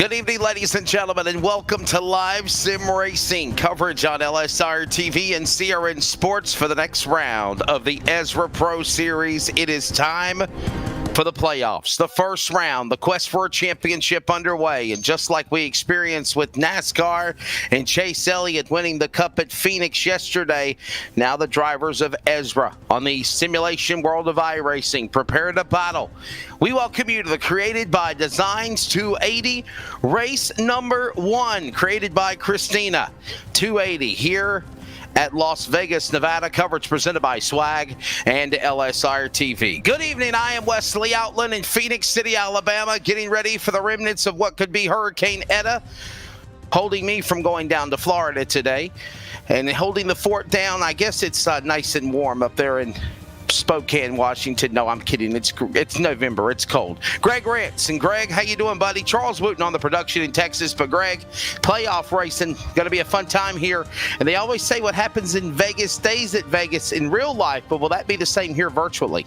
Good evening, ladies and gentlemen, and welcome to Live Sim Racing coverage on LSR TV and CRN Sports for the next round of the Ezra Pro Series. It is time for the playoffs. The first round, the quest for a championship underway. And just like we experienced with NASCAR and Chase Elliott winning the Cup at Phoenix yesterday, now the drivers of Ezra on the simulation world of iRacing prepare to battle. We welcome you to the Created by Designs 280 race number 1, created by Christina 280 here at Las Vegas, Nevada. Coverage presented by Swag and LSR TV. Good evening. I am Wesley Outland in Phoenix City, Alabama, getting ready for the remnants of what could be Hurricane Eta, holding me from going down to Florida today and holding the fort down. I guess it's nice and warm up there in Spokane, Washington. No, I'm kidding. It's November. It's cold. Greg Ritz. And Greg, how you doing, buddy? Charles Wooten on the production in Texas. But Greg, playoff racing, going to be a fun time here. And they always say what happens in Vegas stays at Vegas in real life. But will that be the same here virtually?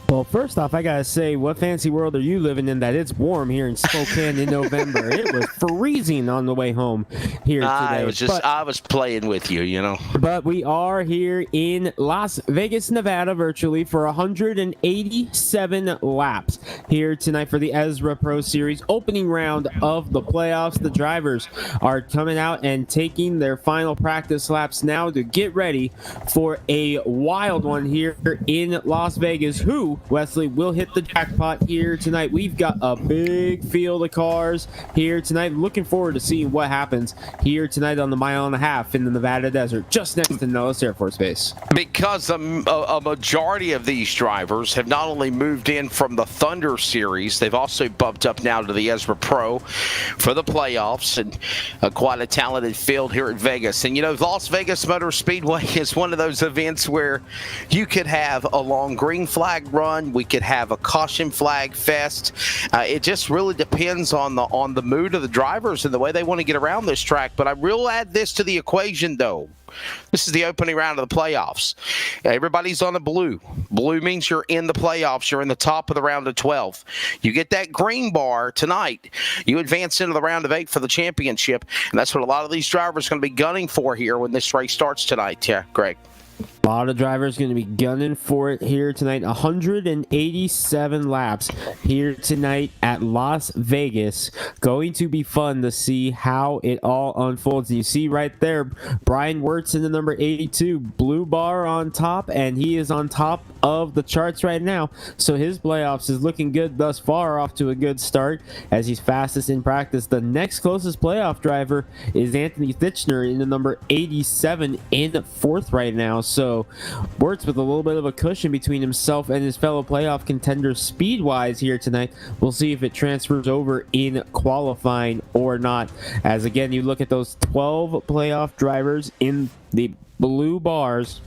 Well, first off, I got to say, what fancy world are you living in that it's warm here in Spokane in November? It was freezing on the way home here today. I was playing with you, you know. But we are here in Las Vegas, Nevada, virtually for 187 laps here tonight for the Ezra Pro Series opening round of the playoffs. The drivers are coming out and taking their final practice laps now to get ready for a wild one here in Las Vegas. Who, Wesley, will hit the jackpot here tonight? We've got a big field of cars here tonight. Looking forward to seeing what happens here tonight on the 1.5 mile in the Nevada desert, just next to Nellis Air Force Base. Because a majority of these drivers have not only moved in from the Thunder Series, they've also bumped up now to the Ezra Pro for the playoffs, and quite a talented field here at Vegas. And, you know, Las Vegas Motor Speedway is one of those events where you could have a long green flag run. We could have a caution flag fest. It just really depends on the mood of the drivers and the way they want to get around this track. But I will add this to the equation, though. This is the opening round of the playoffs. Everybody's on a blue. Blue means you're in the playoffs. You're in the top of the round of 12. You get that green bar tonight, you advance into the round of 8 for the championship. And that's what a lot of these drivers are going to be gunning for here when this race starts tonight. Yeah, Greg. A lot of drivers going to be gunning for it here tonight. 187 laps here tonight at Las Vegas. Going to be fun to see how it all unfolds. You see right there, Brian Wirtz in the number 82, blue bar on top, and he is on top of the charts right now. So his playoffs is looking good thus far, off to a good start as he's fastest in practice. The next closest playoff driver is Anthony Thitchner in the number 87 in fourth right now. So Wirtz with a little bit of a cushion between himself and his fellow playoff contenders speed-wise here tonight. We'll see if it transfers over in qualifying or not. As again, you look at those 12 playoff drivers in the blue bars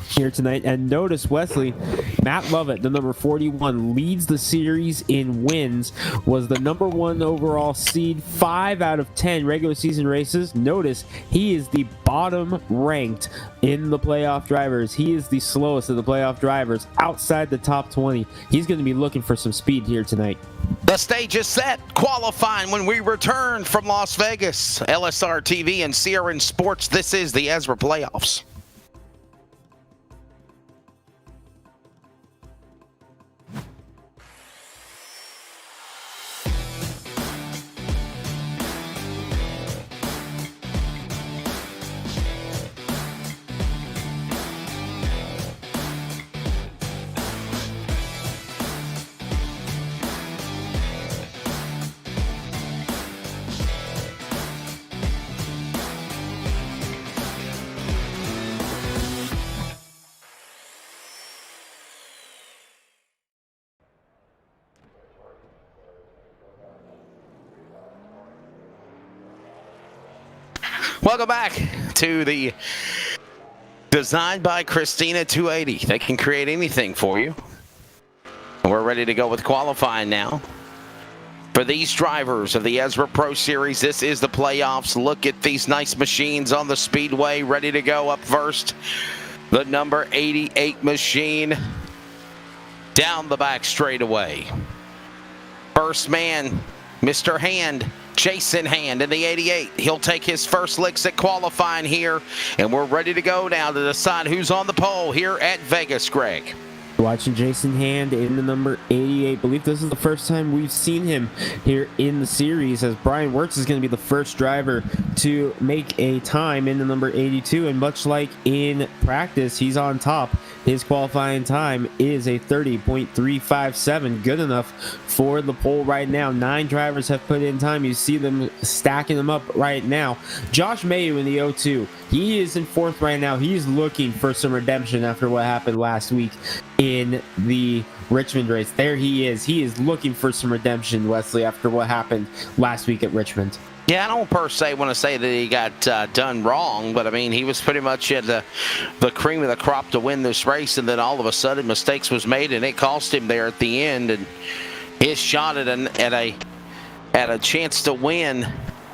here tonight, and notice, Wesley, Matt Lovett, the number 41, leads the series in wins, was the number 1 overall seed 5 out of 10 regular season races. Notice he is the bottom ranked in the playoff drivers. He is the slowest of the playoff drivers outside the top 20. He's going to be looking for some speed here tonight. The stage is set. Qualifying when we return from Las Vegas. LSR TV and CRN Sports. This is the Ezra Playoffs. Welcome back to the Designed by Christina 280. They can create anything for you. We're ready to go with qualifying now. For these drivers of the Ezra Pro Series, this is the playoffs. Look at these nice machines on the speedway, ready to go. Up first, the number 88 machine down the back straightaway. First man Mr. Hand, Jason Hand in the 88. He'll take his first licks at qualifying here, and we're ready to go now to decide who's on the pole here at Vegas, Greg. Watching Jason Hand in the number 88. I believe this is the first time we've seen him here in the series, as Brian Wirtz is going to be the first driver to make a time in the number 82. And much like in practice, he's on top. His qualifying time is a 30.357, good enough for the pole right now. 9 drivers have put in time. You see them stacking them up right now. Josh Mayu in the 02. He is in 4th right now. He's looking for some redemption after what happened last week in the Richmond race. There he is. He is looking for some redemption, Wesley, after what happened last week at Richmond. Yeah, I don't per se want to say that he got done wrong, but I mean, he was pretty much at the cream of the crop to win this race, and then all of a sudden mistakes was made, and it cost him there at the end, and his shot at a chance to win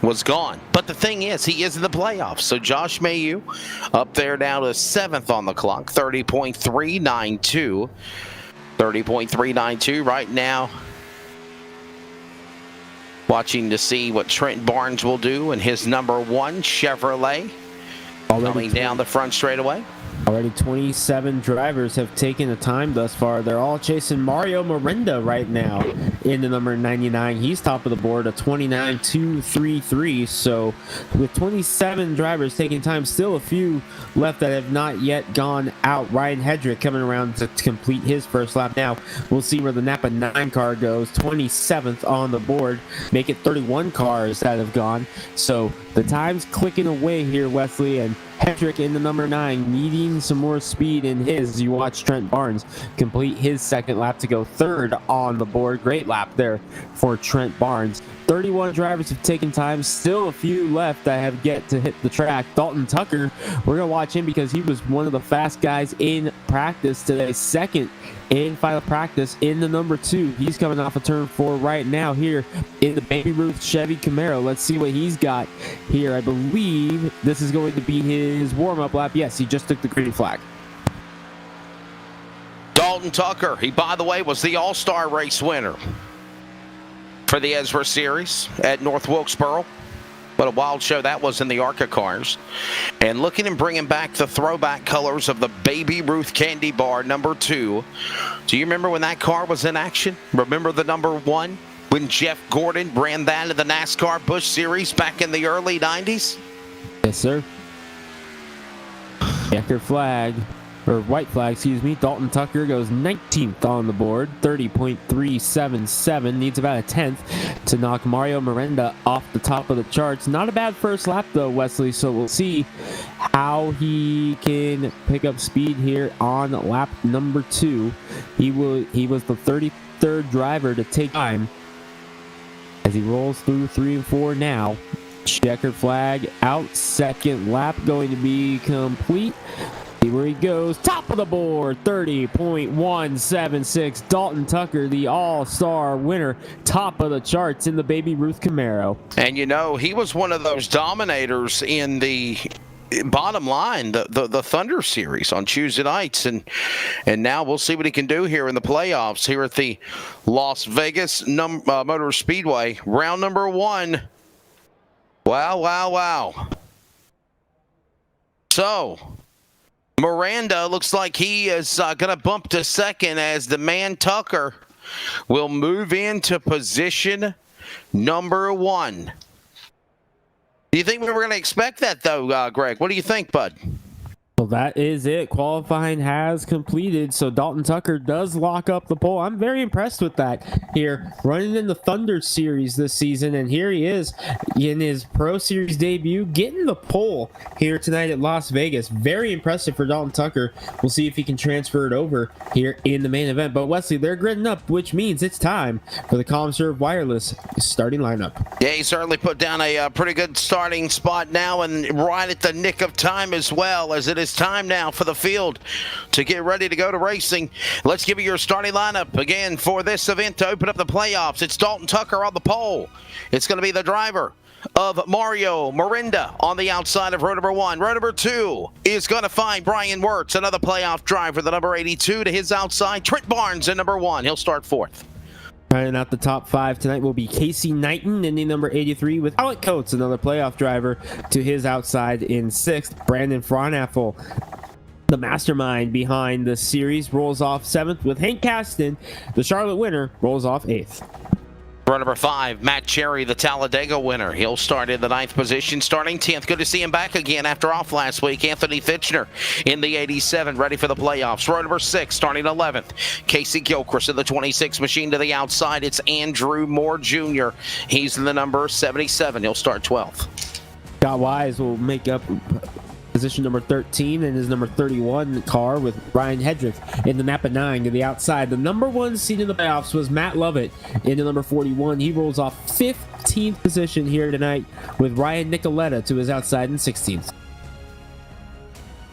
was gone. But the thing is, he is in the playoffs. So Josh Mayu up there now to 7th on the clock, 30.392. 30.392 right now. Watching to see what Trent Barnes will do in his number 1 Chevrolet. Coming down the front straightaway. Already 27 drivers have taken the time thus far. They're all chasing Mario Miranda right now in the number 99. He's top of the board at 29.233. So with 27 drivers taking time, still a few left that have not yet gone out. Ryan Hedrick coming around to complete his first lap now. We'll see where the Napa 9 car goes. 27th on the board. Make it 31 cars that have gone. So the time's clicking away here, Wesley, and Hedrick in the number 9 needing some more speed in his. You watch Trent Barnes complete his second lap to go 3rd on the board. Great lap there for Trent Barnes. 31 drivers have taken time. Still a few left that have yet to hit the track. Dalton Tucker, we're going to watch him because he was one of the fast guys in practice today. 2nd in final practice in the number 2. He's coming off of turn 4 right now here in the Baby Ruth Chevy Camaro. Let's see what he's got here. I believe this is going to be his warm-up lap. Yes, he just took the green flag. Dalton Tucker, he, by the way, was the All-Star race winner for the Ezra Series at North Wilkesboro. What a wild show that was in the ARCA cars. And looking and bringing back the throwback colors of the Baby Ruth Candy Bar number 2. Do you remember when that car was in action? Remember the number 1? When Jeff Gordon ran that in the NASCAR Busch Series back in the early 90s? Yes, sir. Checker flag, or white flag, excuse me. Dalton Tucker goes 19th on the board, 30.377. Needs about a 10th to knock Mario Miranda off the top of the charts. Not a bad first lap though, Wesley, so we'll see how he can pick up speed here on lap number 2. He was the 33rd driver to take time as he rolls through 3 and 4 now. Checkered flag out, second lap going to be complete. See where he goes. Top of the board, 30.176. Dalton Tucker, the all-star winner, top of the charts in the Baby Ruth Camaro. And you know, he was one of those dominators in the bottom line, the Thunder Series on Tuesday nights, and now we'll see what he can do here in the playoffs here at the Las Vegas Motor Speedway, round number 1. Wow. So Miranda looks like he is going to bump to 2nd as the man Tucker will move into position number 1. Do you think we were going to expect that, though, Greg? What do you think, bud? Well, that is it. Qualifying has completed, so Dalton Tucker does lock up the pole. I'm very impressed with that here, running in the Thunder Series this season, and here he is in his Pro Series debut, getting the pole here tonight at Las Vegas. Very impressive for Dalton Tucker. We'll see if he can transfer it over here in the main event. But Wesley, they're gridding up, which means it's time for the ComServe Wireless starting lineup. Yeah, he certainly put down a pretty good starting spot now, and right at the nick of time as well, as it is time now for the field to get ready to go to racing. Let's give you your starting lineup again for this event to open up the playoffs. It's Dalton Tucker on the pole. It's going to be the driver of Mario Miranda on the outside of row number 1. Row number 2 is going to find Brian Wirtz, another playoff driver, the number 82 to his outside. Trent Barnes in number 1. He'll start 4th. Rounding out the top 5 tonight will be Casey Knighton in the number 83 with Alec Coates, another playoff driver, to his outside in 6th. Brandon Fronaffel, the mastermind behind the series, rolls off 7th with Hank Caston. The Charlotte winner rolls off 8th. Row number 5, Matt Cherry, the Talladega winner. He'll start in the 9th position, starting 10th. Good to see him back again after off last week. Anthony Fitchner in the 87, ready for the playoffs. Row number 6, starting 11th. Casey Gilchrist in the 26 machine to the outside. It's Andrew Moore Jr. He's in the number 77. He'll start 12th. Scott Wise will make up position number 13 in his number 31 car with Ryan Hedrick in the Napa 9 to the outside. The number 1 seed in the playoffs was Matt Lovett in the number 41. He rolls off 15th position here tonight with Ryan Nicoletta to his outside in 16th.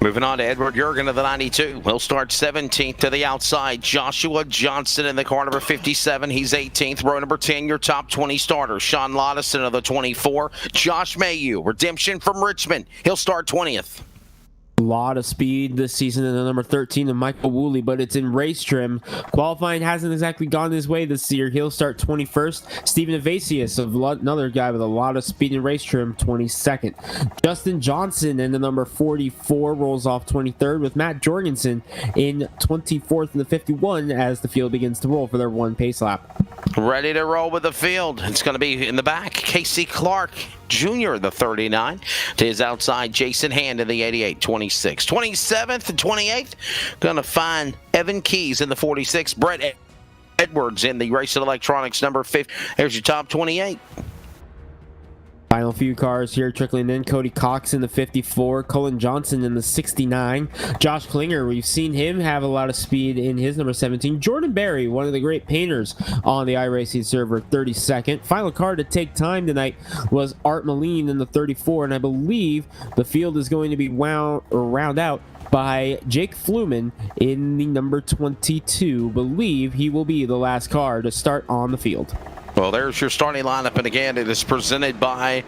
Moving on to Edward Jurgen of the 92. He'll start 17th to the outside. Joshua Johnson in the car, number 57. He's 18th. Row number 10, your top 20 starters. Sean Lottison of the 24. Josh Mayu, redemption from Richmond. He'll start 20th. A lot of speed this season in the number 13 of Michael Woolley, but it's in race trim. Qualifying hasn't exactly gone his way this year. He'll start 21st. Stephen Evasius, another guy with a lot of speed in race trim, 22nd. Justin Johnson in the number 44 rolls off 23rd with Matt Jorgensen in 24th in the 51 as the field begins to roll for their 1 pace lap. Ready to roll with the field. It's going to be in the back. Casey Clark Jr., the 39. To his outside, Jason Hand in the 88, 26. 27th and 28th, going to find Evan Keys in the 46. Brett Edwards in the Racing Electronics number 50. There's your top 28. Final few cars here trickling in. Cody Cox in the 54, Cullen Johnson in the 69, Josh Klinger, we've seen him have a lot of speed in his number 17, Jordan Berry, one of the great painters on the iRacing server, 32nd. Final car to take time tonight was Art Moline in the 34, and I believe the field is going to be round out by Jake Fluman in the number 22. Believe he will be the last car to start on the field. Well, there's your starting lineup, and again, it is presented by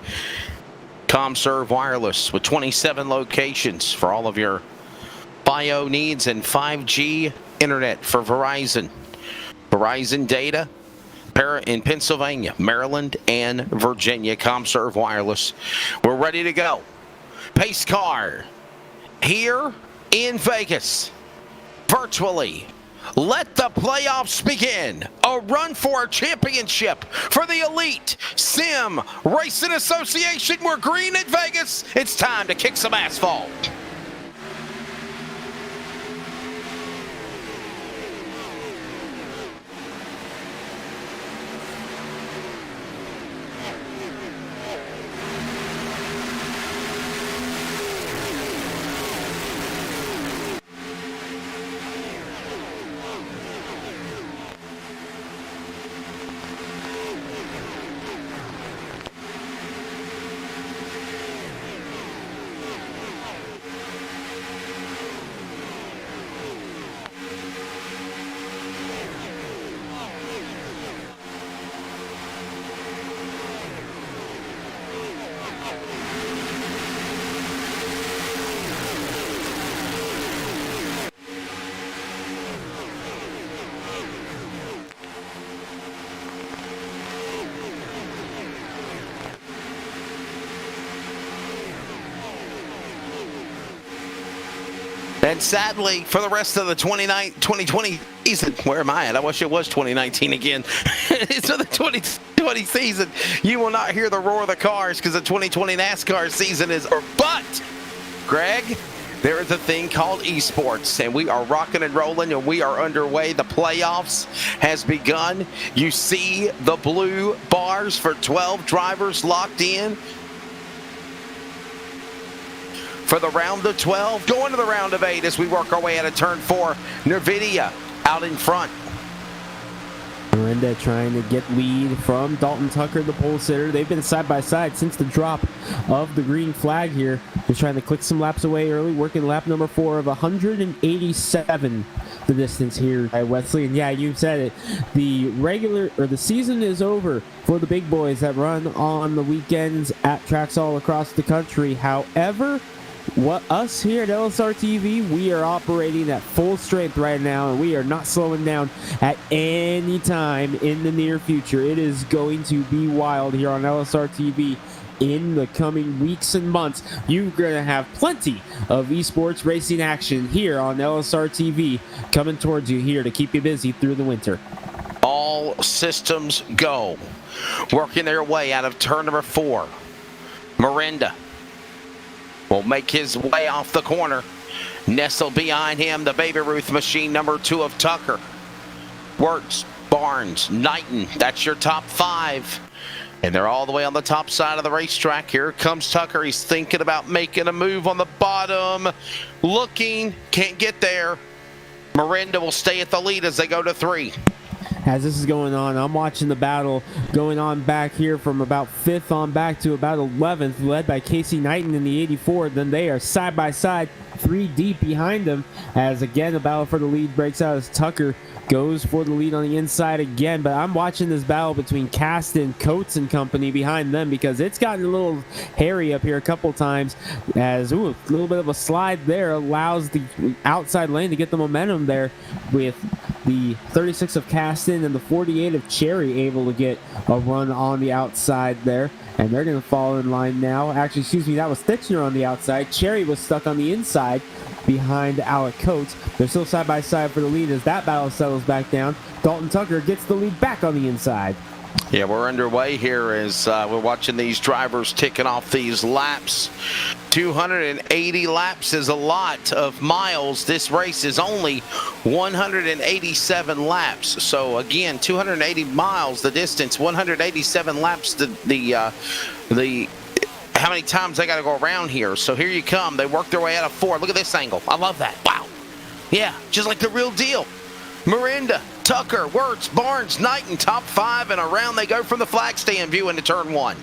ComServe Wireless with 27 locations for all of your bio needs and 5G internet for Verizon. Verizon data in Pennsylvania, Maryland, and Virginia. ComServe Wireless. We're ready to go. Pace car here in Vegas, virtually. Let the playoffs begin. A run for a championship for the Elite Sim Racing Association. We're green at Vegas. It's time to kick some asphalt. And sadly, for the rest of the 2020 season, where am I at? I wish it was 2019 again. So the 2020 season, you will not hear the roar of the cars because the 2020 NASCAR season is over. But, Greg, there is a thing called esports, and we are rocking and rolling, and we are underway. The playoffs has begun. You see the blue bars for 12 drivers locked in for the round of 12, going to the round of 8 as we work our way out of turn 4. Nvidia out in front. Miranda trying to get lead from Dalton Tucker, the pole sitter. They've been side by side since the drop of the green flag here. Just trying to click some laps away early, working lap number 4 of 187. The distance here by Wesley. And yeah, you said it. The season is over for the big boys that run on the weekends at tracks all across the country. However, what us here at LSR TV, we are operating at full strength right now, and we are not slowing down at any time in the near future. It is going to be wild here on LSR TV in the coming weeks and months. You're going to have plenty of esports racing action here on LSR TV coming towards you here to keep you busy through the winter. All systems go. Working their way out of turn number 4. Miranda will make his way off the corner. Nestled behind him, the Baby Ruth machine, number 2 of Tucker. Wirtz, Barnes, Knighton, that's your top 5. And they're all the way on the top side of the racetrack. Here comes Tucker. He's thinking about making a move on the bottom. Looking, can't get there. Miranda will stay at the lead as they go to 3. As this is going on, I'm watching the battle going on back here from about 5th on back to about 11th, led by Casey Knighton in the 84. Then they are side by side, 3 deep behind them, as again the battle for the lead breaks out as Tucker goes for the lead on the inside again. But I'm watching this battle between Caston, Coates and company behind them, because it's gotten a little hairy up here a couple times, as a little bit of a slide there allows the outside lane to get the momentum there, with the 36 of Caston and the 48 of Cherry able to get a run on the outside there. And they're going to fall in line now. Actually, excuse me, that was Thixner on the outside. Cherry was stuck on the inside behind Alec Coates. They're still side by side for the lead as that battle settles back down. Dalton Tucker gets the lead back on the inside. Yeah, we're underway here as we're watching these drivers ticking off these laps. 280 laps is a lot of miles. This race is only 187 laps. So again, 280 miles the distance, 187 laps the how many times they got to go around here. So here you come. They work their way out of 4. Look at this angle. I love that. Wow. Yeah, just like the real deal. Miranda, Tucker, Wirtz, Barnes, Knighton, top 5, and around they go from the flag stand view into turn 1.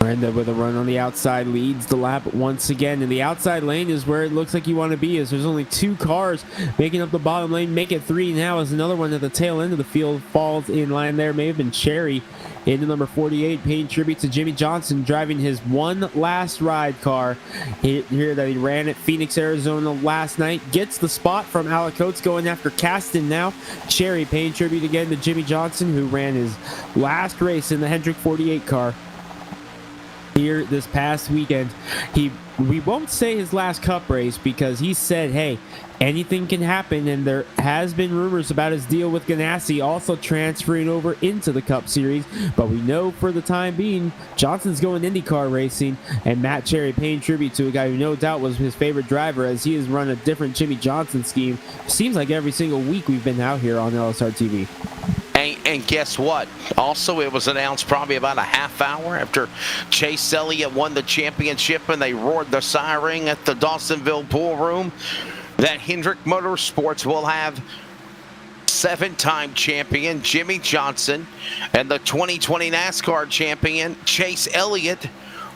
Miranda with a run on the outside leads the lap once again, and the outside lane is where it looks like you want to be, as there's only 2 cars making up the bottom lane. Make it 3 now as another one at the tail end of the field falls in line there. May have been Cherry into number 48, paying tribute to Jimmy Johnson, driving his one last ride car here that he ran at Phoenix, Arizona last night. Gets the spot from Alec Coates going after Caston now. Cherry paying tribute again to Jimmy Johnson, who ran his last race in the Hendrick 48 car here this past weekend. We won't say his last cup race, because he said, hey, anything can happen, and there has been rumors about his deal with Ganassi also transferring over into the Cup Series, but we know for the time being Johnson's going IndyCar racing, and Matt Cherry paying tribute to a guy who no doubt was his favorite driver, as he has run a different Jimmy Johnson scheme. Seems like every single week we've been out here on LSR TV. And guess what? Also, it was announced probably about a half hour after Chase Elliott won the championship and they roared the siren at the Dawsonville pool room that Hendrick Motorsports will have 7-time champion Jimmy Johnson and the 2020 NASCAR champion Chase Elliott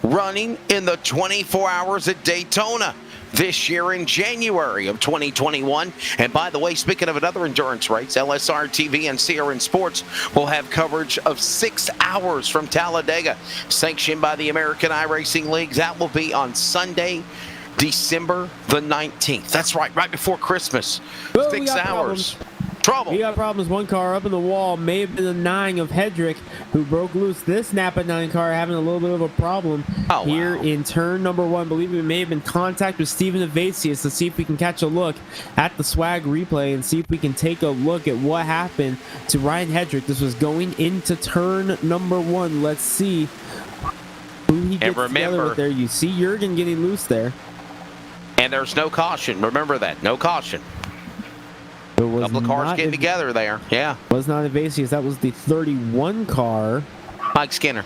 running in the 24 Hours at Daytona this year in January of 2021. And by the way, speaking of another endurance race, LSR TV and CRN Sports will have coverage of 6 hours from Talladega, sanctioned by the American iRacing Leagues. That will be on Sunday, December the 19th. That's right before Christmas. Well, 6 hours. Trouble. We got problems. One car up in the wall. May have been the 9 of Hedrick, who broke loose. This Napa 9 car having a little bit of a problem here in turn number 1. I believe we may have been in contact with Steven Evasius to see if we can catch a look at the swag replay and see if we can take a look at what happened to Ryan Hedrick. This was going into turn number 1. Let's see who he gets together with there. You see Jurgen getting loose there. And there's no caution. Remember that. No caution. A couple of cars getting together there. Yeah. Was not Evasius. That was the 31 car. Mike Skinner.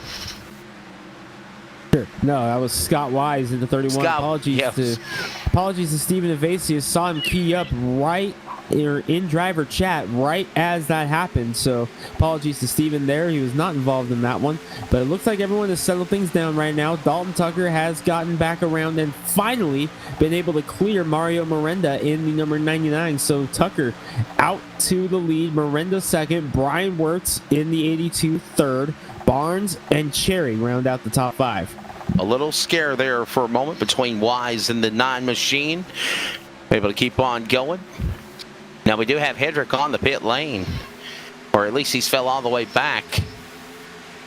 Sure. No, that was Scott Wise in the 31. Apologies to Steven Evasius. Saw him key up right in driver chat right as that happened. So apologies to Steven there. He was not involved in that one. But it looks like everyone has settled things down right now. Dalton Tucker has gotten back around and finally been able to clear Mario Miranda in the number 99. So Tucker out to the lead. Miranda second. Brian Wirtz in the 82 third. Barnes and Cherry round out the top 5. A little scare there for a moment between Wise and the 9 machine. Able to keep on going. Now we do have Hendrick on the pit lane, or at least he's fell all the way back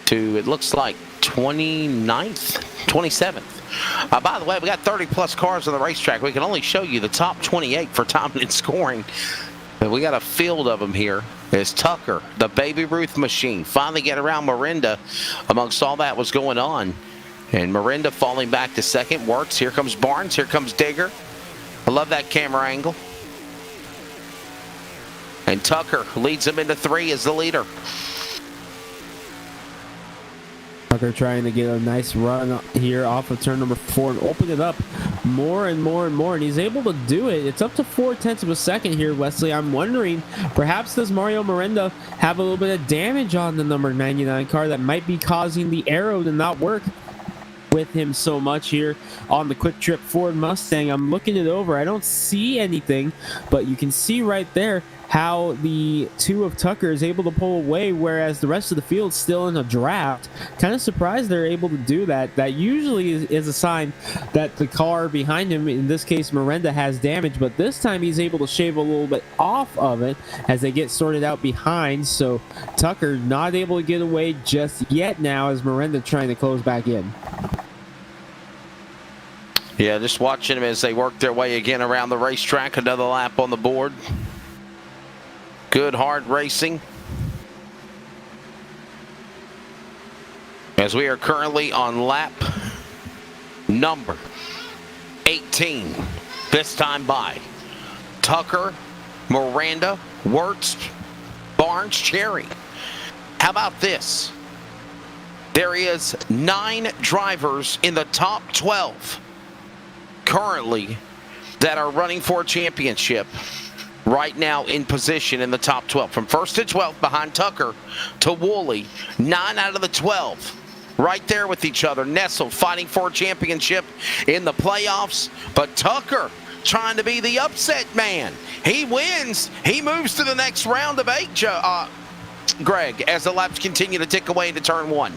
to, it looks like 29th, 27th. By the way, we got 30 plus cars on the racetrack. We can only show you the top 28 for timing and scoring. But we got a field of them here. There's Tucker, the Baby Ruth machine, finally get around Miranda amongst all that was going on. And Miranda falling back to second. Works. Here comes Barnes. Here comes Digger. I love that camera angle. And Tucker leads him into 3 as the leader. Tucker trying to get a nice run here off of turn number 4 and open it up more and more and more, and he's able to do it. It's up to 0.4 of a second here, Wesley. I'm wondering, perhaps does Mario Miranda have a little bit of damage on the number 99 car that might be causing the aero to not work with him so much here on the Quick Trip Ford Mustang? I'm looking it over. I don't see anything, but you can see right there how the 2 of Tucker is able to pull away, whereas the rest of the field's still in a draft. Kind of surprised they're able to do that. That usually is a sign that the car behind him, in this case Miranda, has damage, but this time he's able to shave a little bit off of it as they get sorted out behind. So Tucker not able to get away just yet now, as Miranda trying to close back in. Yeah, just watching them as they work their way again around the racetrack. Another lap on the board. Good hard racing. As we are currently on lap number 18. This time by Tucker, Miranda, Wirtz, Barnes, Cherry. How about this? There is 9 drivers in the top 12 currently that are running for a championship right now in position in the top 12. From 1st to 12th behind Tucker to Woolley. 9 out of the 12 right there with each other, nestled, fighting for a championship in the playoffs. But Tucker trying to be the upset man. He wins. He moves to the next round of 8, Greg, as the laps continue to tick away into turn 1.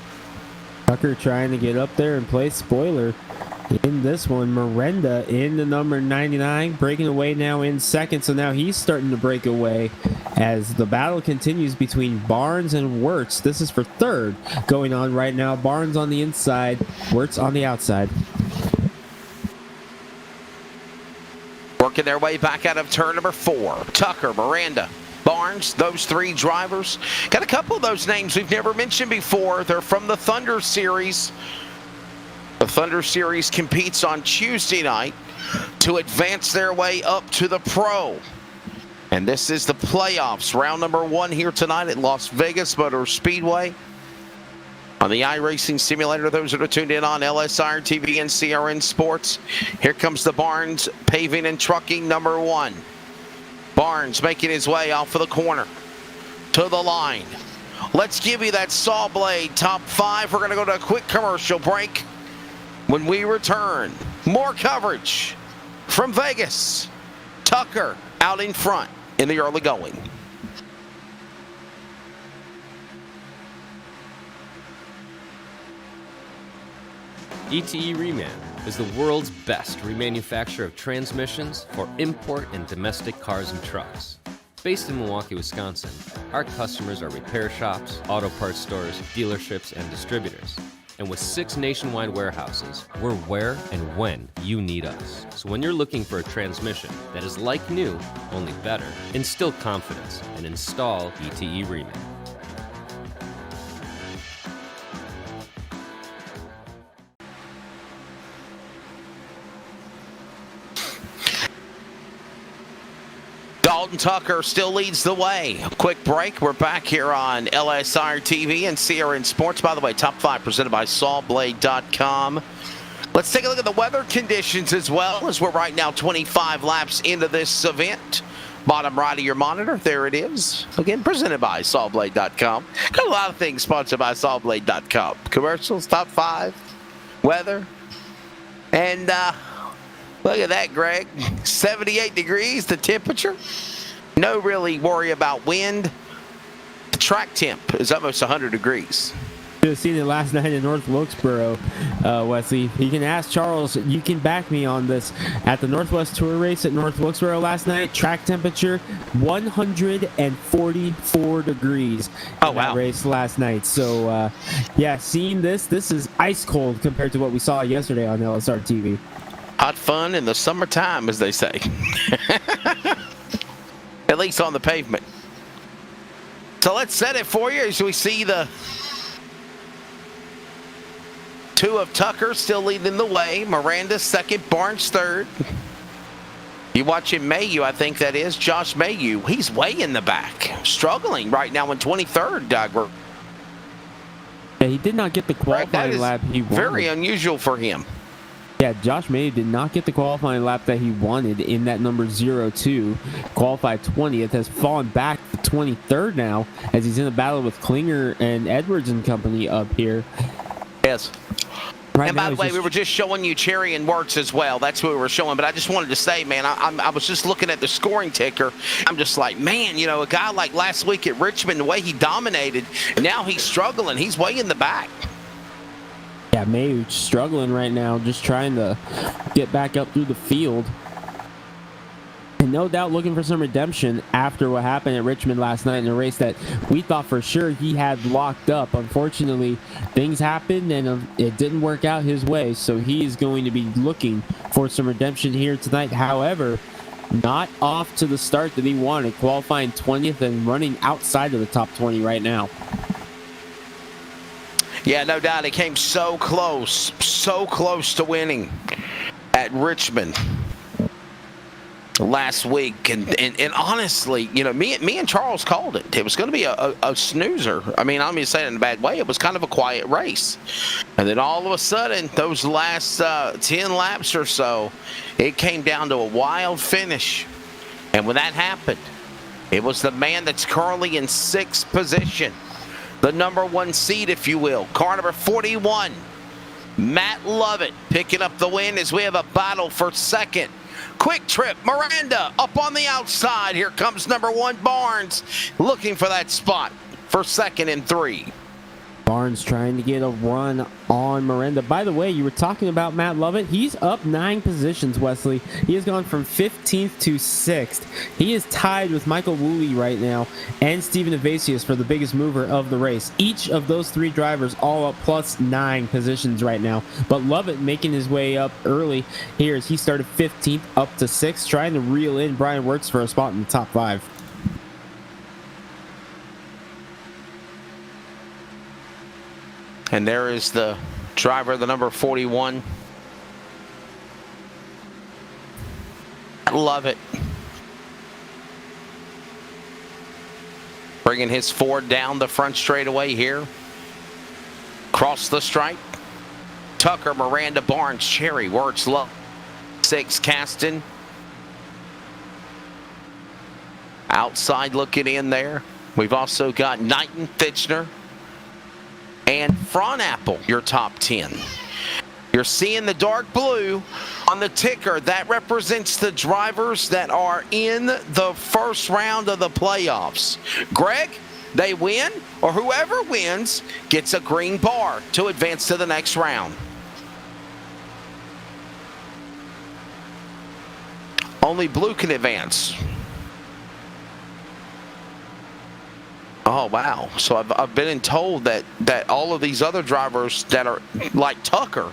Tucker trying to get up there and play spoiler in this one. Miranda in the number 99, breaking away now in second. So now he's starting to break away as the battle continues between Barnes and Wirtz. This is for 3rd going on right now. Barnes on the inside, Wirtz on the outside. Working their way back out of turn number 4. Tucker, Miranda, Barnes, those 3 drivers. Got a couple of those names we've never mentioned before. They're from the Thunder Series. The Thunder Series competes on Tuesday night to advance their way up to the Pro. And this is the playoffs, round number 1 here tonight at Las Vegas Motor Speedway. On the iRacing Simulator, those that are tuned in on LSR TV and CRN Sports. Here comes the Barnes Paving and Trucking number 1. Barnes making his way off of the corner to the line. Let's give you that saw blade top 5. We're going to go to a quick commercial break. When we return, more coverage from Vegas. Tucker out in front in the early going. ETE Reman is the world's best remanufacturer of transmissions for import and domestic cars and trucks. Based in Milwaukee, Wisconsin, our customers are repair shops, auto parts stores, dealerships, and distributors. And with 6 nationwide warehouses, we're where and when you need us. So when you're looking for a transmission that is like new, only better, instill confidence and install ETE Reman. Dalton Tucker still leads the way. Quick break. We're back here on LSR TV and CRN Sports. By the way, top 5 presented by SawBlade.com. Let's take a look at the weather conditions as well, as we're right now 25 laps into this event. Bottom right of your monitor, there it is. Again, presented by SawBlade.com. Got a lot of things sponsored by SawBlade.com. Commercials, top 5, weather, and look at that, Greg. 78 degrees, the temperature. No really worry about wind. The track temp is almost 100 degrees. Should have seen it last night in North Wilkesboro, Wesley. You can ask Charles. You can back me on this. At the Northwest Tour race at North Wilkesboro last night, track temperature 144 degrees. In that race last night. So, yeah, seeing this is ice cold compared to what we saw yesterday on LSR TV. Hot fun in the summertime, as they say. At least on the pavement. So let's set it for you as we see the two of Tucker still leading the way. Miranda second, Barnes third. You watching Mayu, I think that is. Josh Mayu, he's way in the back. Struggling right now in 23rd, Doug. Yeah, he did not get the qualifying lap he wanted. Very unusual for him. Yeah, Josh Mayu did not get the qualifying lap that he wanted in that number 02. Qualified 20th, has fallen back to 23rd now as he's in a battle with Klinger and Edwards and company up here. Yes. Right, and by the way, we were just showing you Cherry and Works as well. That's what we were showing. But I just wanted to say, man, I was just looking at the scoring ticker. I'm just like, man, you know, a guy like last week at Richmond, the way he dominated, and now he's struggling. He's way in the back. Yeah, Mayu struggling right now, just trying to get back up through the field. And no doubt looking for some redemption after what happened at Richmond last night in a race that we thought for sure he had locked up. Unfortunately, things happened and it didn't work out his way, so he is going to be looking for some redemption here tonight. However, not off to the start that he wanted, qualifying 20th and running outside of the top 20 right now. Yeah, no doubt. He came so close to winning at Richmond last week. And honestly, you know, me and Charles called it. It was going to be a snoozer. I mean, I'm going to say it in a bad way. It was kind of a quiet race. And then all of a sudden, those last 10 laps or so, it came down to a wild finish. And when that happened, it was the man that's currently in 6th position. The number 1 seed, if you will. Car number 41, Matt Lovett, picking up the win as we have a battle for second. Quick Trip, Miranda up on the outside. Here comes number 1, Barnes, looking for that spot for second and 3. Barnes trying to get a run on Miranda. By the way, you were talking about Matt Lovett. He's up 9 positions, Wesley. He has gone from 15th to 6th. He is tied with Michael Woolley right now and Steven Evasius for the biggest mover of the race. Each of those 3 drivers all up plus 9 positions right now. But Lovett making his way up early here as he started 15th up to 6th, trying to reel in Brian Wirtz for a spot in the top 5. And there is the driver, the number 41. Love it. Bringing his Ford down the front straightaway here. Cross the stripe. Tucker, Miranda, Barnes, Cherry, Wirtz, Love. 6, Caston. Outside looking in there. We've also got Knighton, Fitchner, and Fronapple, your top 10. You're seeing the dark blue on the ticker. That represents the drivers that are in the first round of the playoffs. Greg, they win, or whoever wins gets a green bar to advance to the next round. Only blue can advance. Oh, wow. So I've been told that all of these other drivers that are like Tucker,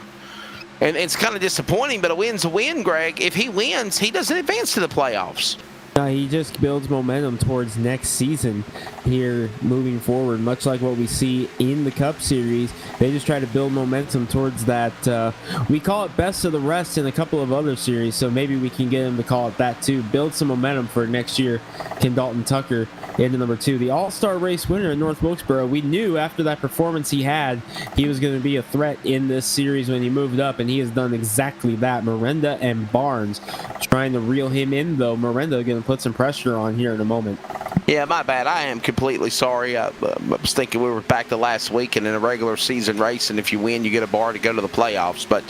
and it's kind of disappointing, but a win's a win, Greg. If he wins, he doesn't advance to the playoffs. He just builds momentum towards next season here moving forward, much like what we see in the Cup Series. They just try to build momentum towards that. We call it best of the rest in a couple of other series, so maybe we can get him to call it that too. Build some momentum for next year. Can Dalton Tucker into number 2, the all-star race winner in North Wilkesboro. We knew after that performance he had, he was going to be a threat in this series when he moved up, and he has done exactly that. Miranda and Barnes trying to reel him in, though. Miranda going to put some pressure on here in a moment. Yeah, my bad. I am completely sorry. I was thinking we were back to last week and in a regular season race, and if you win, you get a bar to go to the playoffs. But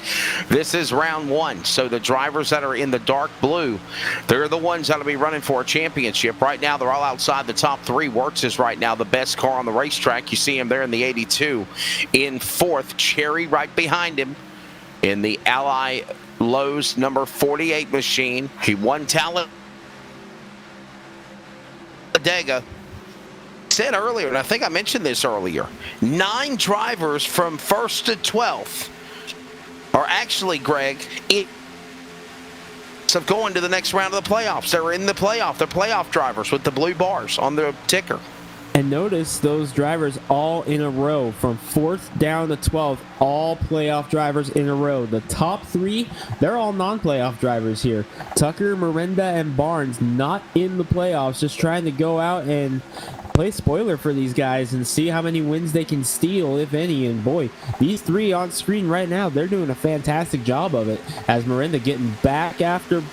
this is round one, so the drivers that are in the dark blue, they're the ones that will be running for a championship. Right now, they're all outside the top three. Wirtz is right now the best car on the racetrack. You see him there in the 82. In fourth, Cherry right behind him in the Ally Lowe's number 48 machine. He won Talladega. Said earlier, and I think I mentioned this earlier, 9 drivers from 1st to 12th are actually, Greg, of going to the next round of the playoffs. They're in the playoff. They're playoff drivers with the blue bars on the ticker. And notice those drivers all in a row from 4th down to 12th, all playoff drivers in a row. The top 3, they're all non-playoff drivers here. Tucker, Miranda, and Barnes not in the playoffs, just trying to go out and play spoiler for these guys and see how many wins they can steal, if any. And boy, these 3 on screen right now, they're doing a fantastic job of it. As Miranda getting back after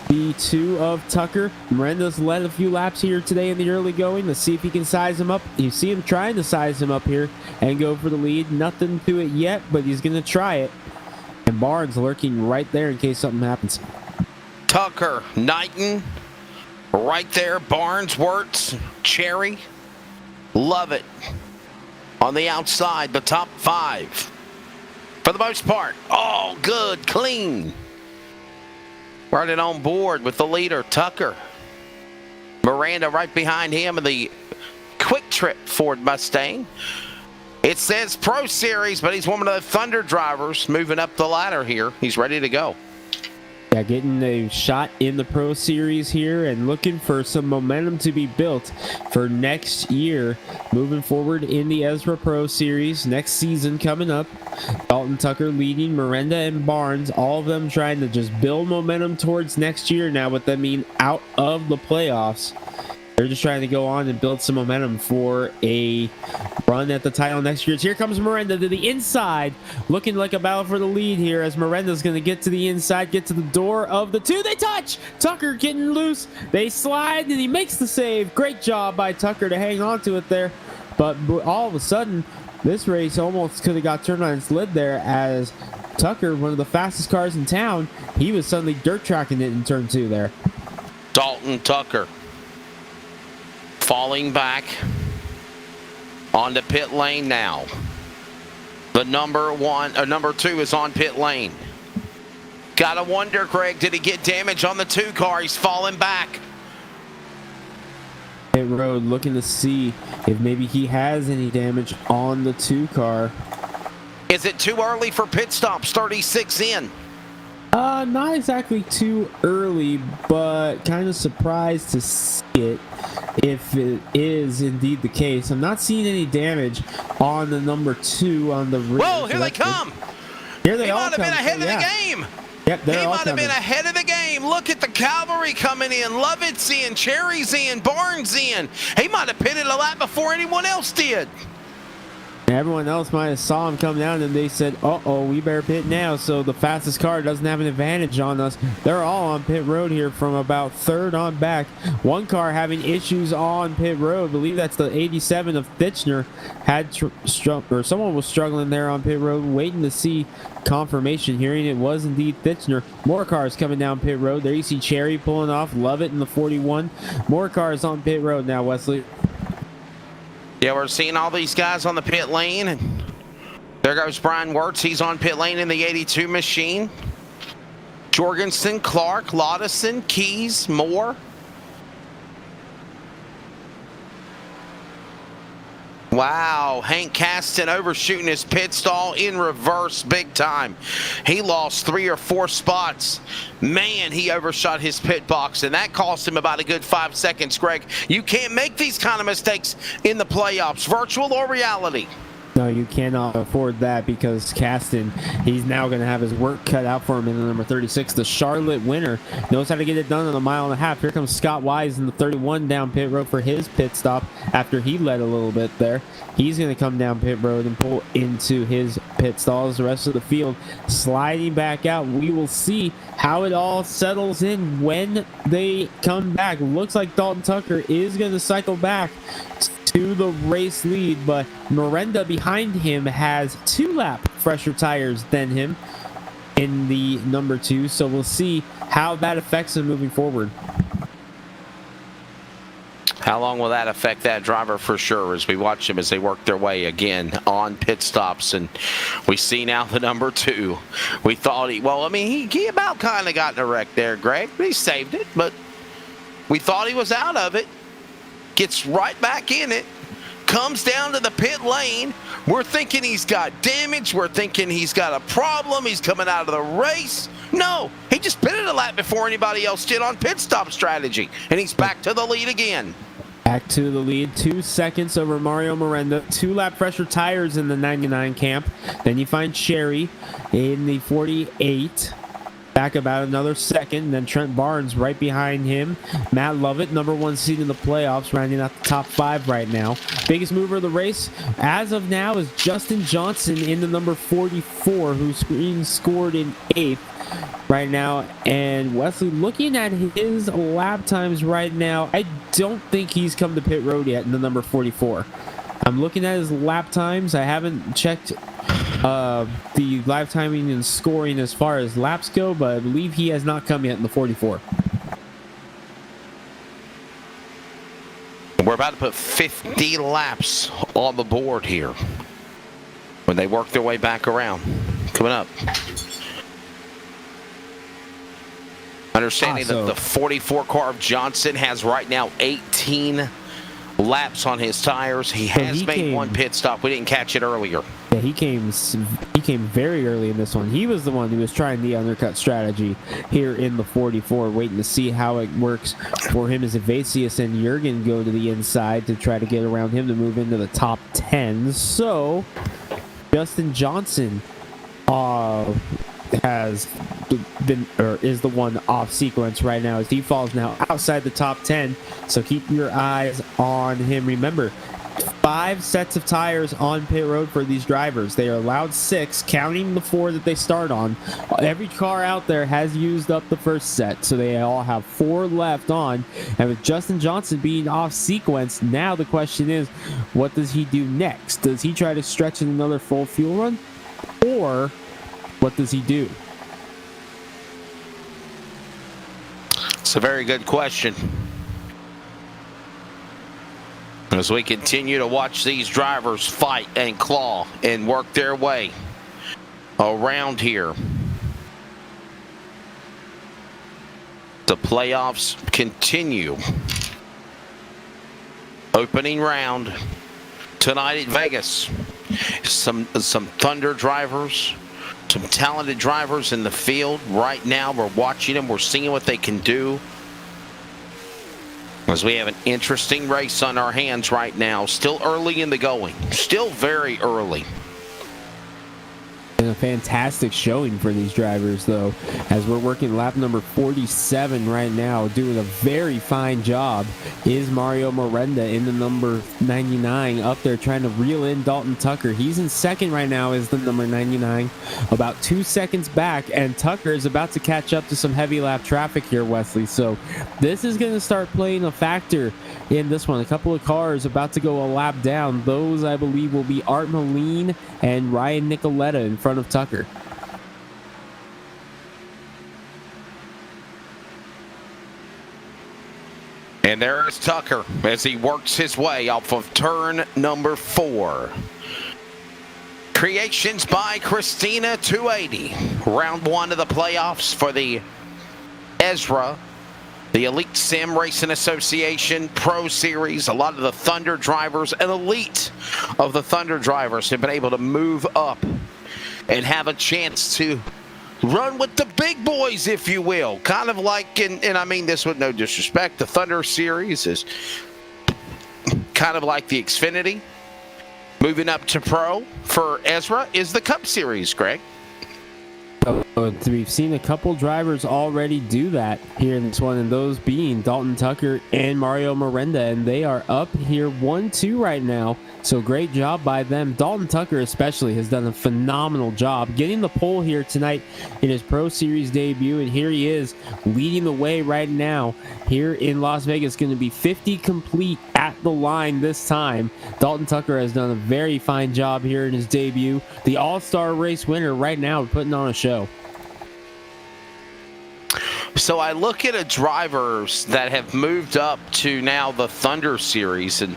B2 of Tucker. Miranda's led a few laps here today in the early going. Let's see if he can size him up. You see him trying to size him up here and go for the lead. Nothing to it yet, but he's going to try it. And Barnes lurking right there in case something happens. Tucker, Knighton, right there. Barnes, Wirtz, Cherry. Love it. On the outside, the top 5. For the most part, all good, clean. Running on board with the leader, Tucker. Miranda right behind him in the Quick Trip Ford Mustang. It says Pro Series, but he's one of the Thunder drivers moving up the ladder here. He's ready to go. Yeah, getting a shot in the Pro Series here and looking for some momentum to be built for next year. Moving forward in the Ezra Pro Series next season coming up. Dalton Tucker leading, Miranda and Barnes, all of them trying to just build momentum towards next year now with them being out of the playoffs. They're just trying to go on and build some momentum for a run at the title next year. Here comes Miranda to the inside, looking like a battle for the lead here as Miranda's going to get to the inside, get to the door of the 2. They touch! Tucker getting loose. They slide, and he makes the save. Great job by Tucker to hang on to it there. But all of a sudden, this race almost could have got turned on its lid there as Tucker, one of the fastest cars in town, he was suddenly dirt tracking it in turn 2 there. Dalton Tucker falling back onto pit lane now. The number 2 is on pit lane. Gotta wonder, Greg, did he get damage on the 2 car? He's falling back. Pit road looking to see if maybe he has any damage on the 2 car. Is it too early for pit stops? 36 in. Not exactly too early, but kind of surprised to see it if it is indeed the case. I'm not seeing any damage on the number 2 on the rear. Whoa, here they come. Here they he all might have come. been ahead of the game. Yep, he might have been ahead of the game. Look at the cavalry coming in. Lovett's in, Cherry's in, Barnes in. He might have pitted a lap before anyone else did. Everyone else might have saw him come down and they said, uh-oh, we better pit now, so the fastest car doesn't have an advantage on us. They're all on pit road here from about 3rd on back. One car having issues on pit road. I believe that's the 87 of Thitchner. Someone was struggling there on pit road, waiting to see confirmation, hearing it was indeed Thitchner. More cars coming down pit road. There you see Cherry pulling off, Lovett in the 41. More cars on pit road now, Wesley. Yeah, we're seeing all these guys on the pit lane. And there goes Brian Wirtz. He's on pit lane in the 82 machine. Jorgensen, Clark, Lottison, Keys, Moore. Wow, Hank Caston overshooting his pit stall in reverse big time. He lost 3 or 4 spots. Man, he overshot his pit box, and that cost him about a good 5 seconds, Greg. You can't make these kind of mistakes in the playoffs, virtual or reality. No, you cannot afford that because Kasten, he's now going to have his work cut out for him in the number 36. The Charlotte winner knows how to get it done in a mile and a half. Here comes Scott Wise in the 31 down pit road for his pit stop after he led a little bit there. He's going to come down pit road and pull into his pit stalls. The rest of the field sliding back out. We will see how it all settles in when they come back. Looks like Dalton Tucker is going to cycle back to the race lead, but Miranda behind him has 2 lap fresher tires than him in the number 2, so we'll see how that affects him moving forward. How long will that affect that driver for sure as we watch them as they work their way again on pit stops? And we see now the number 2. We thought he about kind of got in a wreck there, Greg. He saved it, but we thought he was out of it. Gets right back in it, comes down to the pit lane. We're thinking he's got damage. We're thinking he's got a problem. He's coming out of the race. No, he just pitted a lap before anybody else did on pit stop strategy, and he's back to the lead again. Back to the lead, 2 seconds over Mario Miranda. 2 lap fresher tires in the 99 camp. Then you find Sherry in the 48. Back about another second, then Trent Barnes right behind him. Matt Lovett, number 1 seed in the playoffs, rounding out the top 5 right now. Biggest mover of the race, as of now, is Justin Johnson in the number 44, who's scored in 8th right now. And Wesley, looking at his lap times right now, I don't think he's come to pit road yet in the number 44. I'm looking at his lap times. I haven't checked the live timing and scoring as far as laps go, but I believe he has not come yet in the 44. We're about to put 50 laps on the board here when they work their way back around. Coming up. Understanding that the 44 car of Johnson has right now 18 laps on his tires. He has made 1 pit stop. We didn't catch it earlier. Yeah, he came very early in this one. He was the one who was trying the undercut strategy here in the 44, waiting to see how it works for him as Evasius and Jurgen go to the inside to try to get around him to move into the top 10. So Justin Johnson has been, or is the one off sequence right now as he falls now outside the top 10. So keep your eyes on him. Remember, 5 sets of tires on pit road for these drivers. They are allowed 6, counting the 4 that they start on. Every car out there has used up the first set, so they all have 4 left on. And with Justin Johnson being off sequence, now the question is, what does he do next? Does he try to stretch in another full fuel run, or what does he do? It's a very good question. As we continue to watch these drivers fight and claw and work their way around here. The playoffs continue. Opening round tonight at Vegas. Some Thunder drivers, some talented drivers in the field. Right now we're watching them. We're seeing what they can do. As we have an interesting race on our hands right now. Still early in the going. Still very early. And a fantastic showing for these drivers, though, as we're working lap number 47 right now. Doing a very fine job is Mario Miranda in the number 99 up there trying to reel in Dalton Tucker. He's in second right now as the number 99, about 2 seconds back, and Tucker is about to catch up to some heavy lap traffic here, Wesley. So this is going to start playing a factor in this one. A couple of cars about to go a lap down. Those, I believe, will be Art Moline and Ryan Nicoletta in front of Tucker. And there's Tucker as he works his way off of turn number 4. Creations by Christina 280. Round 1 of the playoffs for the Ezra, the Elite Sim Racing Association Pro Series. A lot of the Thunder drivers, an elite of the Thunder drivers, have been able to move up and have a chance to run with the big boys, if you will. Kind of like, and I mean this with no disrespect, the Thunder Series is kind of like the Xfinity. Moving up to pro for Ezra is the Cup Series, Greg. We've seen a couple drivers already do that here in this one, and those being Dalton Tucker and Mario Miranda, and they are up here 1-2 right now. So great job by them. Dalton Tucker especially has done a phenomenal job getting the pole here tonight in his Pro Series debut, and here he is leading the way right now here in Las Vegas. Going to be 50 complete at the line this time. Dalton Tucker has done a very fine job here in his debut. The All-Star race winner right now, putting on a show. So I look at drivers that have moved up to now the Thunder Series, and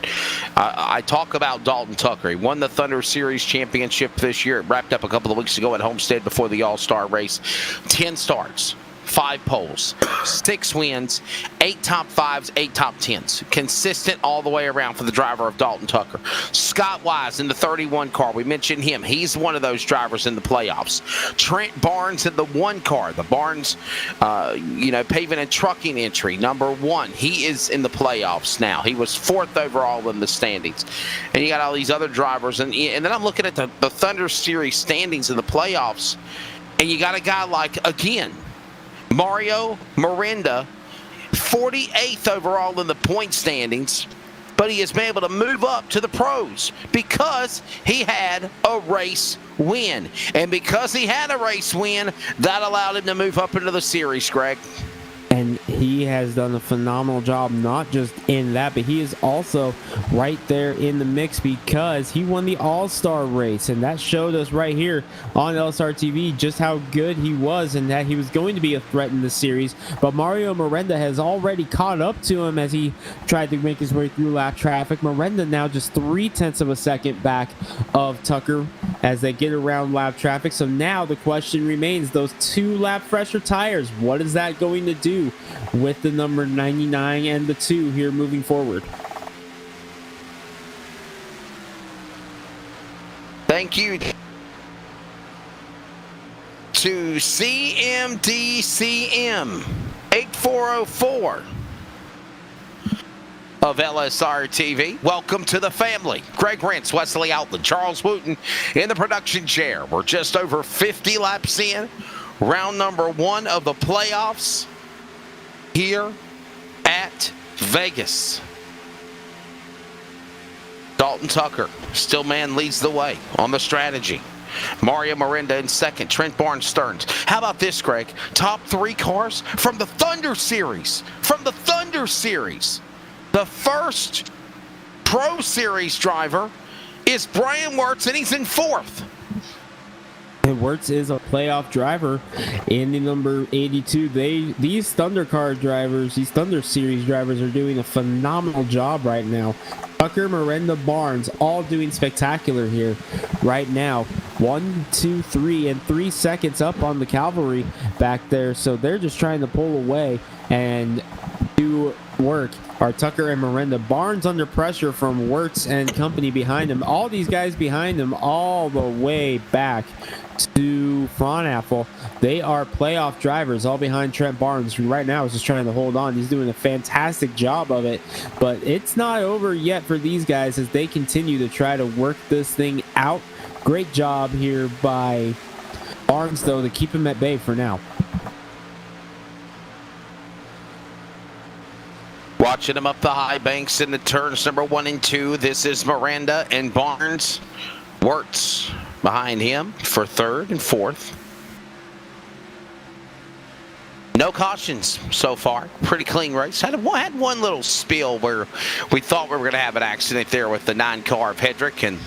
I talk about Dalton Tucker. He won the Thunder Series championship this year. It wrapped up a couple of weeks ago at Homestead before the All-Star race. 10 starts, 5 poles, 6 wins, 8 top 5s, 8 top 10s. Consistent all the way around for the driver of Dalton Tucker. Scott Wise in the 31 car. We mentioned him. He's one of those drivers in the playoffs. Trent Barnes in the 1 car. The Barnes, paving and trucking entry, number 1. He is in the playoffs now. He was 4th overall in the standings. And you got all these other drivers. And then I'm looking at the Thunder Series standings in the playoffs. And you got a guy like, again, Mario Miranda, 48th overall in the point standings, but he has been able to move up to the pros because he had a race win. And because he had a race win, that allowed him to move up into the series, Greg. And he has done a phenomenal job, not just in that, but he is also right there in the mix because he won the All-Star race. And that showed us right here on LSR TV just how good he was and that he was going to be a threat in the series. But Mario Miranda has already caught up to him as he tried to make his way through lap traffic. Miranda now just 0.3 of a second back of Tucker as they get around lap traffic. So now the question remains, those 2 lap fresher tires, what is that going to do with the number 99 and the 2 here moving forward? Thank you to CMDCM 8404 of LSR TV. Welcome to the family. Greg Rentz, Wesley Outland, Charles Wooten in the production chair. We're just over 50 laps in. Round number 1 of the playoffs here at Vegas. Dalton Tucker, still man, leads the way on the strategy. Mario Miranda in second. Trent Barnes Stearns. How about this, Greg? Top 3 cars from the Thunder Series. From the Thunder Series. The first Pro Series driver is Brian Wirtz, and he's in 4th. And Wirtz is a playoff driver in the number 82. These Thunder car drivers, these Thunder Series drivers are doing a phenomenal job right now. Tucker, Miranda, Barnes, all doing spectacular here right now. 1, 2, 3, and 3 seconds up on the cavalry back there. So they're just trying to pull away and do work. Are Tucker and Miranda. Barnes under pressure from Wirtz and company behind him. All these guys behind him all the way back to Fraunhofer. They are playoff drivers all behind Trent Barnes, who right now is just trying to hold on. He's doing a fantastic job of it, but it's not over yet for these guys as they continue to try to work this thing out. Great job here by Barnes, though, to keep him at bay for now. Watching him up the high banks in the turns number 1 and 2. This is Miranda and Barnes. Wirtz behind him for 3rd and 4th. No cautions so far. Pretty clean race. Had one little spill where we thought we were going to have an accident there with the 9 car of Hedrick and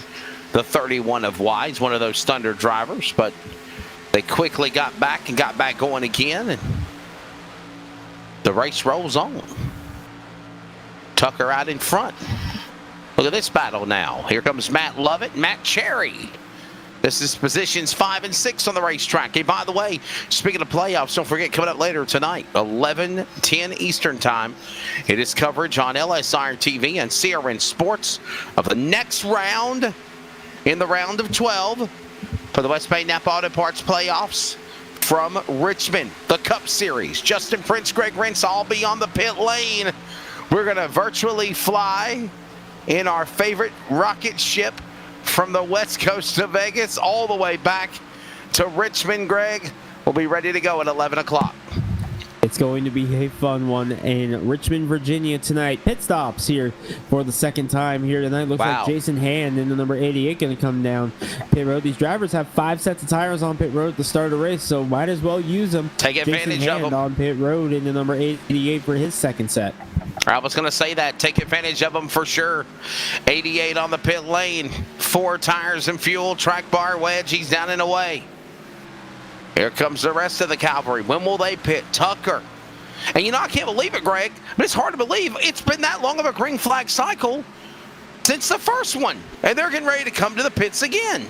the 31 of Wise, one of those Thunder drivers, but they quickly got back going again, and the race rolls on. Tucker out in front. Look at this battle now. Here comes Matt Lovett, Matt Cherry. This is positions 5 and 6 on the racetrack. Hey, by the way, speaking of playoffs, don't forget, coming up later tonight, 11:10 Eastern Time, it is coverage on LSR TV and CRN Sports of the next round in the round of 12 for the West Bay Napa Auto Parts playoffs from Richmond, the Cup Series. Justin Prince, Greg Rentz, all be on the pit lane. We're going to virtually fly in our favorite rocket ship from the west coast of Vegas all the way back to Richmond, Greg. We'll be ready to go at 11 o'clock. It's going to be a fun one in Richmond, Virginia tonight. Pit stops here for the second time here tonight. Looks Wow. like Jason Hand in the number 88 going to come down pit road. These drivers have 5 sets of tires on pit road at the start of the race, so might as well use them. Take advantage Jason of Hand them. on pit road in the number 88 for his second set. I was going to say that. Take advantage of them for sure. 88 on the pit lane. 4 tires and fuel. Track bar wedge. He's down and away. Here comes the rest of the cavalry. When will they pit? Tucker. And you know, I can't believe it, Greg, but it's hard to believe it's been that long of a green flag cycle since the first one. And they're getting ready to come to the pits again.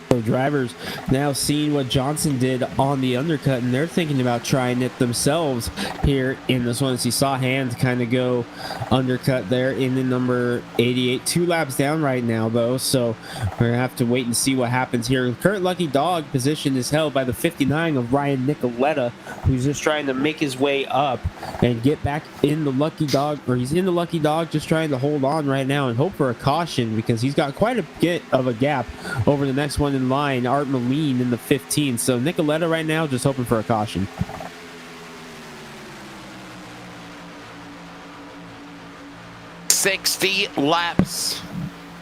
So drivers now seeing what Johnson did on the undercut, and they're thinking about trying it themselves here in this one. As you saw Hand kind of go undercut there in the number 88. 2 laps down right now, though, so we're going to have to wait and see what happens here. Current Lucky Dog position is held by the 59 of Ryan Nicoletta, who's just trying to make his way up and get back in the Lucky Dog, or he's in the Lucky Dog, just trying to hold on right now and hope for a caution, because he's got quite a bit of a gap over the next one in line, Art Moline in the 15. So Nicoletta right now just hoping for a caution. "60 laps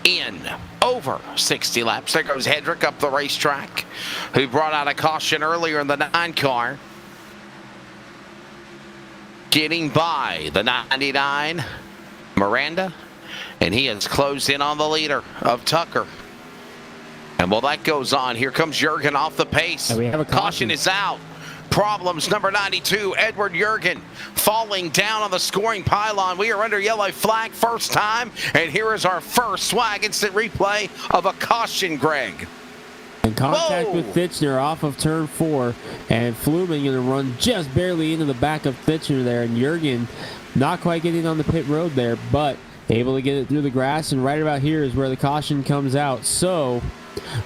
in." Over 60 laps. There goes Hedrick up the racetrack, who brought out a caution earlier in the 9 car. Getting by the 99, Miranda, and he has closed in on the leader of Tucker. And while that goes on, here comes Jurgen off the pace. And we have a Caution is out. Problems, number 92, Edward Jurgen, falling down on the scoring pylon. We are under yellow flag first time, and here is our first swag instant replay of a caution, Greg. And contact Whoa. with Fitchner off of turn 4, and Fluman going to run just barely into the back of Fitchner there, and Jurgen not quite getting on the pit road there, but able to get it through the grass, and right about here is where the caution comes out. So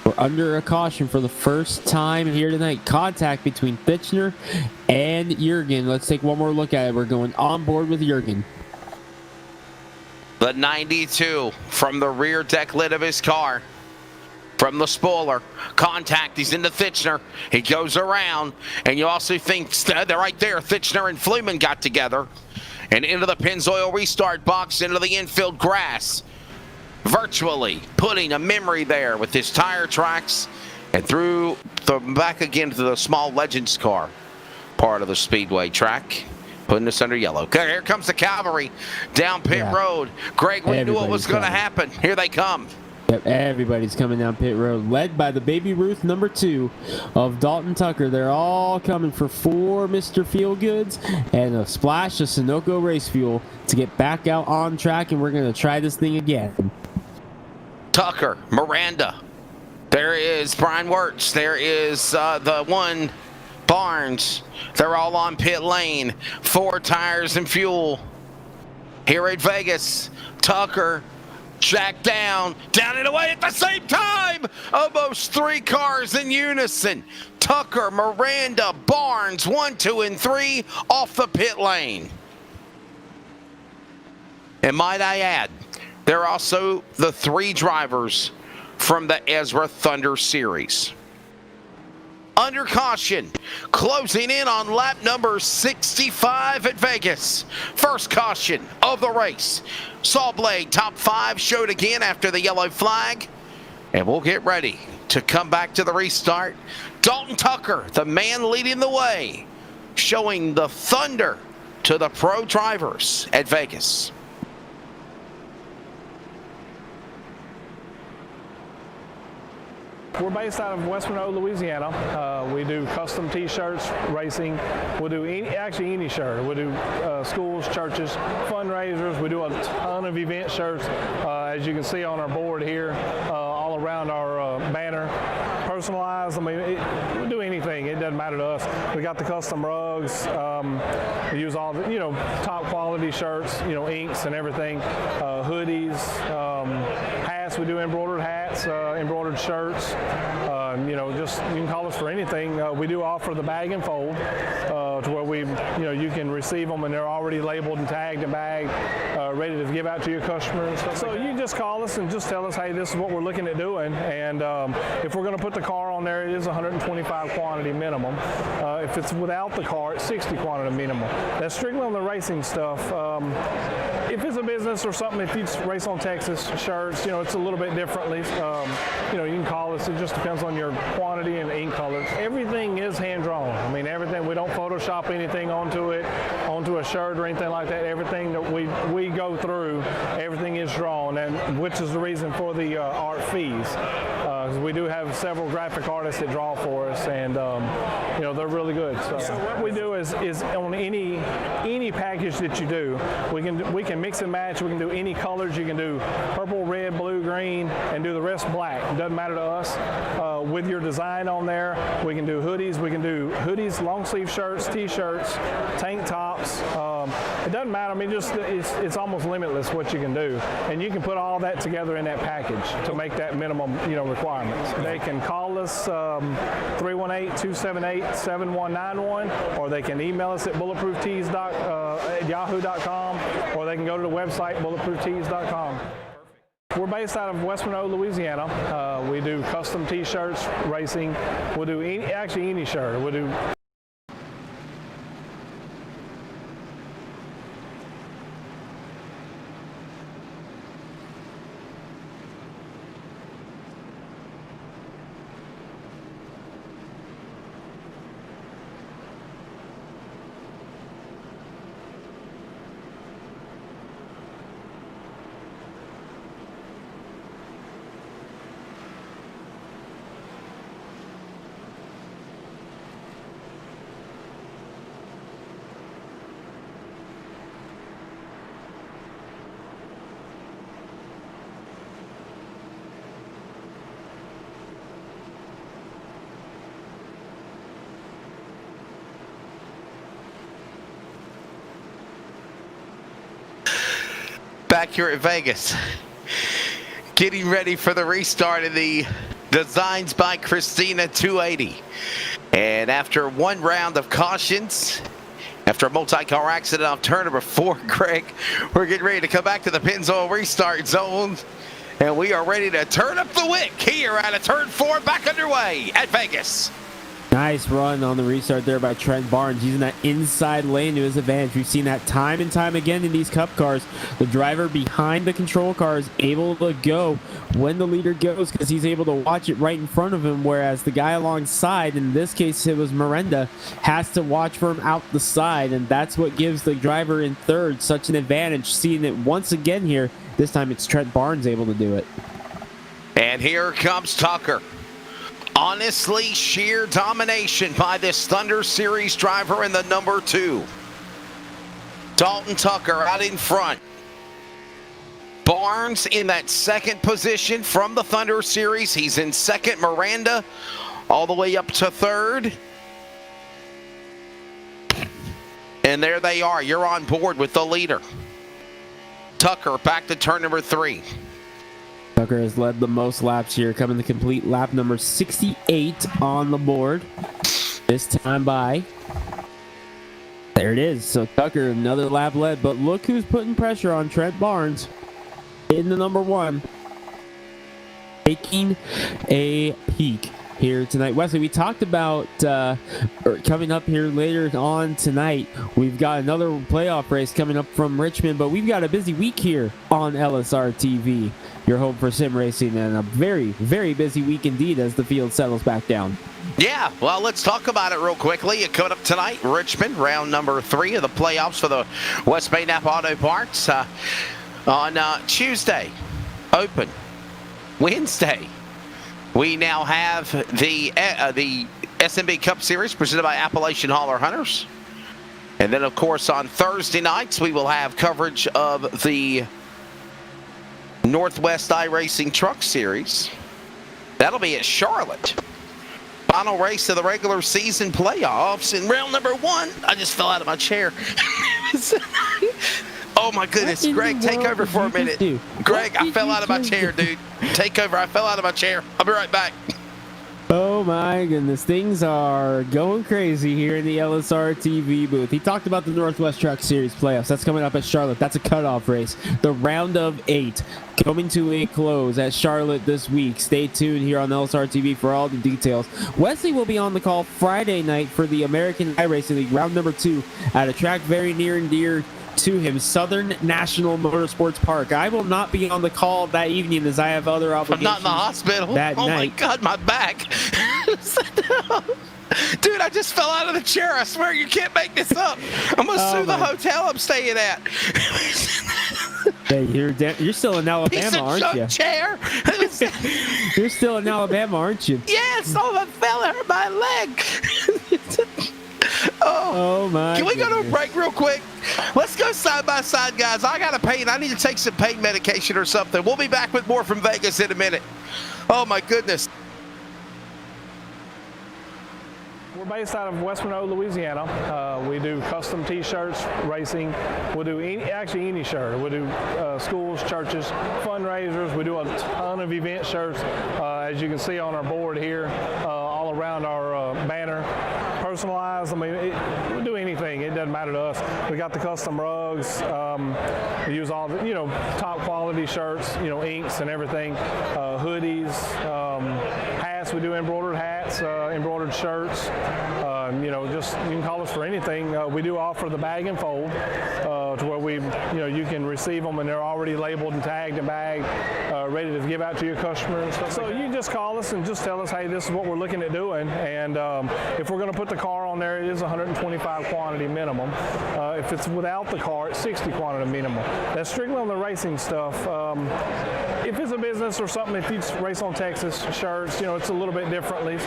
we're under a caution for the first time here tonight. Contact between Fitchner and Jurgen. Let's take one more look at it. We're going on board with Jurgen. The 92 from the rear deck lid of his car. From the spoiler, contact, he's into Fitchner. He goes around, and you also think they're right there. Fitchner and Fluman got together, and into the Pennzoil restart box, into the infield grass. Virtually putting a memory there with his tire tracks, and through the back again to the small Legends car, part of the speedway track. Putting us under yellow. Okay, here comes the cavalry down pit road. Greg, we knew what was going to happen. Here they come. Yep, everybody's coming down pit road, led by the Baby Ruth number 2 of Dalton Tucker. They're all coming for 4 Mr. Feelgoods and a splash of Sunoco race fuel to get back out on track, and we're going to try this thing again. Tucker, Miranda. There is Brian Wirtz. There is the one Barnes. They're all on pit lane. 4 tires and fuel. Here at Vegas, Tucker, Jack down and away at the same time. Almost 3 cars in unison. Tucker, Miranda, Barnes, 1, 2, and 3 off the pit lane. And might I add, they're also the 3 drivers from the Ezra Thunder Series. Under caution, closing in on lap number 65 at Vegas. First caution of the race. Sawblade top 5 showed again after the yellow flag. And we'll get ready to come back to the restart. Dalton Tucker, the man leading the way, showing the thunder to the pro drivers at Vegas. We're based out of West Monroe, Louisiana. We do custom T-shirts, racing. We'll do any shirt. We'll do schools, churches, fundraisers. We do a ton of event shirts, as you can see on our board here, all around our banner. Personalized. I mean, we'll do anything. It doesn't matter to us. We got the custom rugs. We use all the, top quality shirts, inks and everything, hoodies, hats. We do embroidered hats, embroidered shirts. Just you can call us for anything. We do offer the bag and fold to where you can receive them and they're already labeled and tagged and bagged, ready to give out to your customers. So you just call us and just tell us, hey, this is what we're looking at doing. And if we're going to put the car on there, it is 125 quantity minimum. If it's without the car, it's 60 quantity minimum. That's strictly on the racing stuff. If it's a business or something, if you race on Texas shirts, it's a little bit differently. You can call us. It just depends on your quantity and ink colors. Everything is hand drawn. I mean, everything. We don't Photoshop anything onto a shirt or anything like that. Everything that we go through, everything is drawn, and which is the reason for the art fees. We do have several graphic artists that draw for us, and they're really good. So what we do is on any package that you do, we can mix and match. We can do any colors. You can do purple, red, blue, green, and do the rest black. It doesn't matter to us. With your design on there, we can do hoodies. We can do hoodies, long sleeve shirts, t-shirts, tank tops. It doesn't matter. I mean, it's almost limitless what you can do, and you can put all that together in that package to make that minimum requirements. They can call us 318-278-7191, or they can email us at bulletprooftees@yahoo.com, or they can go to the website bulletprooftees.com. We're based out of West Monroe, Louisiana. We do custom t-shirts, racing. We'll do any shirt. We'll do. Back here at Vegas, getting ready for the restart of the Designs by Christina 280. And after one round of cautions, after a multi-car accident off turn number 4, Greg, we're getting ready to come back to the Pennzoil restart zone. And we are ready to turn up the wick here out of turn 4, back underway at Vegas. Nice run on the restart there by Trent Barnes, using that inside lane to his advantage. We've seen that time and time again in these Cup cars. The driver behind the control car is able to go when the leader goes because he's able to watch it right in front of him, whereas the guy alongside, in this case it was Miranda, has to watch for him out the side, and that's what gives the driver in third such an advantage. Seeing it once again here, this time it's Trent Barnes able to do it. And here comes Tucker. Honestly, sheer domination by this Thunder Series driver in the number 2. Dalton Tucker out in front. Barnes in that second position from the Thunder Series. He's in second. Miranda all the way up to third. And there they are. You're on board with the leader. Tucker back to turn number 3. Tucker has led the most laps here, coming to complete lap number 68 on the board. This time by. There it is. So Tucker, another lap led, but look who's putting pressure on Trent Barnes in the number 1. Taking a peek here tonight. Wesley, we talked about coming up here later on tonight. We've got another playoff race coming up from Richmond, but we've got a busy week here on LSR TV. Your home for sim racing, and a very, very busy week indeed as the field settles back down. Yeah, well, let's talk about it real quickly. Coming up tonight, Richmond, round number 3 of the playoffs for the West Bay Napa Auto Parts. On Tuesday, open. Wednesday, we now have the SMB Cup Series presented by Appalachian Hauler Hunters. And then, of course, on Thursday nights, we will have coverage of the Northwest iRacing Truck Series. That'll be at Charlotte. Final race of the regular season playoffs. In round number 1, I just fell out of my chair. Oh my goodness, Greg, take over for a minute. Greg, I fell out of my chair, dude. Take over. I fell out of my chair. I'll be right back. Oh my goodness, things are going crazy here in the LSR TV booth. He talked about the Northwest Truck Series playoffs. That's coming up at Charlotte. That's a cutoff race. The round of 8 coming to a close at Charlotte this week. Stay tuned here on LSR TV for all the details. Wesley will be on the call Friday night for the American iRacing League round number 2 at a track very near and dear to him, Southern National Motorsports Park. I will not be on the call that evening as I have other obligations. I'm not in the hospital. That oh night. My God, my back. Dude, I just fell out of the chair. I swear you can't make this up. I'm going to sue the hotel I'm staying at. Hey, you're still in Alabama, aren't you? Chair. You're still in Alabama, aren't you? Yes, I fell hurt my leg. Oh my! Can we go to a goodness. break real quick? Let's go side by side, guys. I got a pain. I need to take some pain medication or something. We'll be back with more from Vegas in a minute. Oh my goodness. We're based out of West Monroe, Louisiana. We do custom T-shirts, racing. We'll do any shirt. We'll do schools, churches, fundraisers. We do a ton of event shirts, as you can see on our board here, all around our banner. Personalized. I mean, we do anything. It doesn't matter to us. We got the custom rugs. We use all the, top quality shirts, inks and everything. Hoodies, hats. We do embroidered hats, embroidered shirts. Just you can call us for anything. We do offer the bag and fold, to where you can receive them and they're already labeled and tagged and bagged, ready to give out to your customer and stuff. So you can just call us and just tell us, hey, this is what we're looking at doing, and if we're going to put the car on there, it is 125 quantity minimum. If it's without the car, it's 60 quantity minimum. That's strictly on the racing stuff. If it's a business or something, if you race on Texas shirts, it's a little bit differently. You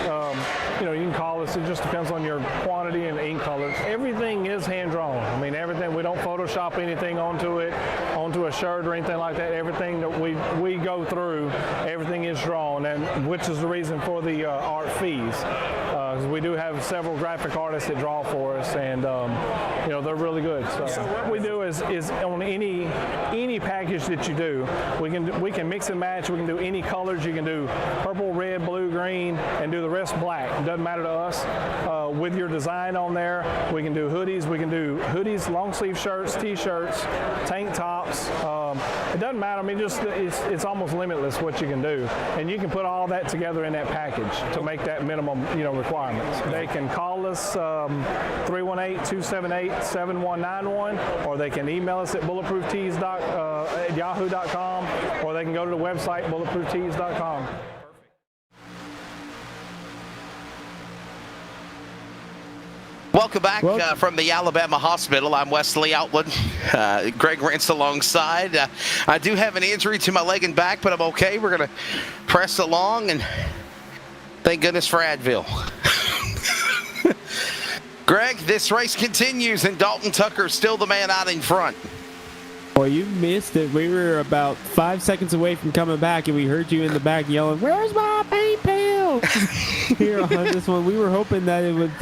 can call us. It just depends on your quantity and ink colors. Everything is hand drawn. I mean, everything. We don't Photoshop anything onto a shirt or anything like that. Everything that we go through, everything is drawn, and which is the reason for the art fees. We do have several graphic artists that draw for us, and they're really good. So what we do is on any package that you do, we can mix and match. We can do any colors. You can do purple, red, blue, green, and do the rest black. It doesn't matter to us. With your design on there, we can do hoodies. We can do hoodies, long sleeve shirts, t-shirts, tank tops. It doesn't matter. I mean, it's almost limitless what you can do, and you can put all that together in that package to make that minimum requirements. They can call us 318-278-7191, or they can email us at bulletprooftees at yahoo.com, or they can go to the website bulletprooftees.com. Welcome back from the Alabama hospital. I'm Wesley Outland. Greg Rentz alongside. I do have an injury to my leg and back, but I'm okay. We're going to press along, and thank goodness for Advil. Greg, this race continues, and Dalton Tucker still the man out in front. Boy, you missed it. We were about 5 seconds away from coming back, and we heard you in the back yelling, "Where's my paint pills?" Here on this one. We were hoping that it would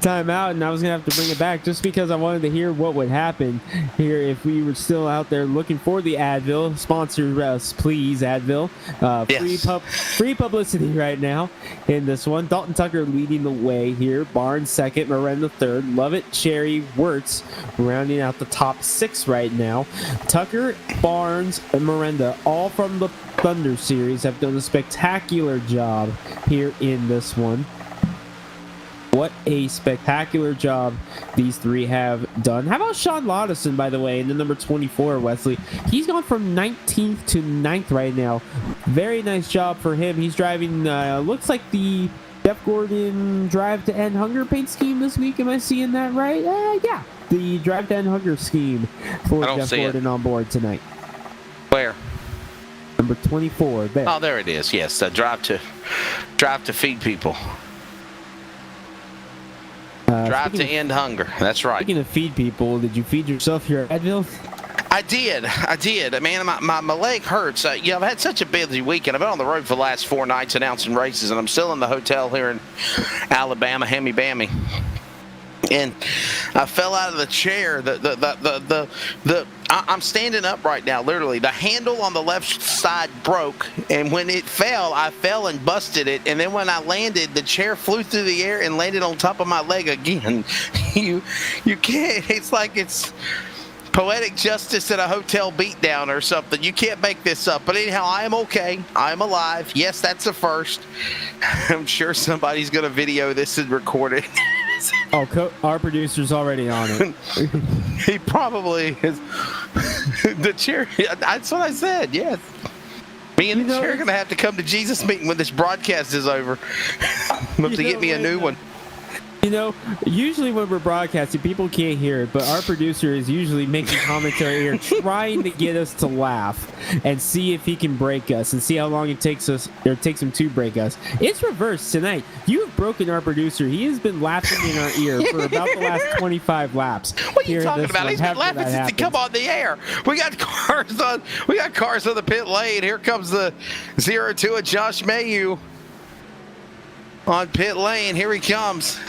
time out, and I was going to have to bring it back just because I wanted to hear what would happen here if we were still out there looking for the Advil. Sponsor us, please, Advil. Yes. Free publicity right now in this one. Dalton Tucker leading the way here. Barnes second, Miranda third. Lovett, Cherry, Wirtz rounding out the top 6 right now. Tucker, Barnes, and Miranda, all from the Thunder Series, have done a spectacular job here in this one. What a spectacular job these three have done. How about Sean Laudison, by the way, in the number 24, Wesley? He's gone from 19th to 9th right now. Very nice job for him. He's driving, looks like the Jeff Gordon Drive to End Hunger paint scheme this week. Am I seeing that right? Yeah. The Drive to End Hunger scheme for Jeff Gordon on board tonight. Where? Number 24. There. Oh, there it is. Yes, drive to feed people. Drive to end hunger. That's right. Speaking of feed people, did you feed yourself your Advil? I did. Man, my leg hurts. I've had such a busy weekend. I've been on the road for the last 4 nights announcing races, and I'm still in the hotel here in Alabama, Hammy Bammy. And I fell out of the chair. I'm standing up right now, literally. The handle on the left side broke, and when it fell, I fell and busted it. And then when I landed, the chair flew through the air and landed on top of my leg again. You can't. It's like it's poetic justice at a hotel beatdown or something. You can't make this up. But anyhow, I am okay. I am alive. Yes, that's a first. I'm sure somebody's going to video this and record it. Oh, our producer's already on it. He probably is. The chair. That's what I said. Yes. Me and the chair are going to have to come to Jesus meeting when this broadcast is over. I'm going to get me a new one. You know, usually when we're broadcasting, people can't hear it, but our producer is usually making commentary here, trying to get us to laugh and see if he can break us and see how long it takes him to break us. It's reversed tonight. You have broken our producer. He has been laughing in our ear for about the last 25 laps. What are you talking about? He's been laughing since he come on the air. We got cars on the pit lane. Here comes the 02 of Josh Mayu on pit lane. Here he comes.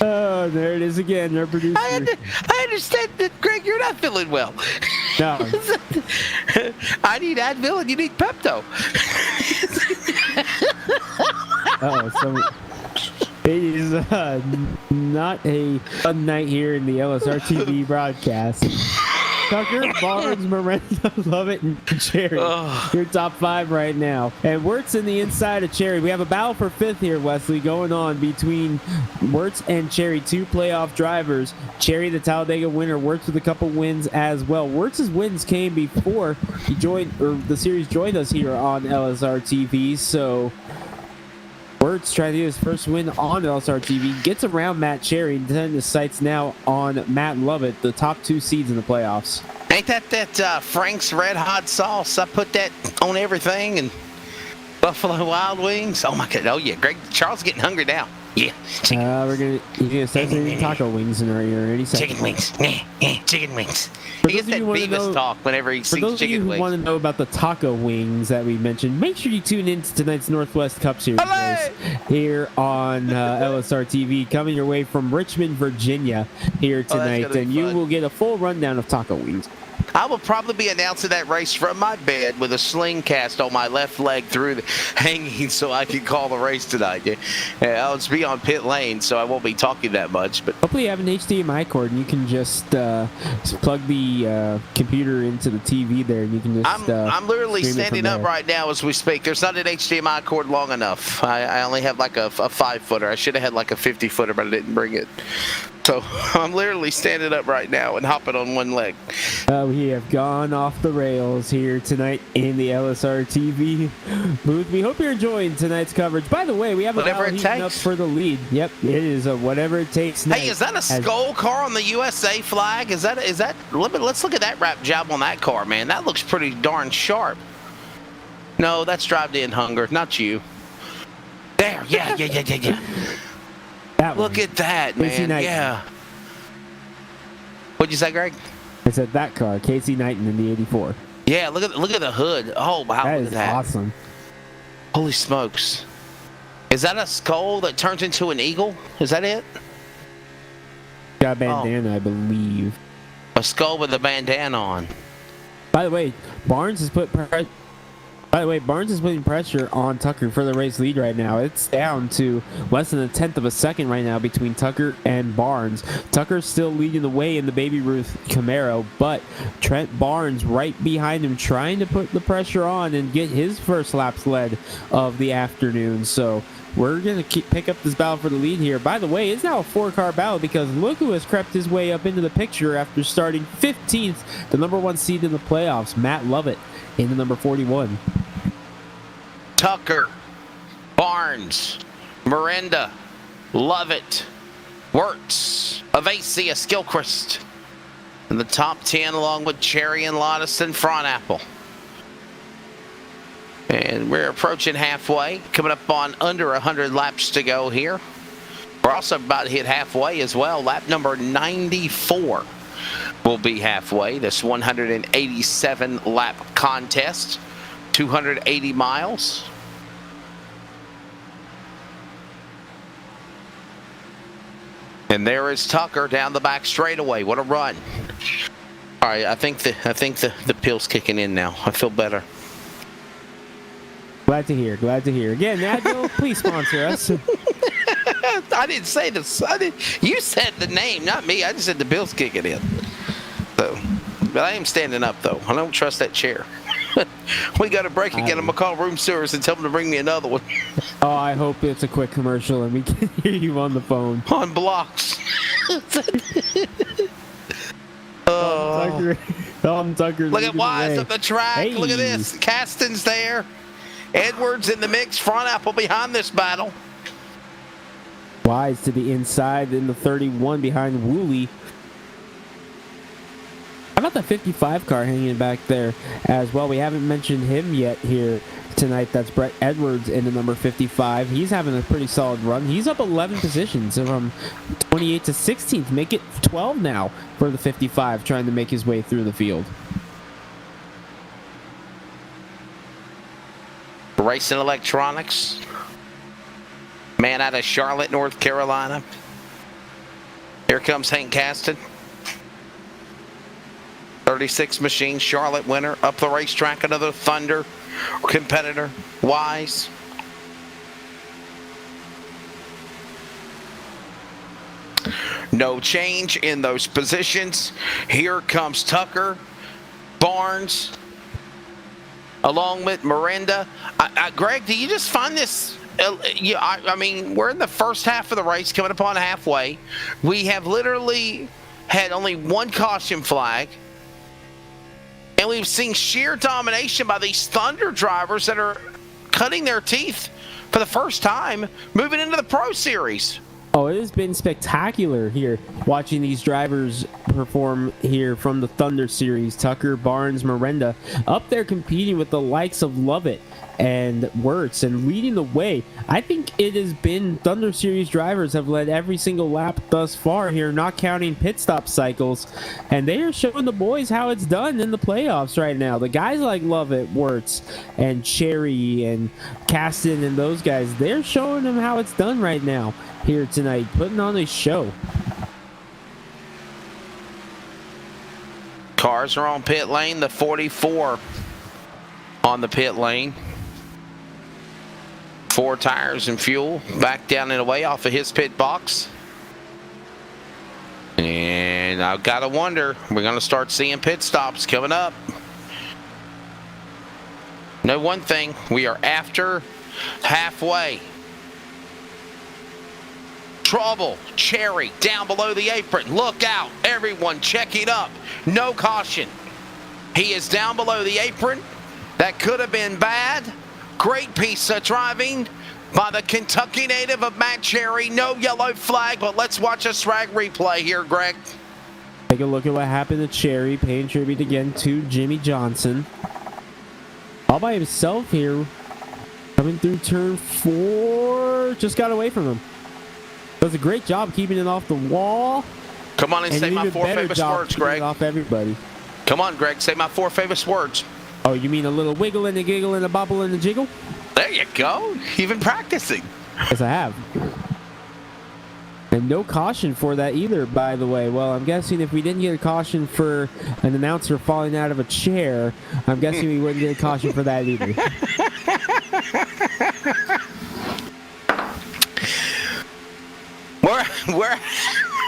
Oh, there it is again, our producer. I understand that, Greg, you're not feeling well. No. I need Advil and you need Pepto. So it is not a fun night here in the LSR TV broadcast. Tucker, Barnes, Miranda, Lovett, and Cherry. Your top 5 right now. And Wirtz in the inside of Cherry. We have a battle for 5th here, Wesley, going on between Wirtz and Cherry, 2 playoff drivers. Cherry, the Talladega winner, Wirtz with a couple wins as well. Wirtz's wins came before the series joined us here on LSR TV, so Wirtz trying to get his first win on LSR TV, gets around Matt Cherry, and then the sights now on Matt Lovett, the top 2 seeds in the playoffs. Ain't that Frank's Red Hot Sauce? I put that on everything, and Buffalo Wild Wings. Oh my God! Oh yeah, Greg Charles getting hungry now. Yeah, you're gonna start eating taco wings in our ear any second. Chicken wings, chicken wings. He gets that Beavis talk whenever he sees chicken wings. For those of you who want to know about the taco wings that we mentioned, make sure you tune in to tonight's Northwest Cup Series race here on LSR TV, coming your way from Richmond, Virginia here tonight, and you will get a full rundown of taco wings. I will probably be announcing that race from my bed with a sling cast on my left leg through the hanging so I can call the race tonight. Yeah, I'll just be on pit lane, so I won't be talking that much. But hopefully you have an HDMI cord and you can just plug the computer into the TV there, and you can just I'm literally standing up right now as we speak. There's not an HDMI cord long enough. I only have like a 5-footer. I should have had like a 50-footer, but I didn't bring it. So I'm literally standing up right now and hopping on one leg. We have gone off the rails here tonight in the LSR TV booth. We hope you're enjoying tonight's coverage. By the way, we have whatever it takes up for the lead. Yep, it is a whatever it takes. Hey, is that a skull car on the USA flag? Is that? Let's look at that wrap job on that car, man. That looks pretty darn sharp. No, that's Drive to End Hunger, not you. There, yeah. Look at that, man. Yeah. What'd you say, Greg? I said that car, Casey Knighton in the 84. Yeah, look at the hood. Oh, wow, that look at that. That is awesome. Holy smokes. Is that a skull that turns into an eagle? Is that it? Got a bandana, I believe. A skull with a bandana on. By the way, Barnes is putting pressure on Tucker for the race lead right now. It's down to less than a 1/10 of a second right now between Tucker and Barnes. Tucker's still leading the way in the Baby Ruth Camaro, but Trent Barnes right behind him trying to put the pressure on and get his first laps led of the afternoon. So we're going to pick up this battle for the lead here. By the way, it's now a 4-car battle because look who has crept his way up into the picture after starting 15th, the number 1 seed in the playoffs, Matt Lovett in the number 41. Tucker, Barnes, Miranda, Lovett, Wirtz, Avacia, Skilchrist in the top 10, along with Cherry and Lottis and Frontapple. And we're approaching halfway, coming up on under 100 laps to go here. We're also about to hit halfway as well. Lap number 94 will be halfway. This 187 lap contest, 280 miles. And there is Tucker down the back straightaway. What a run. All right, I think the pill's kicking in now. I feel better. Glad to hear. Glad to hear. Again, Advil, please sponsor us. I didn't say this. You said the name, not me. I just said the bill's kicking in. So, but I am standing up, though. I don't trust that chair. We got a break again. I'm going to call room service and tell them to bring me another one. Oh, I hope it's a quick commercial and we can hear you on the phone. On blocks. Tom Tucker. Look at Wise up the track. Hey. Look at this. Caston's there. Edwards in the mix. Front apple behind this battle. Wise to the inside in the 31 behind Woolley. How about the 55 car hanging back there as well? We haven't mentioned him yet here tonight. That's Brett Edwards in the number 55. He's having a pretty solid run. He's up 11 positions from 28 to 16th. Make it 12 now for the 55, trying to make his way through the field. Racing Electronics. Man out of Charlotte, North Carolina. Here comes Hank Caston. 36 machine, Charlotte winner. Up the racetrack, another Thunder competitor. Wise. No change in those positions. Here comes Tucker, Barnes, along with Miranda. Greg, do you just find this? I mean, we're in the first half of the race, coming upon halfway. We have literally had only one caution flag. And we've seen sheer domination by these Thunder drivers that are cutting their teeth for the first time moving into the Pro Series. Oh, it has been spectacular here watching these drivers perform here from the Thunder Series. Tucker, Barnes, Miranda up there competing with the likes of Lovett and Wirtz and leading the way. I think it has been Thunder Series drivers have led every single lap thus far here, not counting pit stop cycles. And they are showing the boys how it's done in the playoffs right now. The guys like Lovett, Wirtz, and Cherry and Caston and those guys, they're showing them how it's done right now here tonight, putting on a show. Cars are on pit lane. The 44 on the pit lane. 4 tires and fuel. Back down and away off of his pit box. And I've got to wonder, we're going to start seeing pit stops coming up. Know one thing, we are after halfway. Trouble, Cherry down below the apron. Look out, everyone checking up. No caution. He is down below the apron. That could have been bad. Great piece of driving by the Kentucky native of Matt Cherry. No yellow flag, but let's watch a swag replay here, Greg. Take a look at what happened to Cherry, paying tribute again to Jimmy Johnson. All by himself here, coming through turn 4. Just got away from him. Does a great job keeping it off the wall. Come on and say my 4 famous words, Greg. Off everybody. Come on, Greg, say my 4 famous words. Oh, you mean a little wiggle and a giggle and a bobble and a jiggle? There you go. You've been practicing. Yes, I have. And no caution for that either, by the way. Well, I'm guessing if we didn't get a caution for an announcer falling out of a chair, I'm guessing we wouldn't get a caution for that either.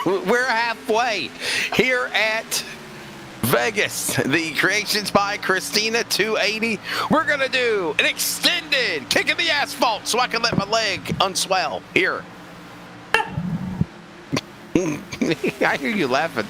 We're halfway here at Vegas, the Creations by Christina 280. We're going to do an extended kick in the asphalt so I can let my leg unswell here. I hear you laughing.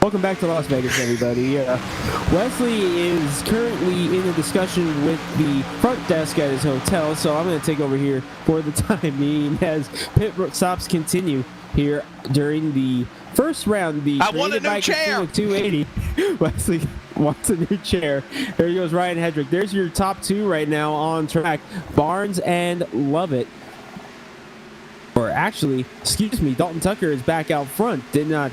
Welcome back to Las Vegas, everybody. Wesley is currently in a discussion with the front desk at his hotel, so I'm going to take over here for the time being as pit stops continue here during the first round. The I want a new chair. 280. Wesley wants a new chair. There goes Ryan Hedrick. There's your top two right now on track. Barnes and Lovett. Or actually, excuse me, Dalton Tucker is back out front. Did not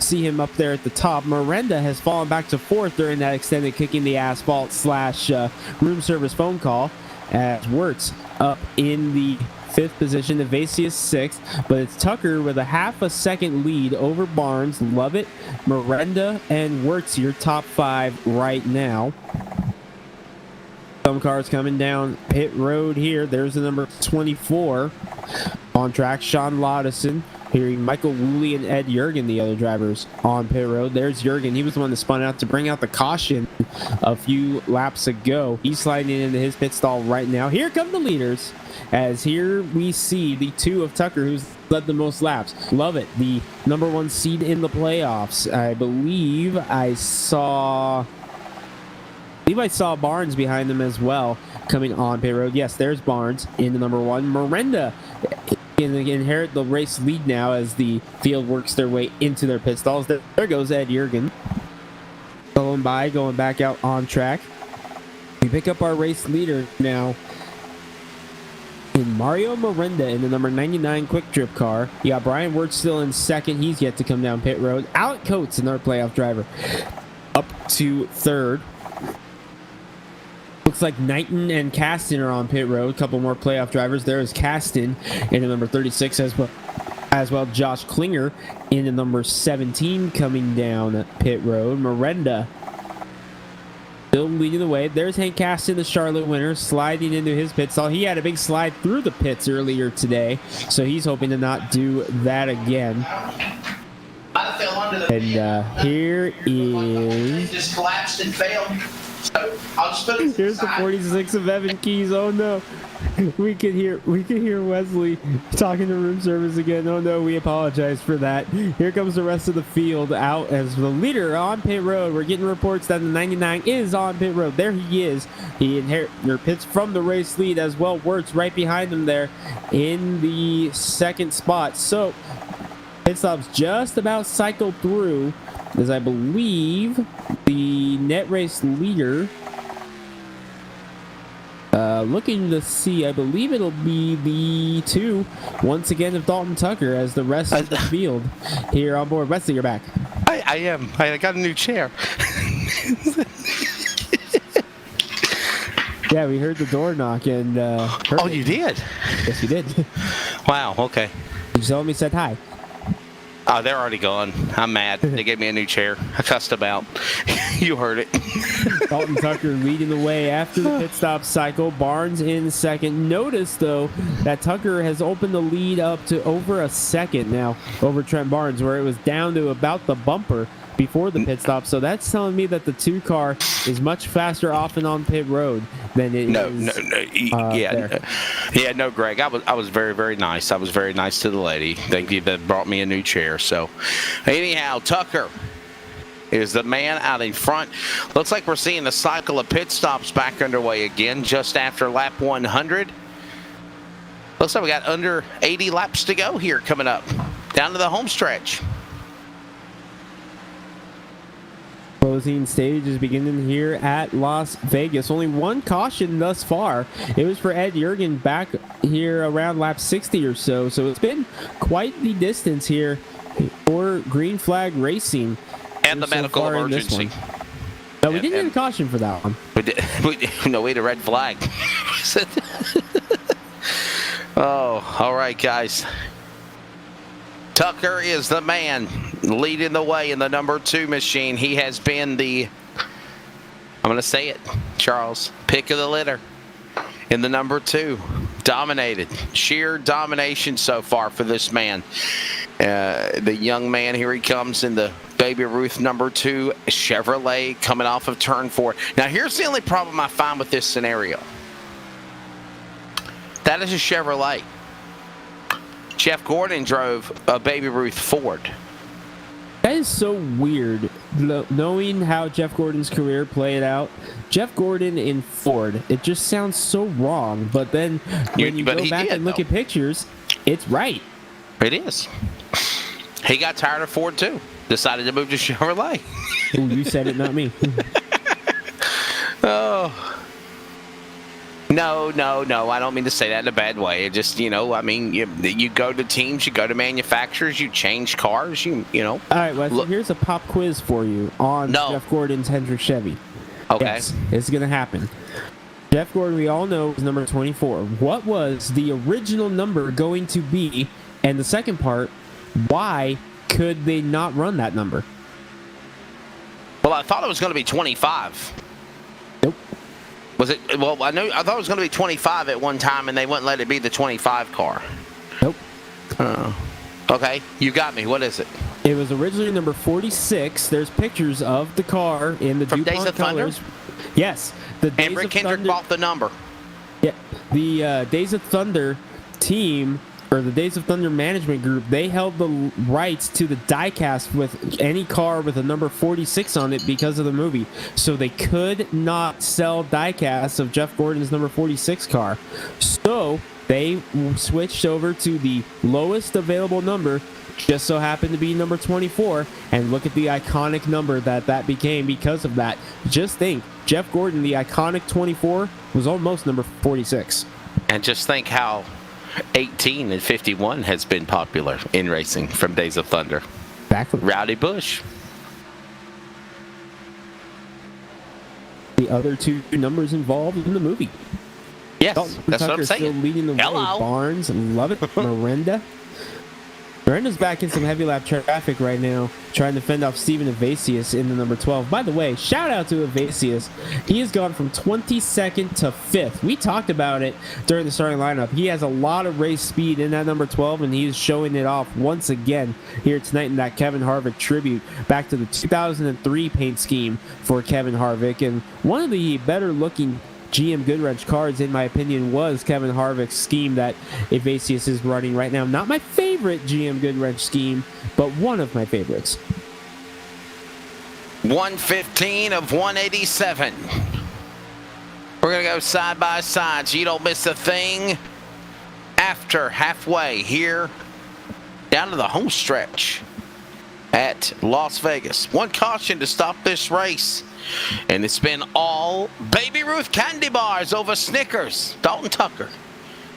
see him up there at the top. Miranda has fallen back to fourth during that extended kicking the asphalt / room service phone call, as Wirtz up in the fifth position, Evasius sixth, but it's Tucker with a half a second lead over Barnes, Lovett, Miranda, and Wirtz, your top five right now. Some cars coming down pit road here. There's the number 24 on track, Sean Laudison. Hearing Michael Woolley and Ed Jurgen, the other drivers on pit road. There's Jurgen. He was the one that spun out to bring out the caution a few laps ago. He's sliding into his pit stall right now. Here come the leaders, as here we see the two of Tucker, who's led the most laps. Lovett, the number one seed in the playoffs. I believe I saw Barnes behind them as well coming on pit road. Yes, there's Barnes in the number one. Miranda can inherit the race lead now as the field works their way into their pit stalls. There goes Ed Jurgen. Going back out on track. We pick up our race leader now in Mario Miranda in the number 99 Quick Trip car. You got Brian Wirtz still in second. He's yet to come down pit road. Alec Coates, another playoff driver, up to third. Looks like Knighton and Caston are on pit road. A couple more playoff drivers. There is Caston in the number 36 as well. Josh Klinger in the number 17 coming down pit road. Miranda still leading the way. There's Hank Caston, the Charlotte winner, sliding into his pit stall. He had a big slide through the pits earlier today, so he's hoping to not do that again. And here is... just collapsed and failed. So I'll just put it Here's the 46 of Evan Keys. Oh no, we can hear Wesley talking to room service again. Oh no, we apologize for that. Here comes the rest of the field out as the leader on pit road. We're getting reports that the 99 is on pit road. There he is. He pits from the race lead as well. Wirtz right behind him there in the second spot. So pit stops just about cycled through, as I believe the net race leader, looking to see, I believe it'll be the two, once again, of Dalton Tucker as the rest of the field here on board. Wesley, you're back. I am. I got a new chair. Yeah, we heard the door knock and Oh, you did? Yes, you did. Wow, okay. You told me, said hi. Oh, they're already gone. I'm mad. They gave me a new chair. I cussed them out. You heard it. Dalton Tucker leading the way after the pit stop cycle. Barnes in second. Notice, though, that Tucker has opened the lead up to over a second now over Trent Barnes, where it was down to about the bumper before the pit stop. So that's telling me that the two car is much faster off and on pit road than it is. No, Greg. I was very, very nice. I was very nice to the lady. Thank you that brought me a new chair. So anyhow, Tucker is the man out in front. Looks like we're seeing the cycle of pit stops back underway again just after lap 100. Looks like we got under 80 laps to go here coming up down to the home stretch. Closing stage is beginning here at Las Vegas. Only one caution thus far. It was for Ed Jurgen back here around lap 60 or so. So it's been quite the distance here for Green Flag Racing. And the medical emergency. No, we didn't get a caution for that one. We had a red flag. Oh, all right, guys. Tucker is the man leading the way in the number 2 machine. He has been the, I'm going to say it, Charles, pick of the litter in the number 2. Dominated. Sheer domination so far for this man. The young man, here he comes in the Baby Ruth number 2 Chevrolet coming off of turn 4. Now, here's the only problem I find with this scenario. That is a Chevrolet. Jeff Gordon drove a Baby Ruth Ford. That is so weird. Knowing how Jeff Gordon's career played out, Jeff Gordon in Ford, it just sounds so wrong. But then when you go back and look at pictures, it's right. It is. He got tired of Ford too. Decided to move to Chevrolet. Ooh, you said it, not me. Oh. No. I don't mean to say that in a bad way. It just, I mean, you go to teams, you go to manufacturers, you change cars, you know. All right, Wesley, here's a pop quiz for you on Jeff Gordon's Hendrick Chevy. Okay. Yes, it's going to happen. Jeff Gordon, we all know, is number 24. What was the original number going to be? And the second part, why could they not run that number? Well, I thought it was going to be 25. Nope. Was it? Well, I thought it was going to be 25 at one time, and they wouldn't let it be the 25 car. Nope. Okay, you got me. What is it? It was originally number 46. There's pictures of the car in the From DuPont Days of colors. Thunder? Yes. And Rick Hendrick bought the number. Yeah. The Days of Thunder team, or the Days of Thunder management group, they held the rights to the diecast with any car with a number 46 on it because of the movie. So they could not sell diecasts of Jeff Gordon's number 46 car. So they switched over to the lowest available number, just so happened to be number 24, and look at the iconic number that became because of that. Just think, Jeff Gordon, the iconic 24, was almost number 46. And just think how 18 and 51 has been popular in racing from Days of Thunder. Exactly. Rowdy Bush. The other two numbers involved in the movie. Yes, Dalton that's Tucker what I'm saying. still leading the way. Barnes, love it. Miranda's back in some heavy lap traffic right now, trying to fend off Steven Evasius in the number 12. By the way, shout out to Evasius. He has gone from 22nd to 5th. We talked about it during the starting lineup. He has a lot of race speed in that number 12, and he's showing it off once again here tonight in that Kevin Harvick tribute back to the 2003 paint scheme for Kevin Harvick. And one of the better looking GM Goodwrench cards, in my opinion, was Kevin Harvick's scheme that Evasius is running right now. Not my favorite GM Goodwrench scheme, but one of my favorites. 115 of 187. We're going to go side by side so you don't miss a thing. After halfway here, down to the home stretch at Las Vegas. One caution to stop this race. And it's been all Baby Ruth candy bars over Snickers. Dalton Tucker.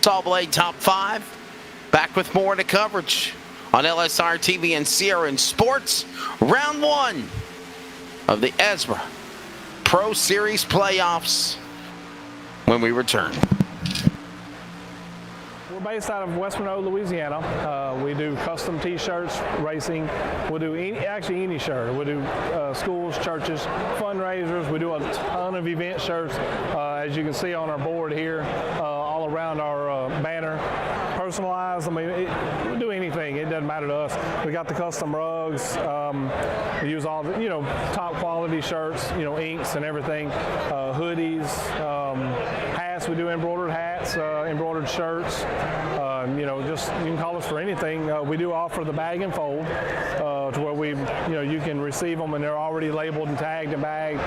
Tall Blade Top 5. Back with more of the coverage on LSR TV and CRN Sports. Round 1 of the ESRA Pro Series playoffs when we return. We're based out of West Monroe, Louisiana. We do custom T-shirts, racing. We'll do any shirt. We'll do schools, churches, fundraisers. We do a ton of event shirts, as you can see on our board here, all around our banner. Personalized. I mean, we do anything. It doesn't matter to us. We got the custom rugs. We use all the, top quality shirts, inks and everything, hoodies, hats. We do embroidered hats, embroidered shirts. Just you can call us for anything. We do offer the bag and fold, to where you can receive them and they're already labeled and tagged and bagged,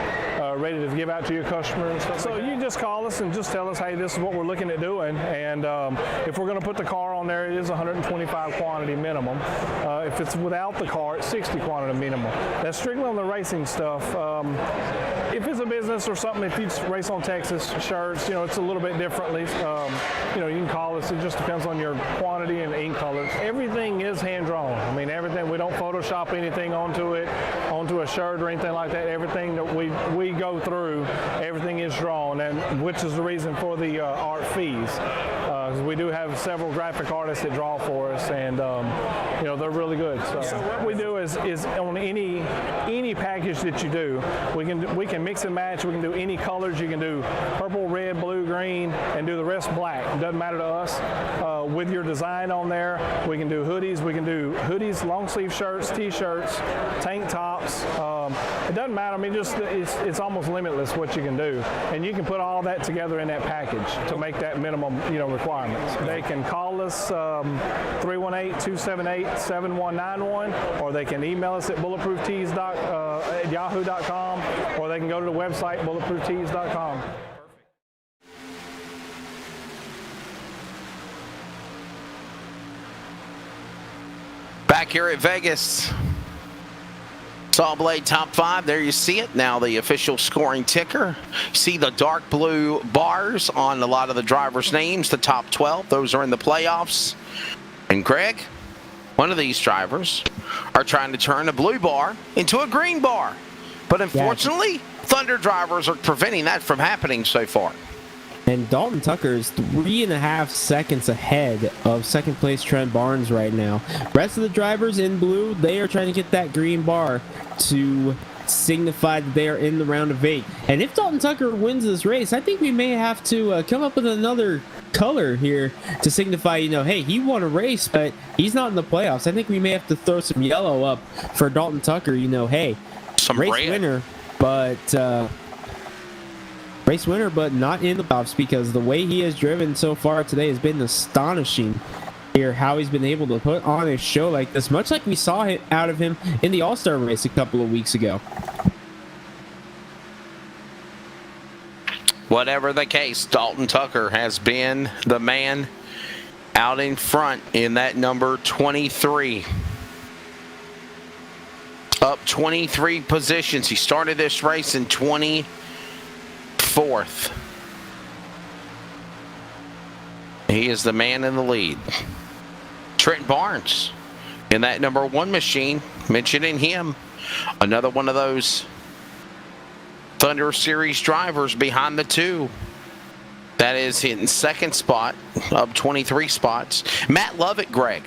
ready to give out to your customer and stuff. So you can just call us and just tell us, hey, this is what we're looking at doing, and if we're going to put the car on there, it is 125 quantity minimum. If it's without the car, it's 60 quantity minimum. That's strictly on the racing stuff. If it's a business or something, if you race on Texas shirts, it's a little bit differently. You can call us. It just depends on your quantity and ink colors. Everything is hand drawn. I mean, everything. We don't Photoshop anything onto a shirt or anything like that. Everything that we go through, everything is drawn, and which is the reason for the art fees. We do have several graphic artists that draw for us, and they're really good. So what we do is on any package that you do, we can mix and match. We can do any colors. You can do purple, red, blue, green and do the rest black. It doesn't matter to us. With your design on there, we can do hoodies. We can do hoodies, long sleeve shirts, t-shirts, tank tops. It doesn't matter. I mean, just it's almost limitless what you can do, and you can put all that together in that package to make that minimum, requirements. They can call us 318-278-7191, or they can email us at bulletprooftees.yahoo.com, or they can go to the website bulletprooftees.com. Back here at Vegas, Saw Blade Top 5. There you see it. Now the official scoring ticker. See the dark blue bars on a lot of the drivers' names, the top 12. Those are in the playoffs. And Greg, one of these drivers, are trying to turn a blue bar into a green bar. But unfortunately, Thunder drivers are preventing that from happening so far. And Dalton Tucker is 3.5 seconds ahead of second place Trent Barnes right now. Rest of the drivers in blue, they are trying to get that green bar to signify that they are in the round of 8. And if Dalton Tucker wins this race, I think we may have to come up with another color here to signify, hey, he won a race, but he's not in the playoffs. I think we may have to throw some yellow up for Dalton Tucker, hey, some race red. winner, but not in the playoffs, because the way he has driven so far today has been astonishing. Here, how he's been able to put on a show like this, much like we saw it out of him in the All-Star race a couple of weeks ago. Whatever the case, Dalton Tucker has been the man out in front in that number 23. Up 23 positions. He started this race in 24th. He is the man in the lead. Trent Barnes in that number 1 machine, mentioning him, another one of those Thunder Series drivers behind the 2. That is in second spot of 23 spots. Matt Lovett, Greg,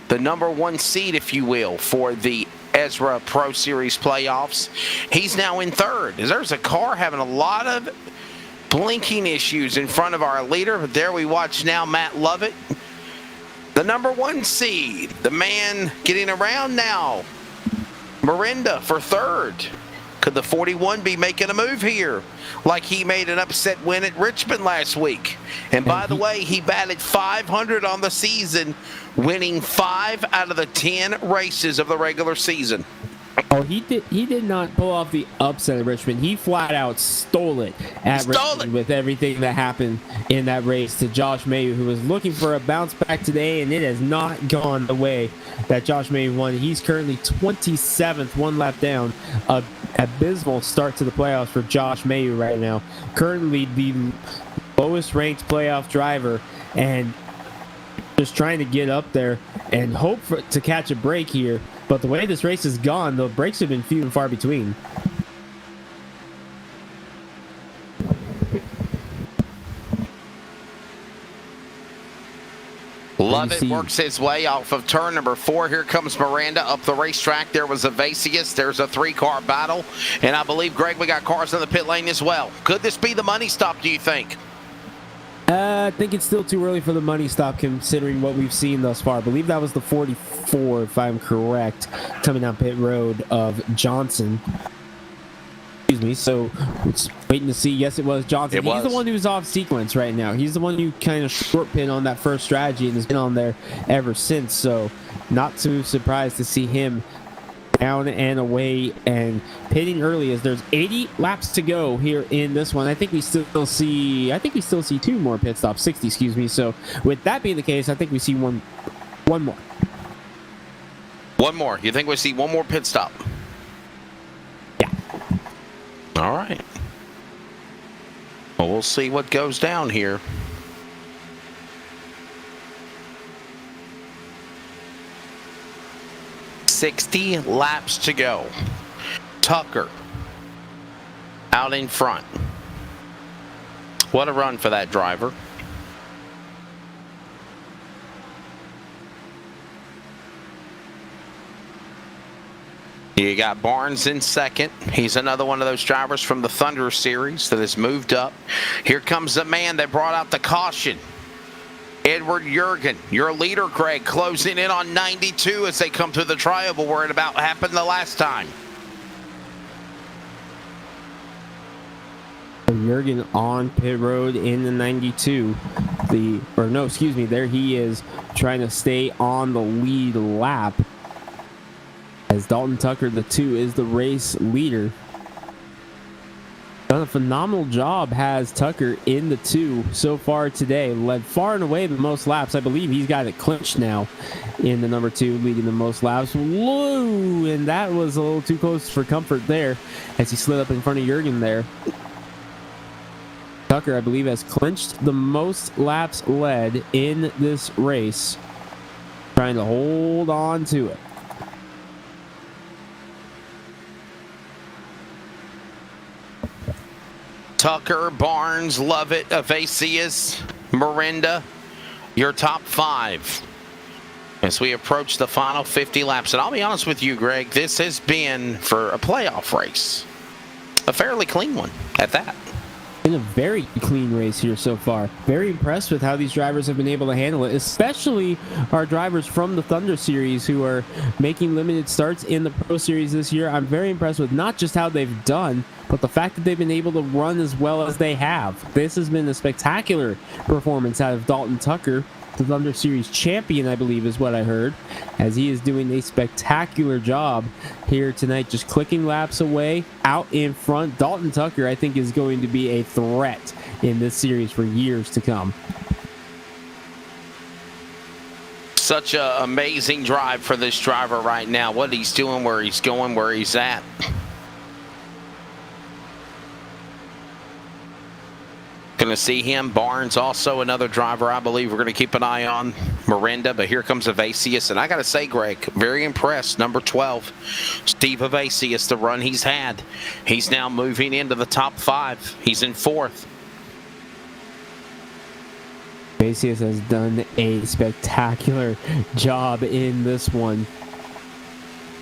the number 1 seed, if you will, for the Ezra Pro Series playoffs. He's now in third. There's a car having a lot of blinking issues in front of our leader, but there we watch now Matt Lovett, the number 1 seed, the man getting around now. Miranda for third. Could the 41 be making a move here, like he made an upset win at Richmond last week? And by the way, he batted 500 on the season, winning 5 out of the 10 races of the regular season. Oh, he did not pull off the upset at Richmond. He flat out stole it at Richmond with everything that happened in that race to Josh Mayu, who was looking for a bounce back today, and it has not gone the way that Josh Mayu won. He's currently 27th, 1 lap down. Abysmal start to the playoffs for Josh Mayu right now. Currently the lowest ranked playoff driver, and just trying to get up there and hope to catch a break here. But the way this race has gone, the breaks have been few and far between. Lovett works his way off of turn number 4. Here comes Miranda up the racetrack. There was a Vasius. There's a 3-car battle. And I believe, Greg, we got cars in the pit lane as well. Could this be the money stop, do you think? I think it's still too early for the money stop, considering what we've seen thus far. I believe that was the 44, if I'm correct, coming down pit road of Johnson. Excuse me. So it's waiting to see. Yes, it was Johnson. He's the one who's off sequence right now. He's the one who kind of short pin on that first strategy and has been on there ever since. So not too surprised to see him down and away and pitting early, as there's 80 laps to go here in this one. I think we still see 2 more pit stops, 60, excuse me. So with that being the case, I think we see one more. One more. You think we see one more pit stop? Yeah. All right. Well, we'll see what goes down here. $60 laps to go. Tucker out in front. What a run for that driver. You got Barnes in second. He's another one of those drivers from the Thunder Series that has moved up. Here comes the man that brought out the caution. Edward Jurgen, your leader, Greg, closing in on 92 as they come through the trioval where it about happened the last time. Jurgen on pit road in the 92. There he is trying to stay on the lead lap. As Dalton Tucker, the 2, is the race leader. Done a phenomenal job, has Tucker in the 2 so far today. Led far and away the most laps. I believe he's got it clinched now in the number 2, leading the most laps. Whoa! And that was a little too close for comfort there as he slid up in front of Jurgen there. Tucker, I believe, has clinched the most laps led in this race. Trying to hold on to it. Tucker, Barnes, Lovett, Evasius, Miranda, your top 5 as we approach the final 50 laps. And I'll be honest with you, Greg, this has been, for a playoff race, a fairly clean one at that. Been a very clean race here so far. Very impressed with how these drivers have been able to handle it, especially our drivers from the Thunder Series who are making limited starts in the Pro Series this year. I'm very impressed with not just how they've done, but the fact that they've been able to run as well as they have. This has been a spectacular performance out of Dalton Tucker, the Thunder Series champion, I believe is what I heard, as he is doing a spectacular job here tonight, just clicking laps away, out in front. Dalton Tucker, I think, is going to be a threat in this series for years to come. Such an amazing drive for this driver right now. What he's doing, where he's going, where he's at. Going to see him. Barnes, also another driver I believe we're going to keep an eye on. Miranda, but here comes Evasius. And I got to say, Greg, very impressed. Number 12, Steve Evasius, the run he's had. He's now moving into the top 5. He's in 4th. Evasius has done a spectacular job in this one.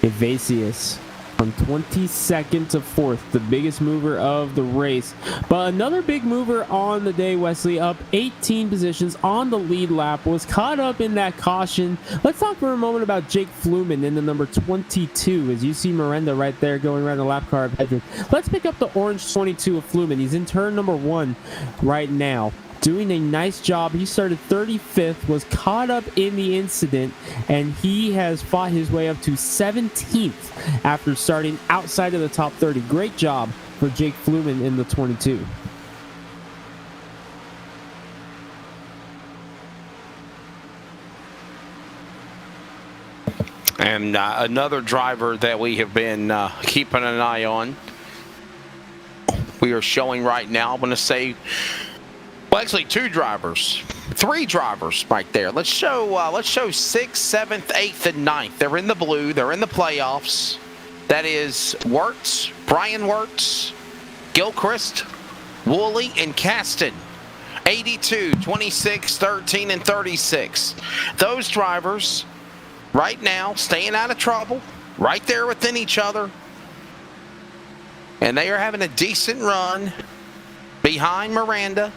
Evasius from 22nd to 4th, the biggest mover of the race. But another big mover on the day, Wesley, up 18 positions on the lead lap, was caught up in that caution. Let's talk for a moment about Jake Fluman in the number 22, as you see Miranda right there going around the lap car of Hedrick. Let's pick up the orange 22 of Fluman. He's in turn number 1 right now, doing a nice job. He started 35th, was caught up in the incident, and he has fought his way up to 17th after starting outside of the top 30. Great job for Jake Fluman in the 22. And another driver that we have been keeping an eye on. We are showing right now, I'm going to say, well, actually 2 drivers, 3 drivers right there. Let's show 6th, 7th, 8th, and 9th. They're in the blue. They're in the playoffs. That is Wirtz, Brian Wirtz, Gilchrist, Woolley, and Caston. 82, 26, 13, and 36. Those drivers right now staying out of trouble, right there within each other. And they are having a decent run behind Miranda.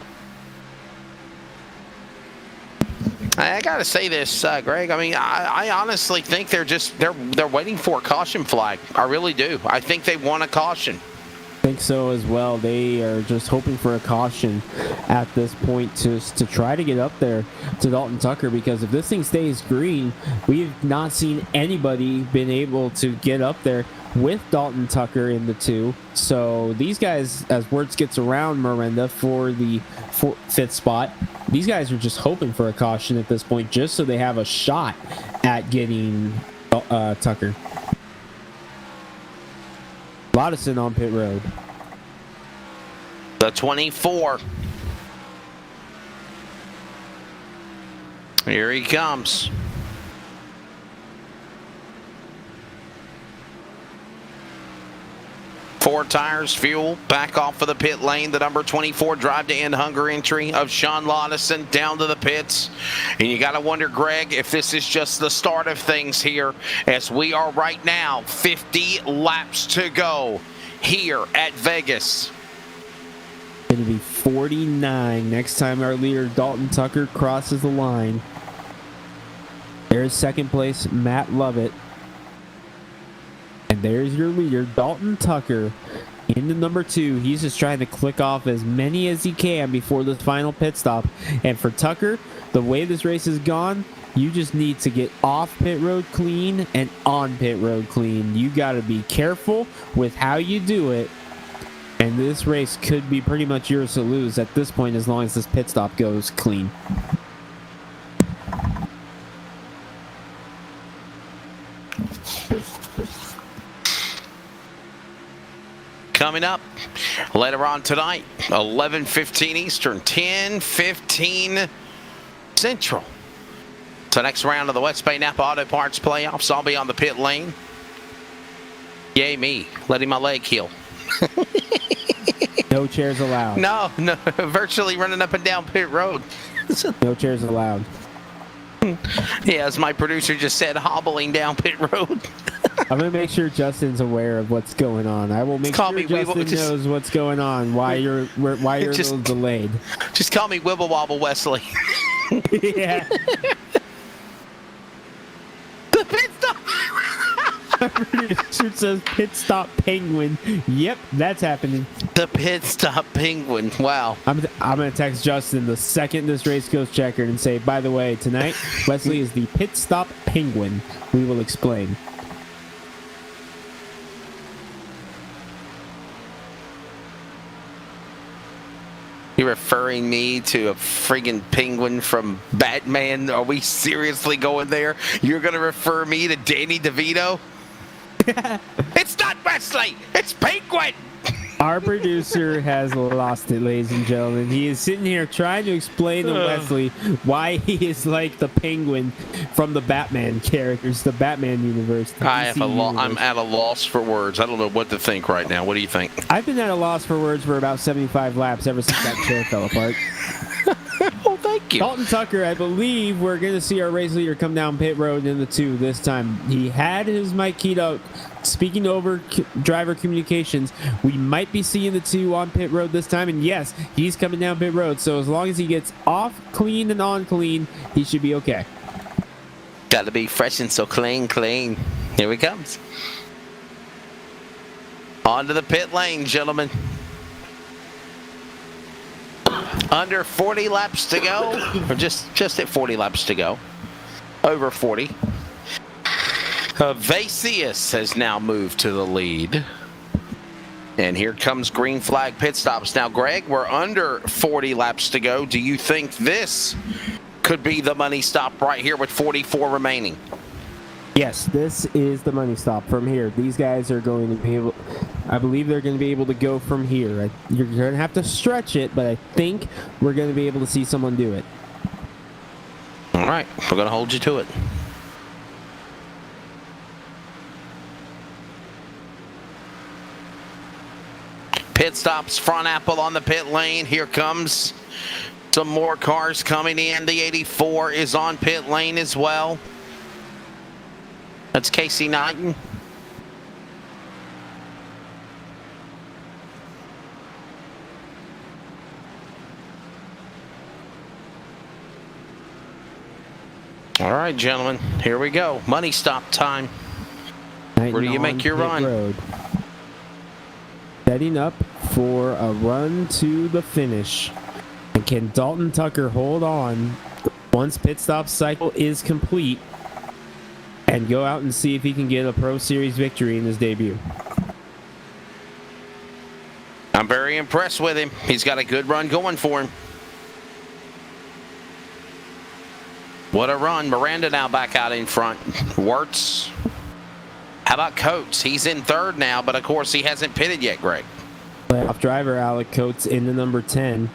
I got to say this, Greg. I mean, I honestly think they're waiting for a caution flag. I really do. I think they want a caution. I think so as well. They are just hoping for a caution at this point to try to get up there to Dalton Tucker, because if this thing stays green, we've not seen anybody been able to get up there with Dalton Tucker in the 2. So these guys, as Wirtz gets around Miranda for the 5th spot, these guys are just hoping for a caution at this point, just so they have a shot at getting Tucker. Lottison on pit road. The 24. Here he comes. 4 tires, fuel, back off of the pit lane. The number 24 drive to end hunger entry of Sean Laudison down to the pits. And you got to wonder, Greg, if this is just the start of things here, as we are right now 50 laps to go here at Vegas. Going to be 49 next time our leader Dalton Tucker crosses the line. There's second place Matt Lovett. And there's your leader, Dalton Tucker, into number 2. He's just trying to click off as many as he can before the final pit stop. And for Tucker, the way this race has gone, you just need to get off pit road clean and on pit road clean. You got to be careful with how you do it. And this race could be pretty much yours to lose at this point as long as this pit stop goes clean. Coming up later on tonight, 11:15 Eastern, 10:15 Central. So next round of the West Bay Napa Auto Parts playoffs, I'll be on the pit lane. Yay me, letting my leg heal. No chairs allowed. No, virtually running up and down pit road. No chairs allowed. Yeah, as my producer just said, hobbling down pit road. I'm going to make sure Justin's aware of what's going on. I will make Call sure me Justin knows what's going on, why you're a little delayed. Just call me Wibble Wobble Wesley. Yeah. The pit stop. It says pit stop penguin. Yep, that's happening. The pit stop penguin. Wow. I'm going to text Justin the second this race goes checkered and say, by the way, tonight, Wesley is the pit stop penguin. We will explain. You're referring me to a friggin' penguin from Batman? Are we seriously going there? You're going to refer me to Danny DeVito? It's not Wesley! It's Penguin! Our producer has lost it, ladies and gentlemen. He is sitting here trying to explain to Wesley why he is like the penguin from the Batman characters, the Batman universe. The DC universe. I'm at a loss for words. I don't know what to think right now. What do you think? I've been at a loss for words for about 75 laps ever since that chair fell apart. Oh, thank you. Dalton Tucker, I believe we're going to see our race leader come down pit road in the 2 this time. He had his mic keyed up. Speaking over driver communications, we might be seeing the 2 on pit road this time. And yes, he's coming down pit road. So as long as he gets off clean and on clean, he should be okay. Got to be fresh and so clean. Here he comes. Onto the pit lane, gentlemen. Under 40 laps to go, or just at 40 laps to go. Over 40. Vasius has now moved to the lead. And here comes green flag pit stops. Now, Greg, we're under 40 laps to go. Do you think this could be the money stop right here with 44 remaining? Yes, this is the money stop from here. These guys are going to be able, I believe they're going to be able to go from here. You're going to have to stretch it, but I think we're going to be able to see someone do it. All right, we're going to hold you to it. Pit stops, front apple on the pit lane. Here comes some more cars coming in. The 84 is on pit lane as well. That's Casey Knighton. All right, gentlemen, here we go. Money stop time. Where do you make your run? Road. Setting up for a run to the finish. And can Dalton Tucker hold on once pit stop cycle is complete and go out and see if he can get a Pro Series victory in his debut? I'm very impressed with him. He's got a good run going for him. What a run. Miranda now back out in front. Wirtz. How about Coates? He's in third now, but of course he hasn't pitted yet, Greg. Playoff driver Alec Coates in the number 10.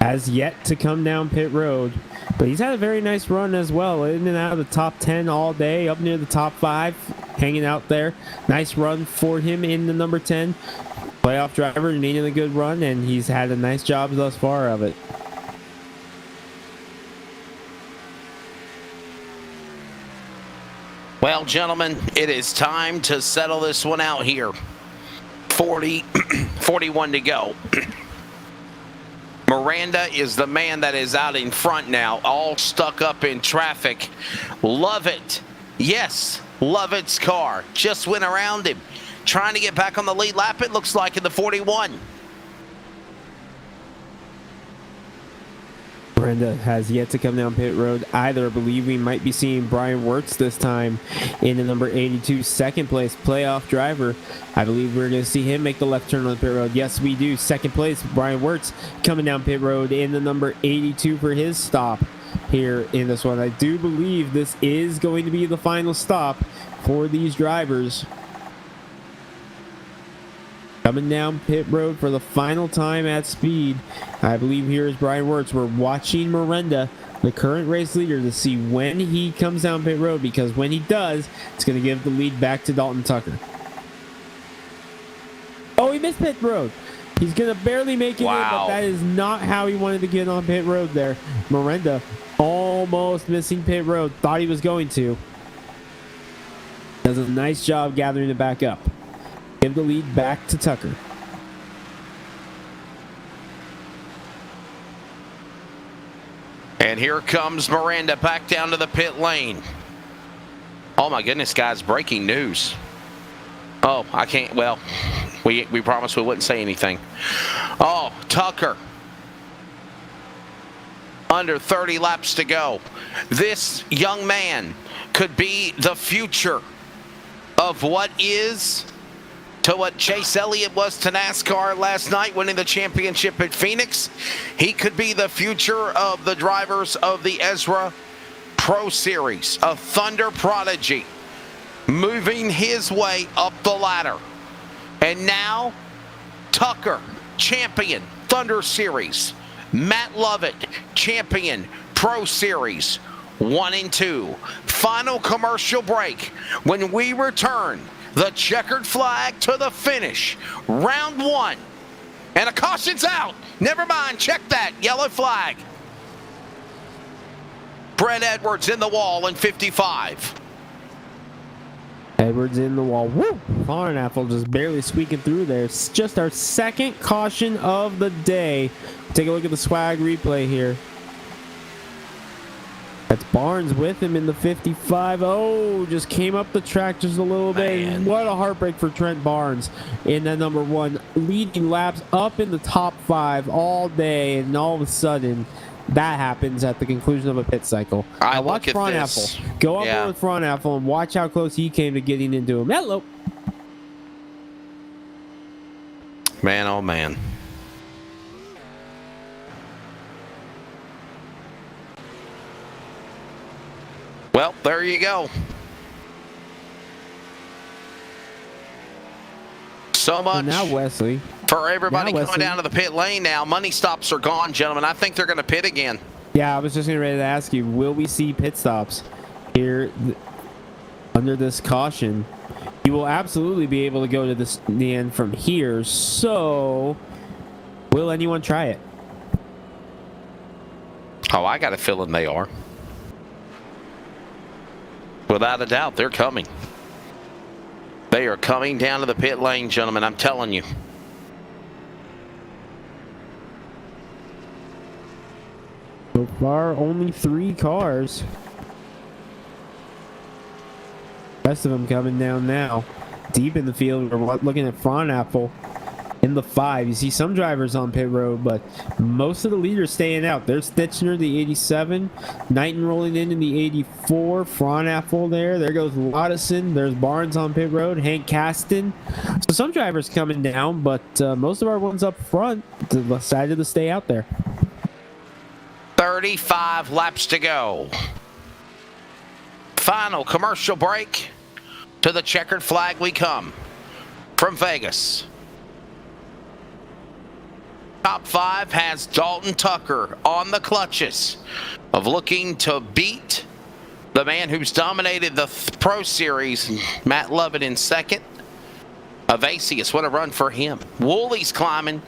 has yet to come down pit road, but he's had a very nice run as well, in and out of the top 10 all day, up near the top 5, hanging out there. Nice run for him in the number 10. Playoff driver needing a good run, and he's had a nice job thus far of it. Well, gentlemen, it is time to settle this one out here. 41 to go. Miranda is the man that is out in front now, all stuck up in traffic. Lovett, yes, Lovett's car just went around him, trying to get back on the lead lap, it looks like, in the 41. Miranda has yet to come down pit road either. I believe we might be seeing Brian Wirtz this time in the number 82, second place playoff driver. I believe we're going to see him make the left turn on the pit road. Yes, we do. Second place, Brian Wirtz coming down pit road in the number 82 for his stop here in this one. I do believe this is going to be the final stop for these drivers. Coming down pit road for the final time at speed. I believe here is Brian Wirtz. We're watching Miranda, the current race leader, to see when he comes down pit road, because when he does, it's going to give the lead back to Dalton Tucker. Oh, he missed pit road. He's going to barely make it in, but that is not how he wanted to get on pit road there. Miranda almost missing pit road. Thought he was going to. Does a nice job gathering it back up. Give the lead back to Tucker. And here comes Miranda back down to the pit lane. Oh my goodness, guys, breaking news. Oh, I can't, well, we promised we wouldn't say anything. Oh, Tucker. Under 30 laps to go. This young man could be the future of what is to what Chase Elliott was to NASCAR last night, winning the championship at Phoenix. He could be the future of the drivers of the Ezra Pro Series, a Thunder prodigy, moving his way up the ladder. And now, Tucker, champion, Thunder Series. Matt Lovett, champion, Pro Series 1 and 2. Final commercial break. When we return, the checkered flag to the finish. Round 1. And a caution's out. Never mind. Check that. Yellow flag. Brett Edwards in the wall in 55. Edwards in the wall. Woo! Farnapple just barely squeaking through there. It's just our second caution of the day. Take a look at the swag replay here. That's Barnes with him in the 55. Oh, just came up the track just a little bit. What a heartbreak for Trent Barnes in that number 1. Leading laps up in the top 5 all day, and all of a sudden, that happens at the conclusion of a pit cycle. Now watch Farnapple. Go up there with Farnapple and watch how close he came to getting into him. Hello. Man, oh man. Well, there you go. So much. And now Wesley. For everybody coming down to the pit lane now. Money stops are gone, gentlemen. I think they're going to pit again. Yeah, I was just getting ready to ask you, will we see pit stops here under this caution? You will absolutely be able to go to the end from here. So, will anyone try it? Oh, I got a feeling they are. Without a doubt, they're coming. They are coming down to the pit lane, gentlemen. I'm telling you. So far, only 3 cars. Rest of them coming down now. Deep in the field, we're looking at Farnapple in the 5. You see some drivers on pit road, but most of the leaders staying out. There's Stitchner, the 87. Knighton rolling in the 84. Farnapple there. There goes Lottison. There's Barnes on pit road. Hank Caston. So some drivers coming down, but most of our ones up front decided to stay out there. 35 laps to go. Final commercial break. To the checkered flag we come from Vegas. Top 5 has Dalton Tucker on the clutches of looking to beat the man who's dominated the Pro Series, Matt Lovett, in second. Avasius, what a run for him. Wooley's climbing.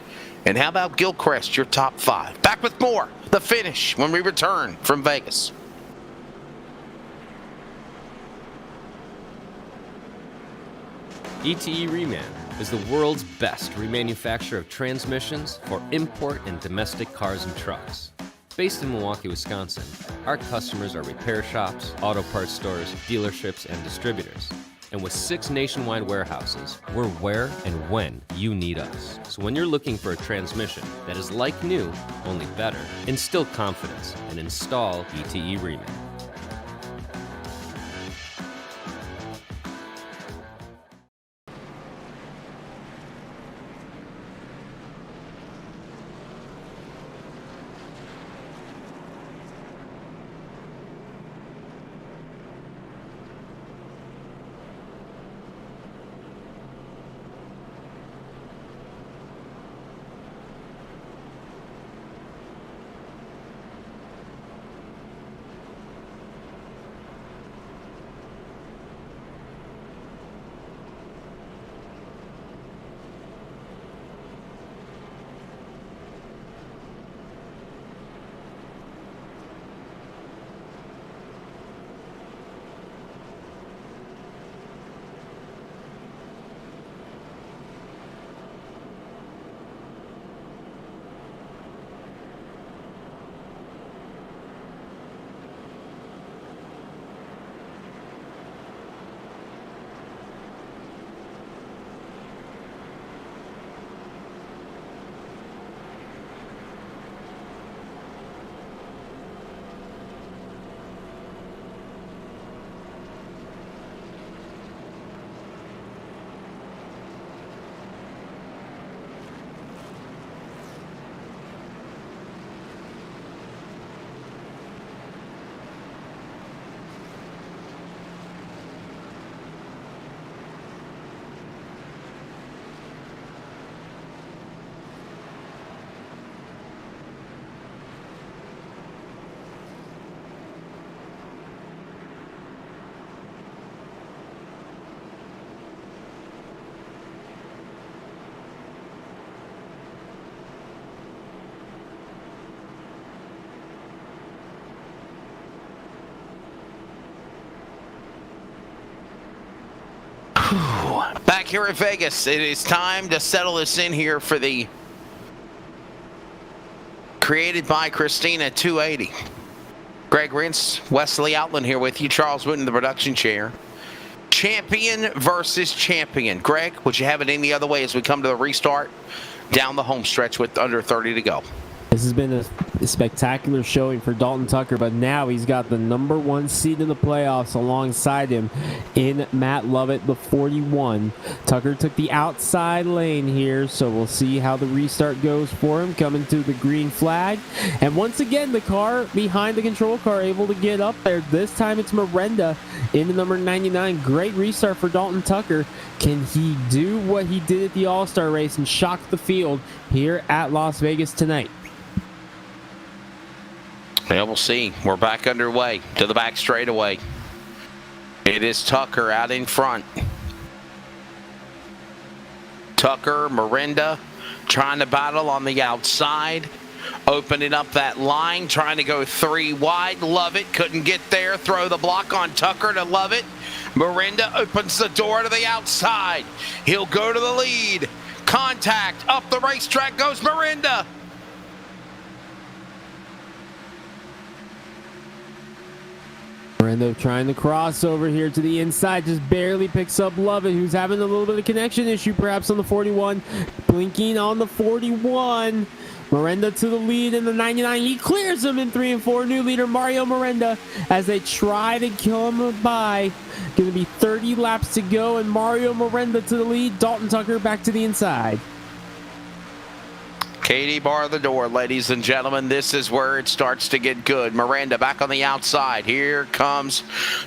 And how about Gilchrist, your top 5? Back with more, the finish, when we return from Vegas. ETE Reman is the world's best remanufacturer of transmissions for import and domestic cars and trucks. Based in Milwaukee, Wisconsin, our customers are repair shops, auto parts stores, dealerships, and distributors. And with 6 nationwide warehouses, we're where and when you need us. So when you're looking for a transmission that is like new, only better, instill confidence and install ETE Reman. Back here at Vegas, it is time to settle this in here for the Created by Christina 280. Greg Rintz, Wesley Outland here with you. Charles Wood in the production chair. Champion versus champion. Greg, would you have it any other way as we come to the restart down the home stretch with under 30 to go? This has been a spectacular showing for Dalton Tucker, but now he's got the #1 seed in the playoffs alongside him in Matt Lovett, the 41. Tucker took the outside lane here, so we'll see how the restart goes for him coming to the green flag. And once again, the car behind the control car able to get up there. This time it's Miranda in the number 99. Great restart for Dalton Tucker. Can he do what he did at the All-Star race and shock the field here at Las Vegas tonight? Yeah, we'll see. We're back underway to the back straightaway. It is Tucker out in front. Tucker, Miranda trying to battle on the outside. Opening up that line, trying to go 3 wide. Lovett couldn't get there. Throw the block on Tucker to Lovett. Miranda opens the door to the outside. He'll go to the lead. Contact. Up the racetrack goes Miranda. Miranda trying to cross over here to the inside, just barely picks up Lovett, who's having a little bit of connection issue perhaps on the 41. Blinking on the 41. Miranda to the lead in the 99. He clears him in 3 and 4. New leader Mario Miranda as they try to come by. Going to be 30 laps to go, and Mario Miranda to the lead. Dalton Tucker back to the inside. Katie, bar the door, ladies and gentlemen. This is where it starts to get good. Miranda back on the outside. Here comes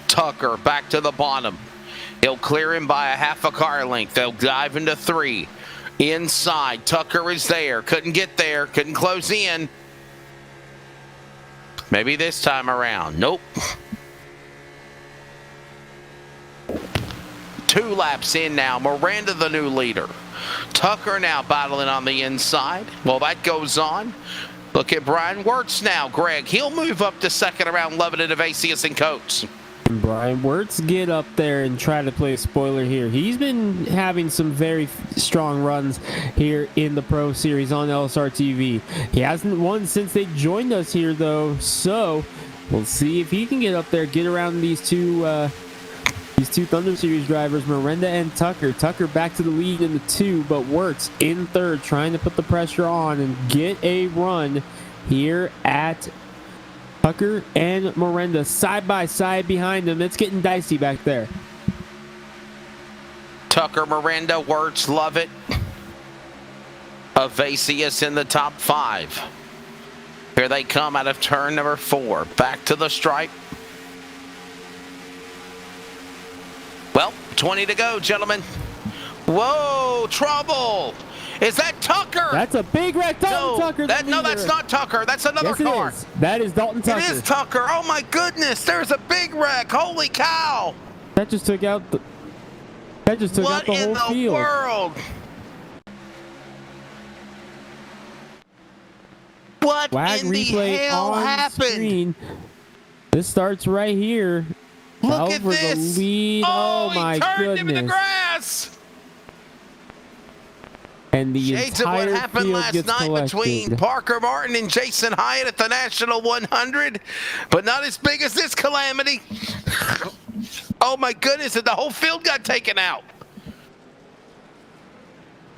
Tucker back to the bottom. He'll clear him by a half a car length. They'll dive into 3. Inside, Tucker is there. Couldn't get there. Couldn't close in. Maybe this time around. Nope. 2 laps in now. Miranda the new leader. Tucker now battling on the inside. Well, that goes on. Look at Brian Wirtz now, Greg. He'll move up to second around Lovett and Evasius and Coates. Brian Wirtz get up there and try to play a spoiler here. He's been having some very strong runs here in the Pro Series on LSR TV. He hasn't won since they joined us here, though, so we'll see if he can get up there, get around these two Thunder Series drivers, Miranda and Tucker. Tucker back to the lead in the 2, but Wirtz in third, trying to put the pressure on and get a run here at Tucker and Miranda side by side behind them. It's getting dicey back there. Tucker, Miranda, Wirtz, Lovett. Evasius in the top 5. Here they come out of turn number 4. Back to the stripe. Well, 20 to go, gentlemen. Whoa, trouble. Is that Tucker? That's a big wreck. Dalton Tucker. No, that's not Tucker. That's another car. It is. That is Dalton Tucker. It is Tucker. Oh my goodness, there's a big wreck. Holy cow. That just took out the out the whole field. What in the world? What WAG in the replay hell on happened? Screen. This starts right here. Look at this. The lead. Oh my he turned goodness. him in the grass. And the Shades of what entire happened field last gets night collected. between Parker Martin and Jason Hyatt at the National 100, but not as big as this calamity. Oh my goodness, and the whole field got taken out.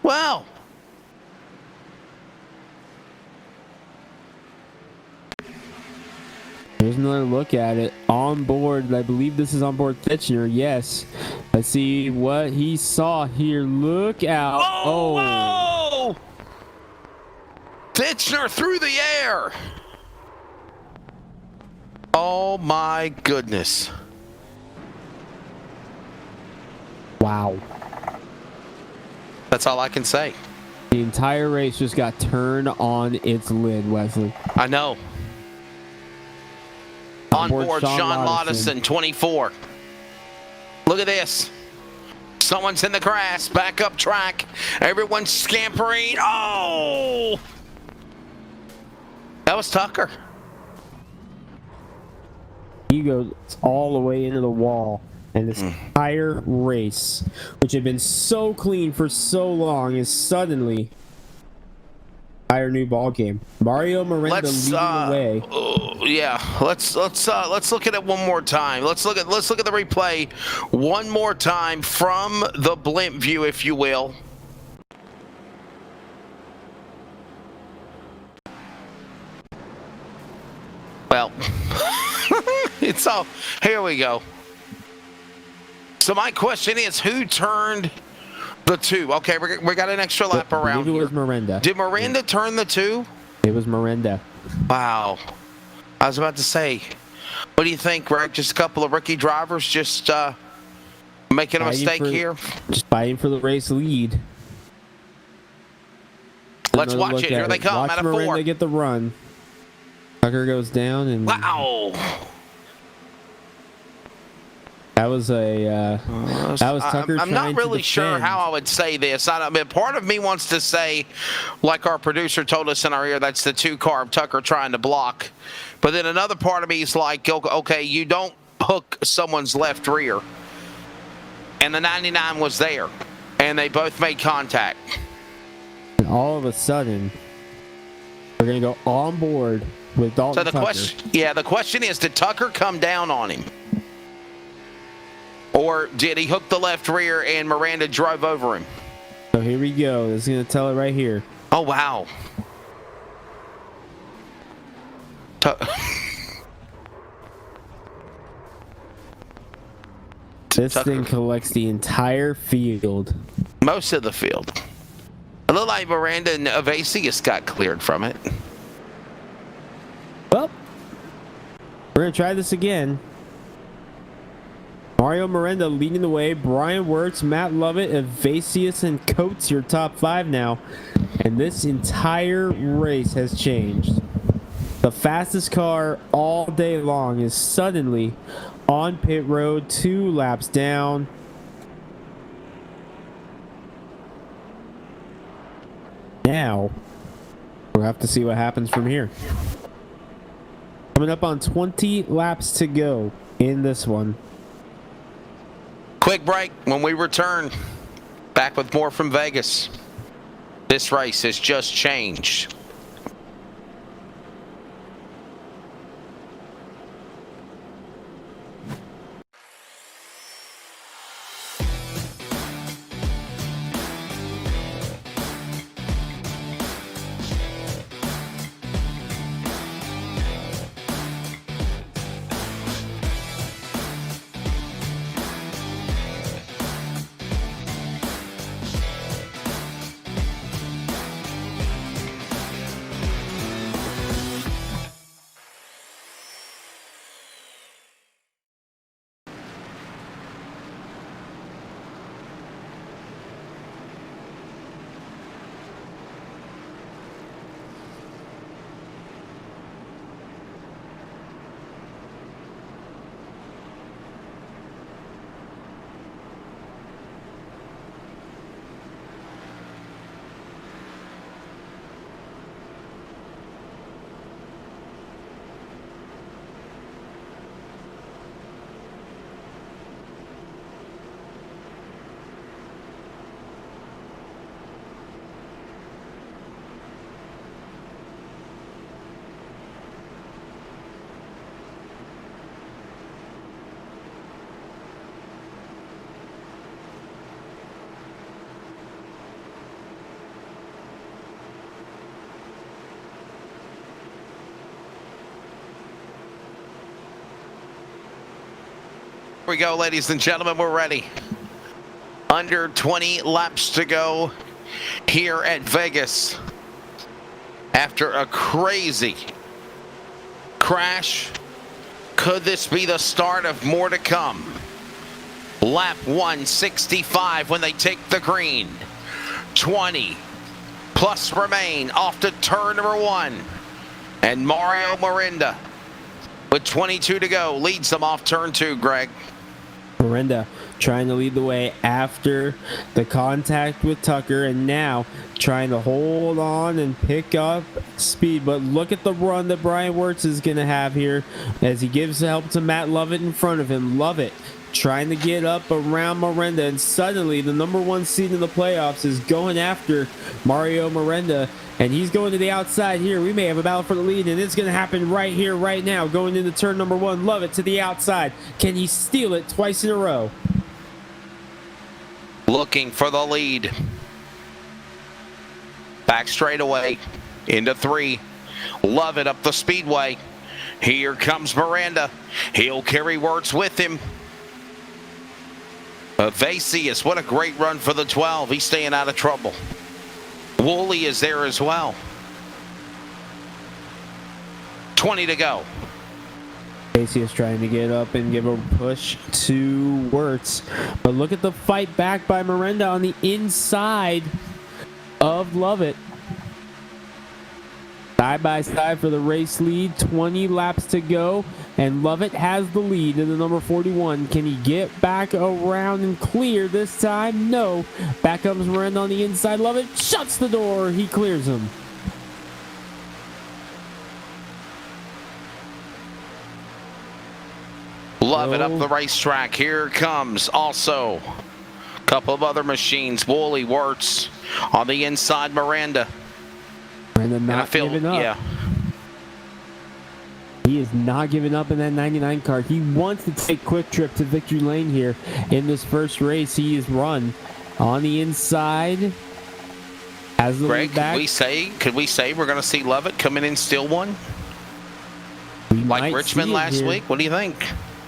Wow. Here's another look at it. On board, I believe this is on board Fitchner. Yes. Let's see what he saw here. Look out. Oh! Whoa! Fitchner through the air. Oh my goodness. Wow. That's all I can say. The entire race just got turned on its lid, Wesley. I know. On board Sean Lottison, 24. Look at this. Someone's in the grass, back up track. Everyone's scampering. Oh! That was Tucker. He goes all the way into the wall. And this entire race, which had been so clean for so long, is suddenly entire new ball game. Mario Miranda leading the way. Yeah, let's look at it one more time. Let's look at the replay one more time from the blimp view, if you will. Well, it's all. Here we go. So my question is, who turned the 2? Okay, we got an extra lap around here. It was Miranda. Did Miranda turn the 2? It was Miranda. Wow. I was about to say, what do you think, Greg? Just a couple of rookie drivers just making a mistake here? Just fighting for the race lead. Let's watch it. Here they come. Watch Out of Miranda 4. get the run. Tucker goes down and wow. That was Tucker. I'm not really sure how I would say this. I mean, part of me wants to say, like our producer told us in our ear, that's the 2 car of Tucker trying to block. But then another part of me is like, okay, you don't hook someone's left rear. And the 99 was there. And they both made contact. And all of a sudden, we're going to go on board with Dalton Tucker. The question is, did Tucker come down on him? Or did he hook the left rear and Miranda drove over him? So here we go. This is going to tell it right here. Oh, wow. This thing collects the entire field. Most of the field. It looked like Miranda and Evasius got cleared from it. Well, we're going to try this again. Mario Miranda leading the way. Brian Wirtz, Matt Lovett, Evasius, and Coates your top 5 now. And this entire race has changed. The fastest car all day long is suddenly on pit road, 2 laps down. Now, we'll have to see what happens from here. Coming up on 20 laps to go in this one. Quick break. When we return, back with more from Vegas. This race has just changed. Here we go, ladies and gentlemen, we're ready. Under 20 laps to go here at Vegas. After a crazy crash, could this be the start of more to come? Lap 165 when they take the green. 20 plus remain off to turn number 1. And Mario Miranda, with 22 to go, leads them off turn 2, Greg. Miranda trying to lead the way after the contact with Tucker, and now trying to hold on and pick up speed. But look at the run that Brian Wirtz is going to have here as he gives help to Matt Lovett in front of him. Lovett trying to get up around Miranda, and suddenly the number 1 seed in the playoffs is going after Mario Miranda, and he's going to the outside here. We may have a battle for the lead, and it's going to happen right here, right now. Going into turn number 1, Lovett to the outside. Can he steal it twice in a row? Looking for the lead. Back straightaway into 3. Lovett up the speedway. Here comes Miranda. He'll carry Wirtz with him. Evasius, what a great run for the 12. He's staying out of trouble. Woolley is there as well. 20 to go. Evasius trying to get up and give a push to Wirtz. But look at the fight back by Miranda on the inside of Lovett. Side by side for the race lead. 20 laps to go. And Lovett has the lead in the number 41. Can he get back around and clear this time? No. Back comes Miranda on the inside. Lovett shuts the door. He clears him. Lovett up the racetrack. Here comes also a couple of other machines. Woolley, Wirtz on the inside. Miranda. Miranda not giving up. Yeah. He is not giving up in that 99 car. He wants to take Quick Trip to victory lane here in this first race. He is run on the inside. Has the Greg, lead back. could we say we're going to see Lovett come in and steal one? We Like might Richmond see it last here. week? What do you think?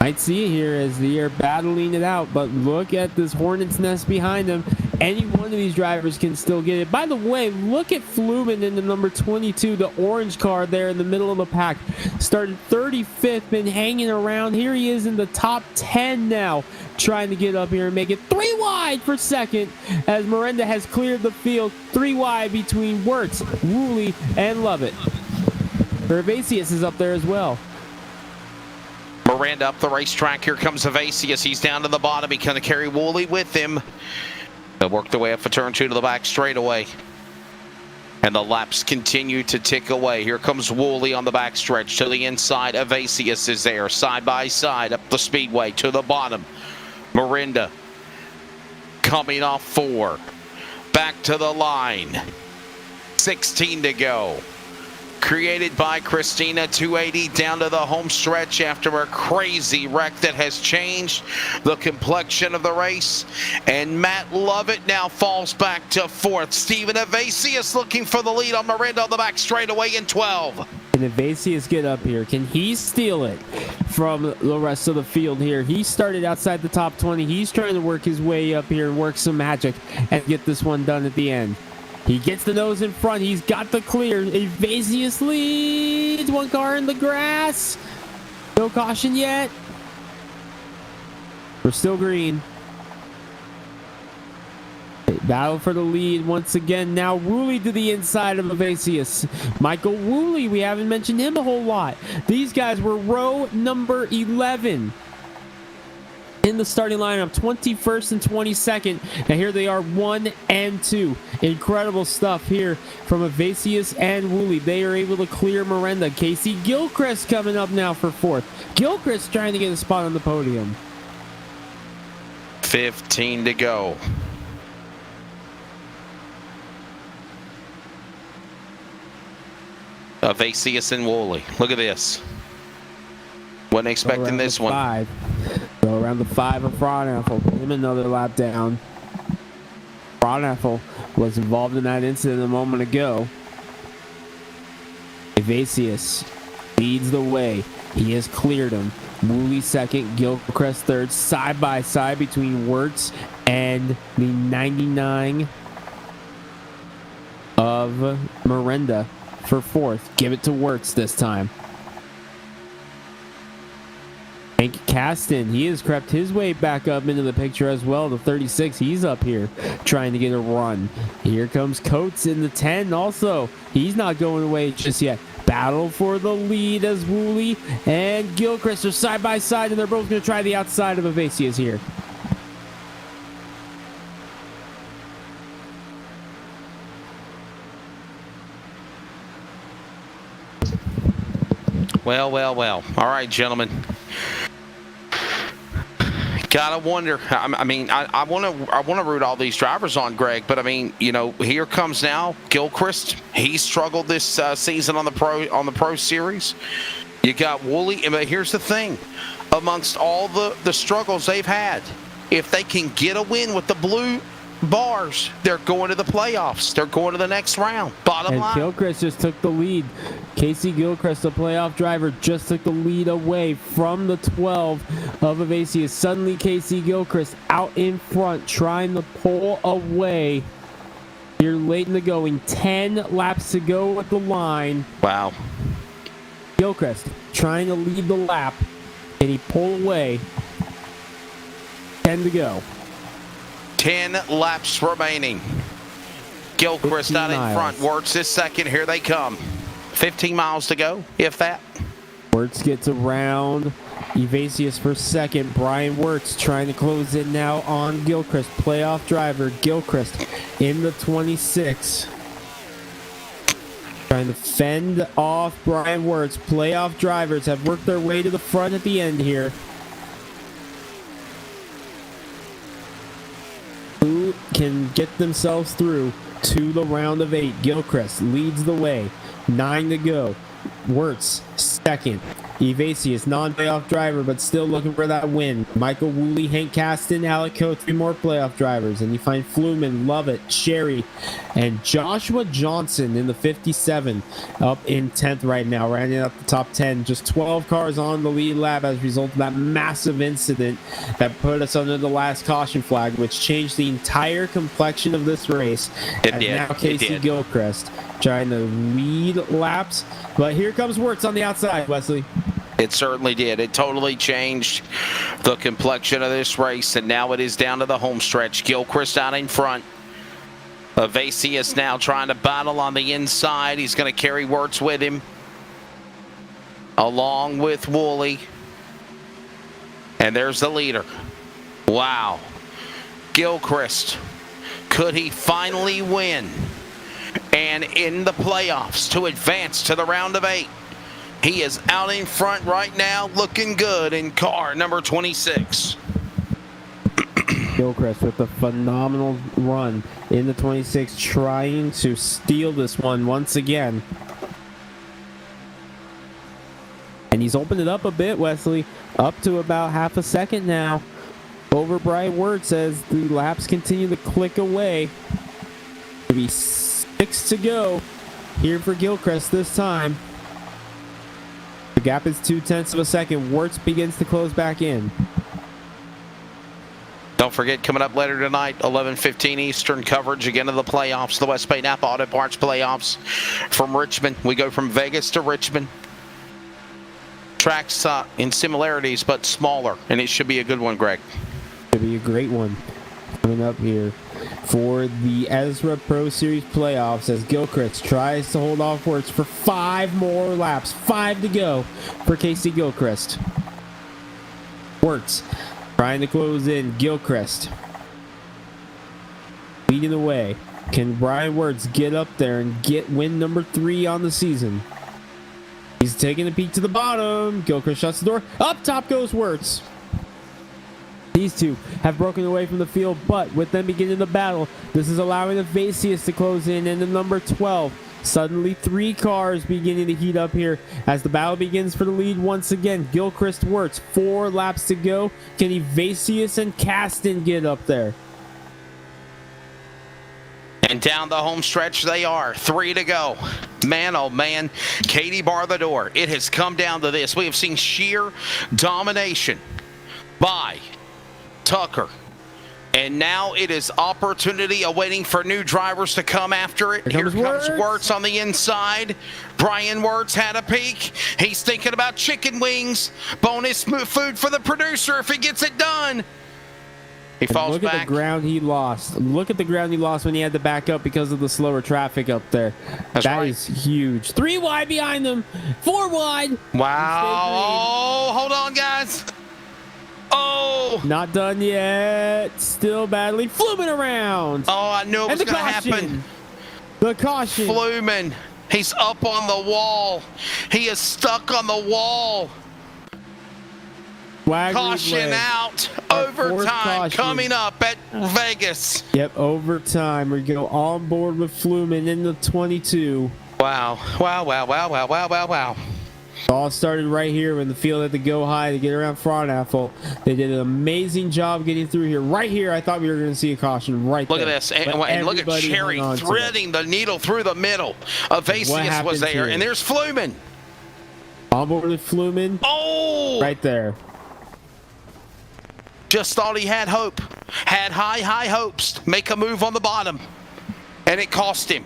Might see it here as they are battling it out, but look at this hornet's nest behind him. any one of these drivers can still get it. By the way, look at Flumen in the number 22, the orange car there in the middle of the pack. Started 35th, been hanging around. Here he is in the top 10 now, trying to get up here and make it 3 wide for second as Miranda has cleared the field. 3 wide between Wirtz, Woolley, and Lovett. Evasius is up there as well. Miranda up the racetrack. Here comes Evasius. He's down to the bottom. He's going to carry Woolley with him. They'll work their way up for turn 2 to the back straightaway. And the laps continue to tick away. Here comes Woolley on the backstretch to the inside. Evasius is there, side by side, up the speedway to the bottom. Miranda coming off 4. Back to the line. 16 to go. Created by Christina, 280 down to the home stretch after a crazy wreck that has changed the complexion of the race. And Matt Lovett now falls back to 4th. Steven Evasius looking for the lead on Miranda on the back straightaway in 12. Can Evasius get up here? Can he steal it from the rest of the field here? He started outside the top 20. He's trying to work his way up here and work some magic and get this one done at the end. He gets the nose in front. He's got the clear. Evasius leads. 1 car in the grass. No caution yet. We're still green. Battle for the lead once again. Now Woolley to the inside of Evasius. Michael Woolley, we haven't mentioned him a whole lot. These guys were row number 11. In the starting lineup, 21st and 22nd, and here they are 1 and 2. Incredible stuff here from Evasius and Woolley. They are able to clear Miranda. Casey Gilchrist coming up now for 4th. Gilchrist trying to get a spot on the podium. 15 to go. Evasius and Woolley. Look at this. Wasn't expecting this one. 5. Go around the 5 of Fraunhofer. Put him another lap down. Fraunhofer was involved in that incident a moment ago. Evasius leads the way. He has cleared him. Woolley 2nd, Gilchrist 3rd, side by side between Wirtz and the 99 of Miranda for 4th. Give it to Wirtz this time. Hank Kasten, he has crept his way back up into the picture as well. The 36, he's up here trying to get a run. Here comes Coates in the 10 also. He's not going away just yet. Battle for the lead as Woolley and Gilchrist are side by side, and they're both going to try the outside of Evasius here. Well. All right, gentlemen. Gotta wonder. I want to root all these drivers on, Greg, but I mean, you know, here comes now Gilchrist. He struggled this season on the pro series. You got Woolley, but here's the thing: amongst all the struggles they've had, if they can get a win with the blue bars, they're going to the playoffs. They're going to the next round. Bottom line. Gilchrist just took the lead. Casey Gilchrist, the playoff driver, just took the lead away from the 12 of Evasius. Suddenly, Casey Gilchrist out in front, trying to pull away. You're late in the going. 10 laps to go at the line. Wow. Gilchrist trying to lead the lap, and he pulled away. 10 to go. 10 laps remaining. Gilchrist out in front. Wirtz is 2nd. Here they come. 15 miles to go, if that. Wirtz gets around Evasius for 2nd. Brian Wirtz trying to close in now on Gilchrist. Playoff driver Gilchrist in the 26. Trying to fend off Brian Wirtz. Playoff drivers have worked their way to the front at the end here. Who can get themselves through to the round of 8? Gilchrist leads the way. 9 to go. Wirtz 2nd. Evasius, non-playoff driver, but still looking for that win. Michael Woolley, Hank Caston, Alec Coe, 3 more playoff drivers. And you find Fluman, Lovett, Sherry, and Joshua Johnson in the 57, up in 10th right now, rounding up the top 10. Just 12 cars on the lead lap as a result of that massive incident that put us under the last caution flag, which changed the entire complexion of this race. It As did. now It Casey did. Gilchrist trying to lead laps. But here comes Wirtz on the outside, Wesley. It certainly did. It totally changed the complexion of this race, and now it is down to the home stretch. Gilchrist out in front. Evasius now trying to battle on the inside. He's going to carry Wirtz with him, along with Woolley. And there's the leader. Wow. Gilchrist. Could he finally win and in the playoffs to advance to the round of 8? He is out in front right now, looking good in car number 26. Gilchrist with a phenomenal run in the 26, trying to steal this one once again. And he's opened it up a bit, Wesley, up to about half a second now over Brian Wirtz as the laps continue to click away. Maybe 6 to go here for Gilchrist this time. The gap is 0.2 of a second. Wirtz begins to close back in. Don't forget, coming up later tonight, 11:15 Eastern, coverage again of the playoffs, the West Bay Napa Auto Parts playoffs from Richmond. We go from Vegas to Richmond. Tracks in similarities, but smaller, and it should be a good one, Greg. It'll be a great one coming up here for the Ezra Pro Series playoffs as Gilchrist tries to hold off Wirtz for 5 more laps. 5 to go for Casey Gilchrist. Wirtz trying to close in. Gilchrist leading the way. Can Brian Wirtz get up there and get win number 3 on the season? He's taking a peek to the bottom. Gilchrist shuts the door. Up top goes Wirtz. These two have broken away from the field, but with them beginning the battle, this is allowing Evasius to close in, and the number 12. Suddenly 3 cars beginning to heat up here as the battle begins for the lead once again. Gilchrist, Wirtz, 4 laps to go. Can Evasius and Caston get up there? And down the home stretch they are. 3 to go. Man, oh man. Katie bar the door. It has come down to this. We have seen sheer domination by Tucker. And now it is opportunity awaiting for new drivers to come after it. Here comes Wirtz on the inside. Brian Wirtz had a peek. He's thinking about chicken wings. Bonus food for the producer if he gets it done. He falls Look back. at the ground he lost. Look at the ground he lost when he had to back up because of the slower traffic up there. That's That right. is huge. 3 wide behind them. 4 wide. Wow. Oh, hold on, guys. Oh. Not done yet. Still battling. Fluman around. Oh, I knew it was And the going to caution. happen. The caution. Fluman. He's up on the wall. He is stuck on the wall. Wagner's Caution leg. out. Our fourth Overtime caution. coming up at Vegas. Yep, overtime. We go on board with Fluman in the 22. Wow. Wow, wow, wow, wow, wow, wow, wow. All started right here when the field had to go high to get around Frauenapfel. They did an amazing job getting through here. Right here, I thought we were going to see a caution right Look there. at this. But And look at everybody Cherry hung on to it. threading the needle through the middle. What Evasius happened was there. here? And there's Fluman. On board with Fluman. Oh. Right there. Just thought he had hope. Had high hopes. Make a move on the bottom. And it cost him.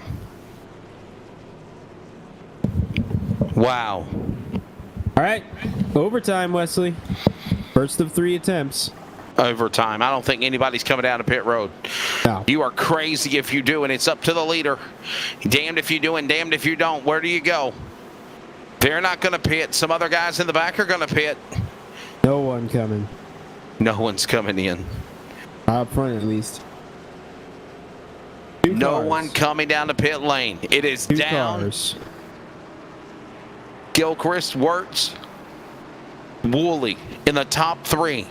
Wow. All right. Overtime, Wesley. First of 3 attempts. Overtime. I don't think anybody's coming down to pit road. No. You are crazy if you do, and it's up to the leader. Damned if you do and damned if you don't. Where do you go? They're not going to pit. Some other guys in the back are going to pit. No one coming. No one's coming in. Up front, at least. No cars. one coming down the pit lane. It is 2 down. cars. Gilchrist, Wirtz, Woolley in the top 3.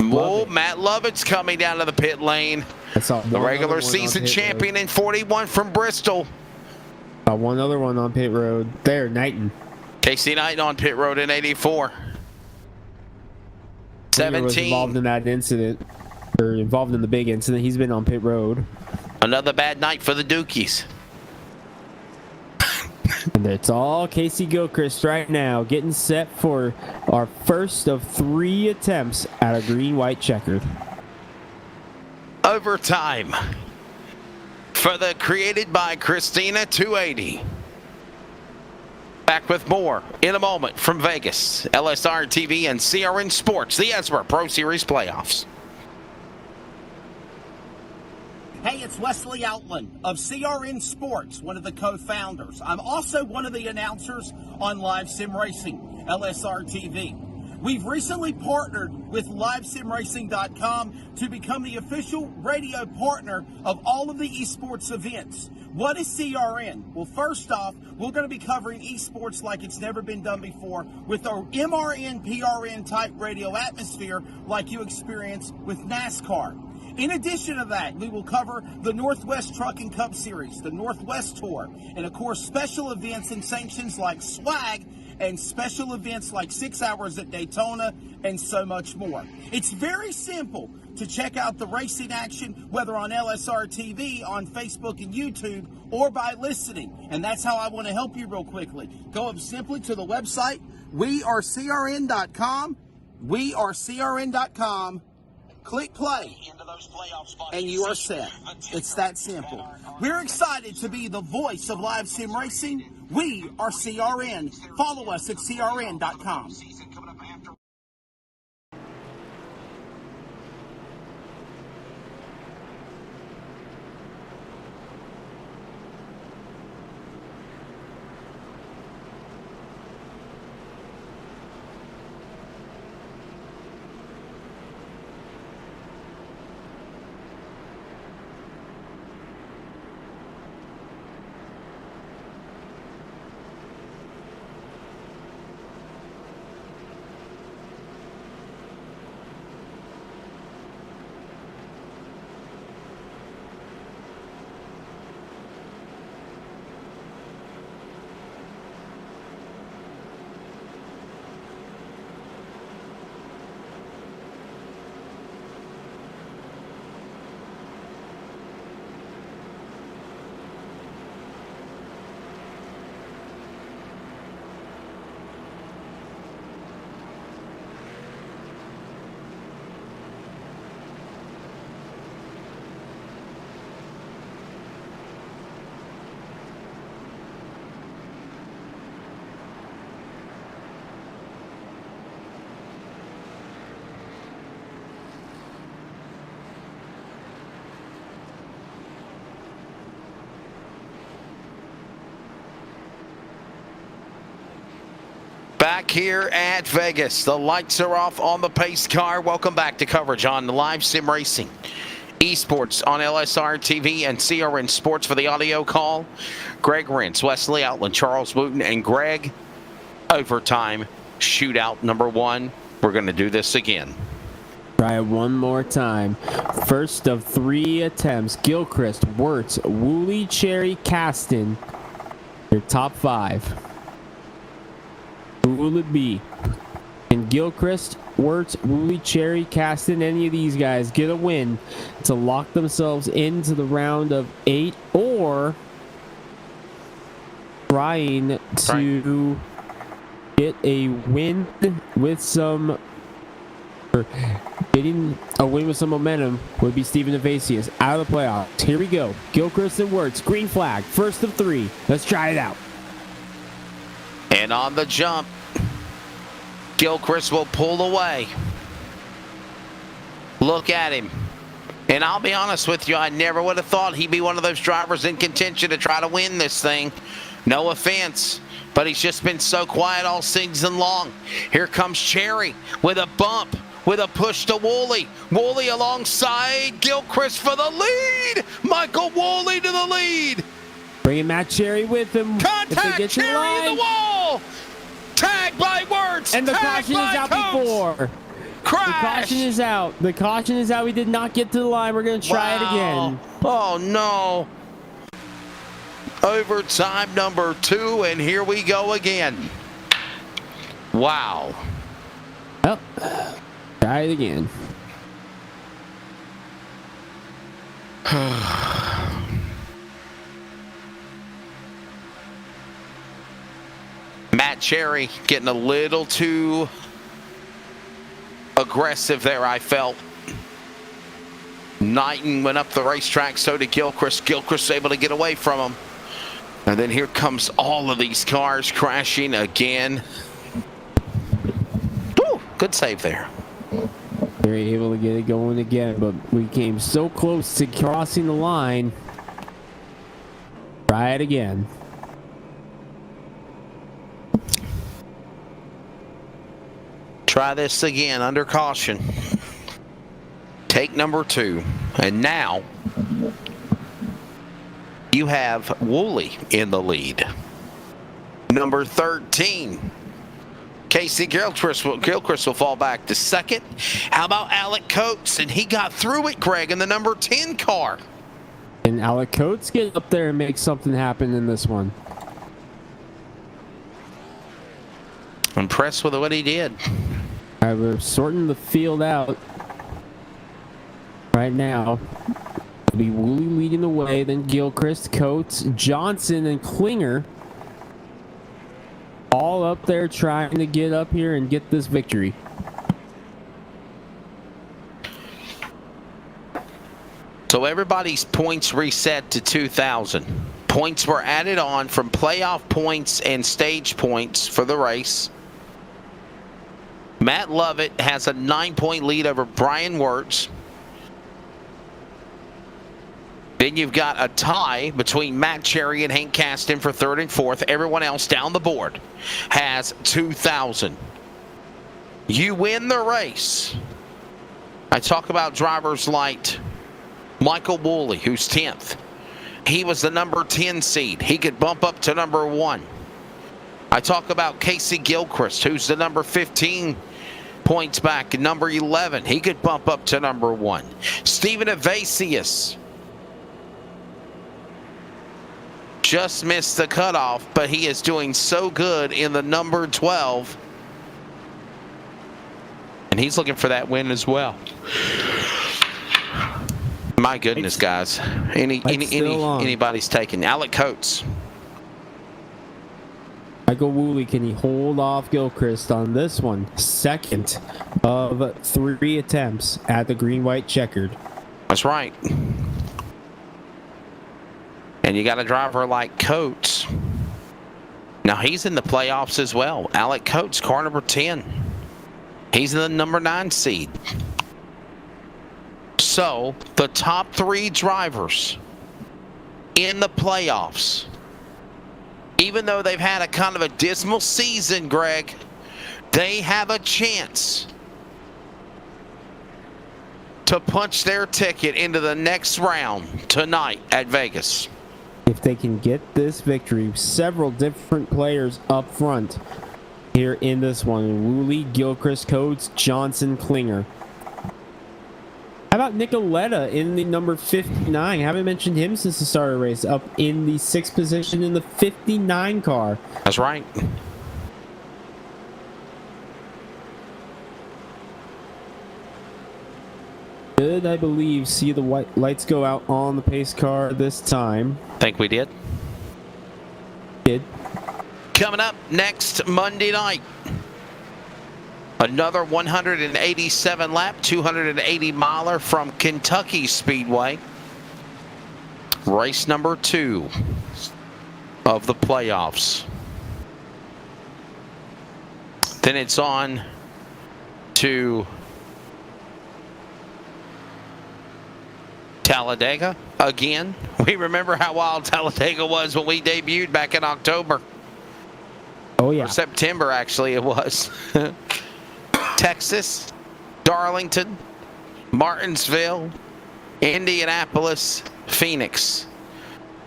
Oh, Matt Lovett's coming down to the pit lane. I saw The regular season champion in 41 from Bristol. One other one on pit road. There, Knighton. Casey Knight on pit road in 84. Junior was 17. involved in that incident, or involved in the big incident. He's been on pit road. Another bad night for the Dukies. And it's all Casey Gilchrist right now, getting set for our first of 3 attempts at a green-white checkered. Overtime for the created by Christina 280. Back with more in a moment from Vegas, LSR TV and CRN Sports, the ESRA Pro Series playoffs. Hey, it's Wesley Outland of CRN Sports, one of the co-founders. I'm also one of the announcers on Live Sim Racing, LSR TV. We've recently partnered with LiveSimRacing.com to become the official radio partner of all of the esports events. What is CRN? Well, first off, we're going to be covering esports like it's never been done before with our MRN, PRN type radio atmosphere like you experience with NASCAR. In addition to that, we will cover the Northwest Trucking Cup Series, the Northwest Tour, and of course special events and sanctions like SWAG and special events like 6 Hours at Daytona and so much more. It's very simple to check out the racing action, whether on LSR TV, on Facebook and YouTube, or by listening. And that's how I want to help you real quickly. Go up simply to the website, wearecrn.com, wearecrn.com, click play, and you are set. It's that simple. We're excited to be the voice of live sim racing. We are CRN. Follow us at crn.com. Back here at Vegas, the lights are off on the pace car. Welcome back to coverage on the Live Sim Racing Esports on LSR TV and CRN Sports for the audio call. Greg Rentz, Wesley Outland, Charles Wooten, and Greg. Overtime shootout number 1. We're going to do this again. Try it one more time. First of 3 attempts. Gilchrist, Wirtz, Woolley, Cherry, Caston. Your top 5. Who will it be? Can Gilchrist, Wirtz, Woolley, Cherry, Caston, any of these guys get a win to lock themselves into the round of 8, or trying to get a win with some, or getting a win with some momentum would be Stephen Evasius out of the playoffs. Here we go. Gilchrist and Wirtz, green flag, first of 3. Let's try it out. And on the jump, Gilchrist will pull away. Look at him. And I'll be honest with you, I never would have thought he'd be one of those drivers in contention to try to win this thing. No offense, but he's just been so quiet all season long. Here comes Cherry with a bump, with a push to Woolley. Woolley alongside Gilchrist for the lead. Michael Woolley to the lead. Bringing Matt Cherry with him. Contact Cherry in the wall. Tag by Wirtz. And the caution is out before. Crash. The caution is out. The caution is out. We did not get to the line. We're going to try it again. Oh, no. Overtime number 2, and here we go again. Wow. Oh, try it again. Matt Cherry getting a little too aggressive there, I felt. Knighton went up the racetrack, so did Gilchrist. Gilchrist able to get away from him. And then here comes all of these cars crashing again. Woo, good save there. They were able to get it going again, but we came so close to crossing the line. Try it again. Try this again under caution. Take number 2. And now you have Woolley in the lead. Number 13. Casey Gilchrist will fall back to second. How about Alec Coates? And he got through it, Greg, in the number 10 car. And Alec Coates get up there and make something happen in this one. Impressed with what he did. All right, we're sorting the field out right now. It'll be Woolley leading the way, then Gilchrist, Coates, Johnson, and Klinger. All up there trying to get up here and get this victory. So everybody's points reset to 2,000. Points were added on from playoff points and stage points for the race. Matt Lovett has a 9-point lead over Brian Wirtz. Then you've got a tie between Matt Cherry and Hank Caston for 3rd and 4th. Everyone else down the board has 2,000. You win the race. I talk about drivers like Michael Woolley, who's 10th. He was the number 10 seed. He could bump up to number 1. I talk about Casey Gilchrist, who's the number 15 points back, and number 11. He could bump up to number 1. Stephen Evasius just missed the cutoff, but he is doing so good in the number 12. And he's looking for that win as well. My goodness, guys. Anybody's taking. Alec Coates. Michael Woolley, can he hold off Gilchrist on this one? 2nd of 3 attempts at the green-white checkered. That's right. And you got a driver like Coates. Now he's in the playoffs as well. Alec Coates, car number 10. He's in the number 9 seed. So the top 3 drivers in the playoffs, even though they've had a kind of a dismal season, Greg, they have a chance to punch their ticket into the next round tonight at Vegas. If they can get this victory, several different players up front here in this one. Woolley, Gilchrist, Coates, Johnson, Klinger. How about Nicoletta in the number 59? Haven't mentioned him since the start of the race. Up in the 6th position in the 59 car. That's right. Did, I believe, see the white lights go out on the pace car this time? Think we did. Did. Coming up next Monday night, another 187 lap, 280 miler from Kentucky Speedway. Race number 2 of the playoffs. Then it's on to Talladega again. We remember how wild Talladega was when we debuted back in October. Oh, yeah. Or September, actually, it was. Texas, Darlington, Martinsville, Indianapolis, Phoenix.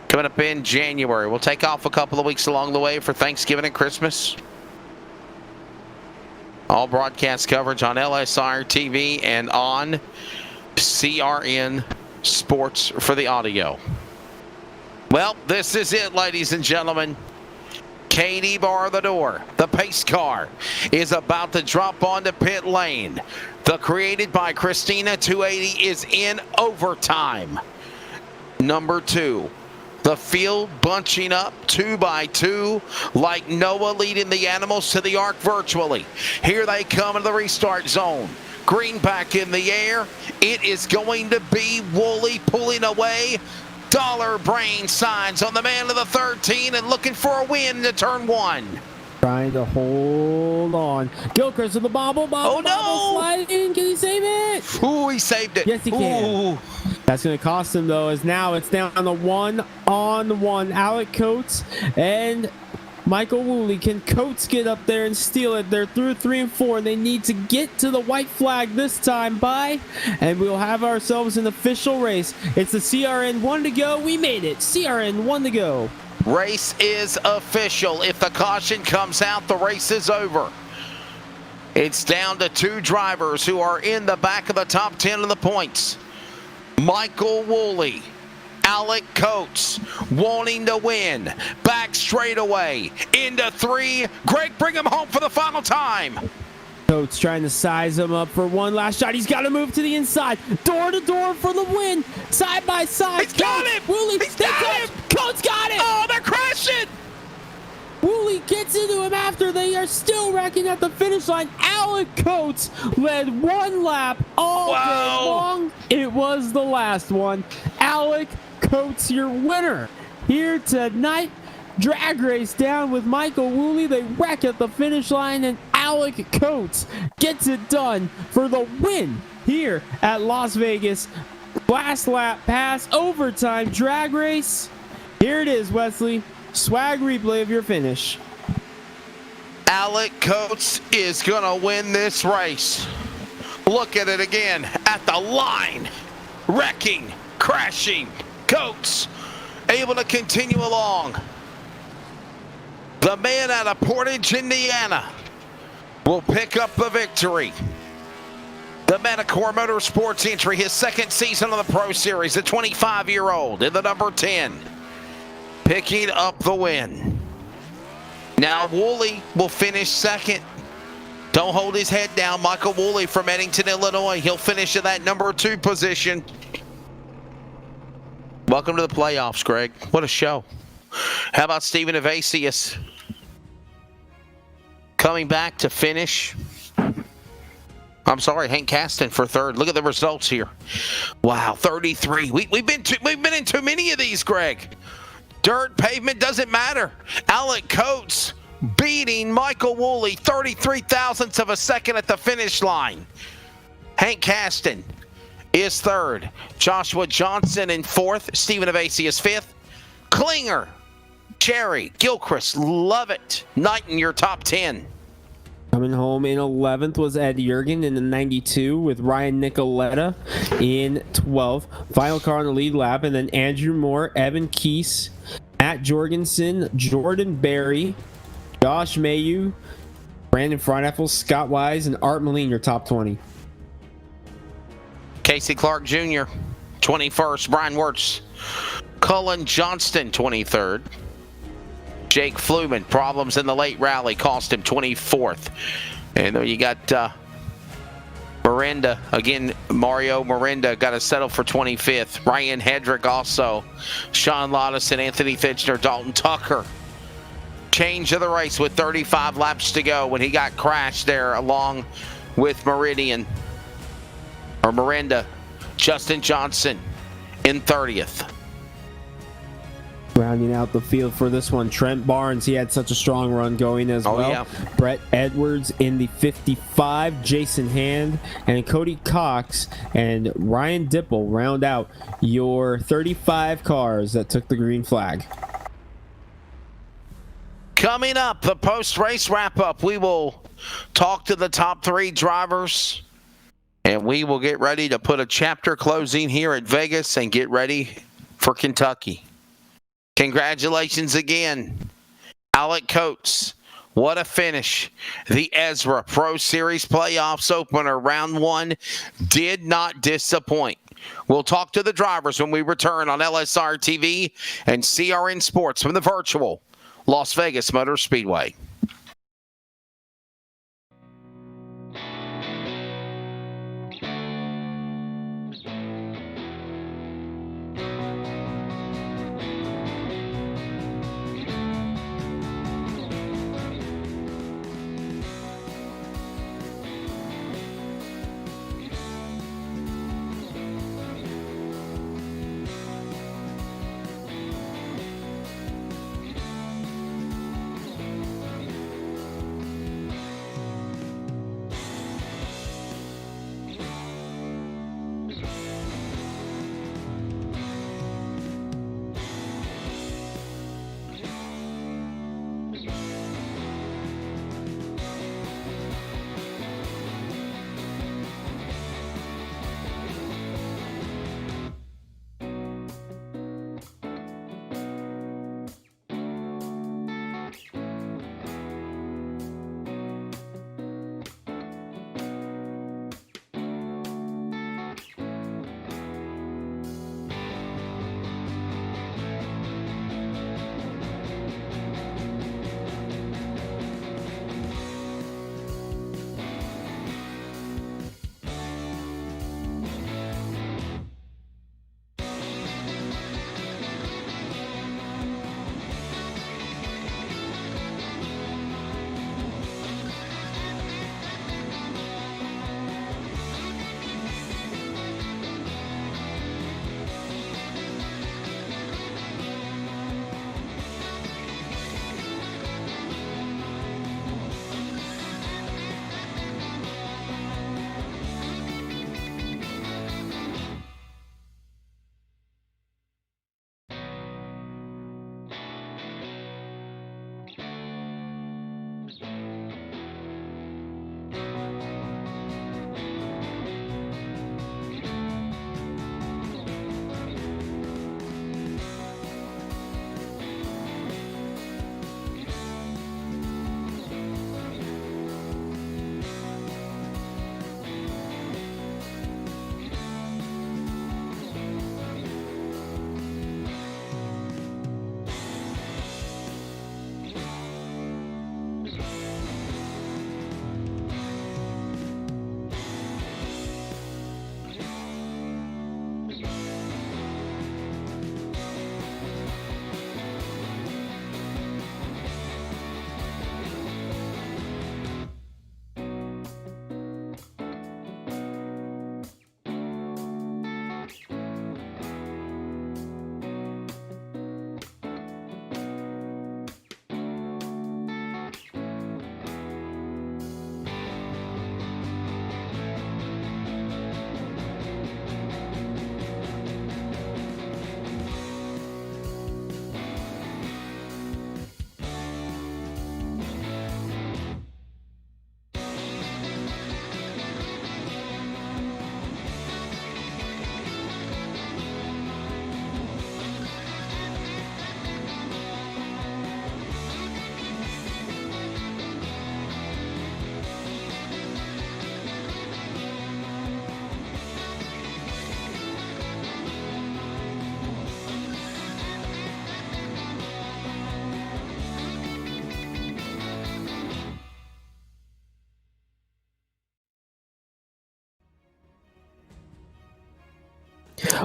Coming up in January. We'll take off a couple of weeks along the way for Thanksgiving and Christmas. All broadcast coverage on LSR TV and on CRN Sports for the audio. Well, this is it, ladies and gentlemen. Katie bar the door. The pace car is about to drop onto pit lane. The created by Christina 280 is in overtime. Number 2. The field bunching up 2 by 2 like Noah leading the animals to the arc virtually. Here they come in the restart zone. Green back in the air. It is going to be Woolley pulling away. Dollar brain signs on the man of the 13 and looking for a win to turn 1. Trying to hold on. Gilchrist with the bobble. Oh, no! Bobble sliding. Can he save it? Ooh, he saved it. Yes, he can. Ooh. That's going to cost him, though, as now it's down to 1-on-1. Alec Coates and Michael Woolley. Can Coates get up there and steal it? They're through 3 and 4, and they need to get to the white flag this time by, and we'll have ourselves an official race. It's the CRN 1 to go. We made it. CRN 1 to go. Race is official. If the caution comes out, the race is over. It's down to 2 drivers who are in the back of the top 10 of the points. Michael Woolley, Alec Coates wanting to win. Back straightaway into 3. Greg, bring him home for the final time. Coates trying to size him up for one last shot. He's got to move to the inside. Door to door for the win. Side by side. He's got him. Woolley. He's got him. Coates got it. Oh, they're crashing. Woolley gets into him after they are still wrecking at the finish line. Alec Coates led 1 lap all day long. It was the last one. Alec Coates, your winner here tonight. Drag race down with Michael Woolley. They wreck at the finish line, and Alec Coates gets it done for the win here at Las Vegas. Last lap pass, overtime drag race. Here it is, Wesley. Swag replay of your finish. Alec Coates is going to win this race. Look at it again at the line. Wrecking, crashing. Coates able to continue along. The man out of Portage, Indiana, will pick up the victory. The Manticore Motorsports entry, his 2nd season of the Pro Series, the 25-year-old in the number 10, picking up the win. Now Woolley will finish 2nd. Don't hold his head down. Michael Woolley from Eddington, Illinois. He'll finish in that number 2 position. Welcome to the playoffs, Greg. What a show. How about Stephen Evasius coming back to finish? I'm sorry, Hank Caston for 3rd. Look at the results here. Wow, 33. We've been in too many of these, Greg. Dirt, pavement, doesn't matter. Alec Coates beating Michael Woolley 33 thousandths of a second at the finish line. Hank Caston is 3rd. Joshua Johnson in 4th. Stephen Evasius 5th. Klinger, Cherry, Gilchrist, Lovett, Knight in your top 10. Coming home in 11th was Ed Jurgen in the 92 with Ryan Nicoletta in 12th. Final car on the lead lap, and then Andrew Moore, Evan Keese, Matt Jorgensen, Jordan Berry, Josh Mayu, Brandon Freuneffel, Scott Wise, and Art Moline, your top 20. Casey Clark Jr., 21st. Brian Wirtz. Cullen Johnston, 23rd. Jake Fluman, problems in the late rally cost him 24th. And then you got Miranda. Again, Mario Miranda got to settle for 25th. Ryan Hedrick also. Sean Lottison, Anthony Fitchner, Dalton Tucker. Change of the race with 35 laps to go when he got crashed there along with Miranda. Justin Johnson in 30th. Rounding out the field for this one, Trent Barnes. He had such a strong run going as well. Yeah. Brett Edwards in the 55, Jason Hand and Cody Cox and Ryan Dipple round out your 35 cars that took the green flag. Coming up, the post-race wrap-up, we will talk to the top 3 drivers, and we will get ready to put a chapter closing here at Vegas and get ready for Kentucky. Congratulations again, Alec Coates. What a finish. The Ezra Pro Series Playoffs opener, round 1, did not disappoint. We'll talk to the drivers when we return on LSR TV and CRN Sports from the virtual Las Vegas Motor Speedway.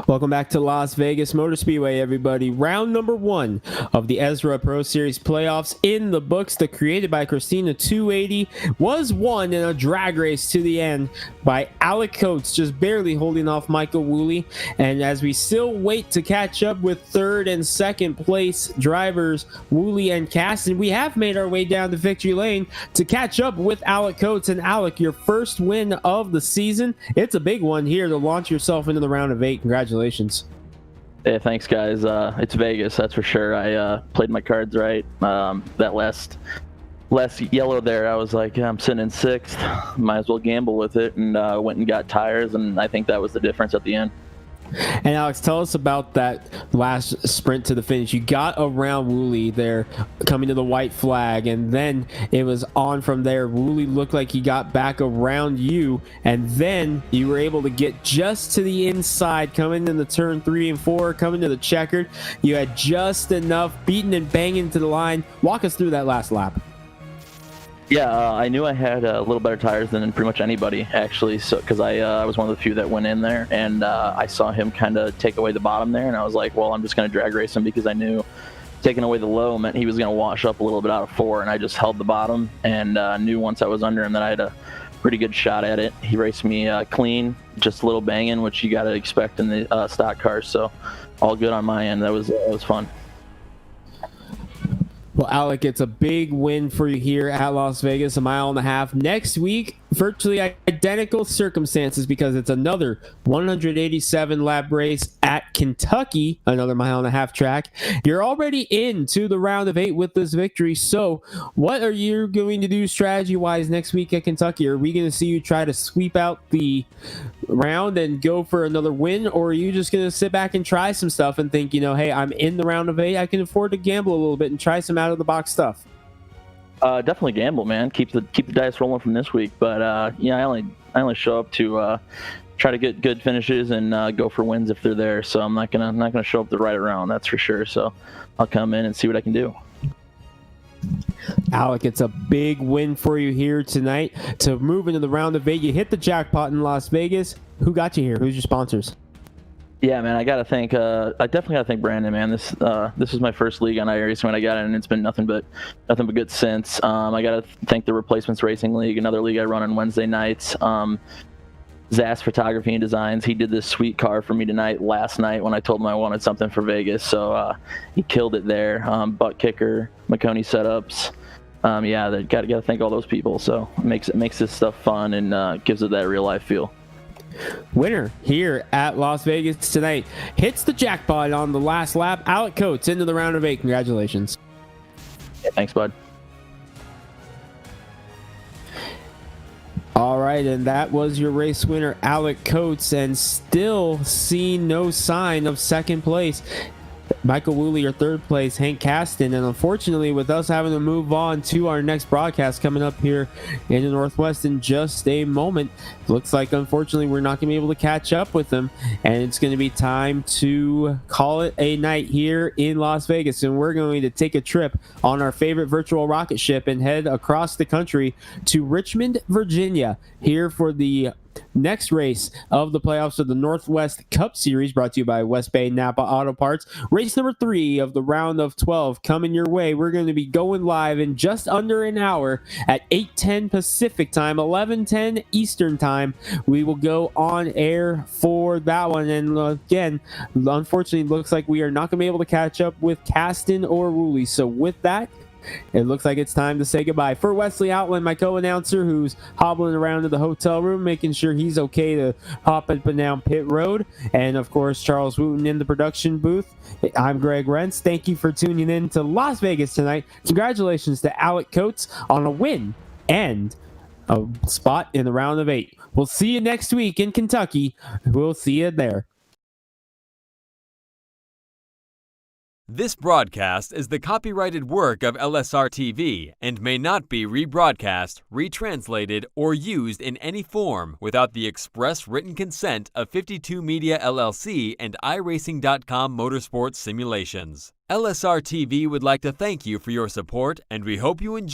Welcome back to Las Vegas Motor Speedway, everybody. Round number 1 of the Ezra Pro Series playoffs in the books. The Created by Christina 280 was won in a drag race to the end by Alec Coates, just barely holding off Michael Woolley. And as we still wait to catch up with third and second place drivers Woolley and Caston, we have made our way down to victory lane to catch up with Alec Coates. And Alec, your first win of the season. It's a big one here to launch yourself into the round of 8. Congratulations. Yeah, thanks, guys. It's Vegas, that's for sure. I played my cards right. That last yellow there, I was like, yeah, I'm sitting in 6th. Might as well gamble with it, and went and got tires, and I think that was the difference at the end. And Alex, tell us about that last sprint to the finish. You got around Woolley there, coming to the white flag, and then it was on from there. Woolley looked like he got back around you, and then you were able to get just to the inside, coming in the turn 3 and 4, coming to the checkered. You had just enough, beating and banging to the line. Walk us through that last lap. Yeah, I knew I had a little better tires than pretty much anybody, actually, so because I was one of the few that went in there, and I saw him kind of take away the bottom there, and I was like, well, I'm just going to drag race him, because I knew taking away the low meant he was going to wash up a little bit out of 4, and I just held the bottom, and knew once I was under him that I had a pretty good shot at it. He raced me clean, just a little banging, which you got to expect in the stock cars, so all good on my end. That was fun. Well, Alec, it's a big win for you here at Las Vegas, 1.5 miles. Next week, virtually identical circumstances, because it's another 187 lap race at Kentucky, another 1.5 mile track. You're already into the round of 8 with this victory. So what are you going to do strategy-wise next week at Kentucky? Are we going to see you try to sweep out the round and go for another win, or are you just going to sit back and try some stuff and think, hey, I'm in the round of 8, I can afford to gamble a little bit and try some out of the box stuff? Definitely gamble, man. Keep the dice rolling from this week. But I only show up to try to get good finishes and go for wins if they're there. So I'm not gonna show up to ride around, that's for sure. So I'll come in and see what I can do. Alec, it's a big win for you here tonight to move into the round of 8. You hit the jackpot in Las Vegas. Who got you here? Who's your sponsors? Yeah, man, I definitely gotta thank Brandon, man. This is my first league on iRacing when I got in, and it's been nothing but good since. I gotta thank the Replacements Racing League, another league I run on Wednesday nights. Zas Photography and Designs, he did this sweet car for me last night when I told him I wanted something for Vegas, so he killed it there. Butt Kicker, McConey Setups, they gotta thank all those people. So it makes this stuff fun and gives it that real life feel. Winner here at Las Vegas tonight hits the jackpot on the last lap. Alec Coates into the round of 8. Congratulations. Yeah, thanks, bud. All right, and that was your race winner, Alec Coates, and still seen no sign of second place. Michael Woolley, your third place, Hank Caston, and unfortunately, with us having to move on to our next broadcast coming up here in the Northwest in just a moment, looks like unfortunately we're not going to be able to catch up with them, and it's going to be time to call it a night here in Las Vegas, and we're going to take a trip on our favorite virtual rocket ship and head across the country to Richmond, Virginia, here for the next race of the playoffs of the Northwest Cup Series, brought to you by West Bay Napa Auto Parts. Race number 3 of the round of 12 coming your way. We're going to be going live in just under an hour at 8:10 Pacific time, 11:10 Eastern time. We will go on air for that one. And again, unfortunately, it looks like we are not going to be able to catch up with Caston or Woolley. So with that, it looks like it's time to say goodbye. For Wesley Outland, my co-announcer, who's hobbling around to the hotel room, making sure he's okay to hop up and down pit road, and of course, Charles Wooten in the production booth, I'm Greg Rentz. Thank you for tuning in to Las Vegas tonight. Congratulations to Alec Coates on a win and a spot in the round of 8. We'll see you next week in Kentucky. We'll see you there. This broadcast is the copyrighted work of LSR TV and may not be rebroadcast, retranslated, or used in any form without the express written consent of 52 Media LLC and iRacing.com Motorsports Simulations. LSR TV would like to thank you for your support, and we hope you enjoy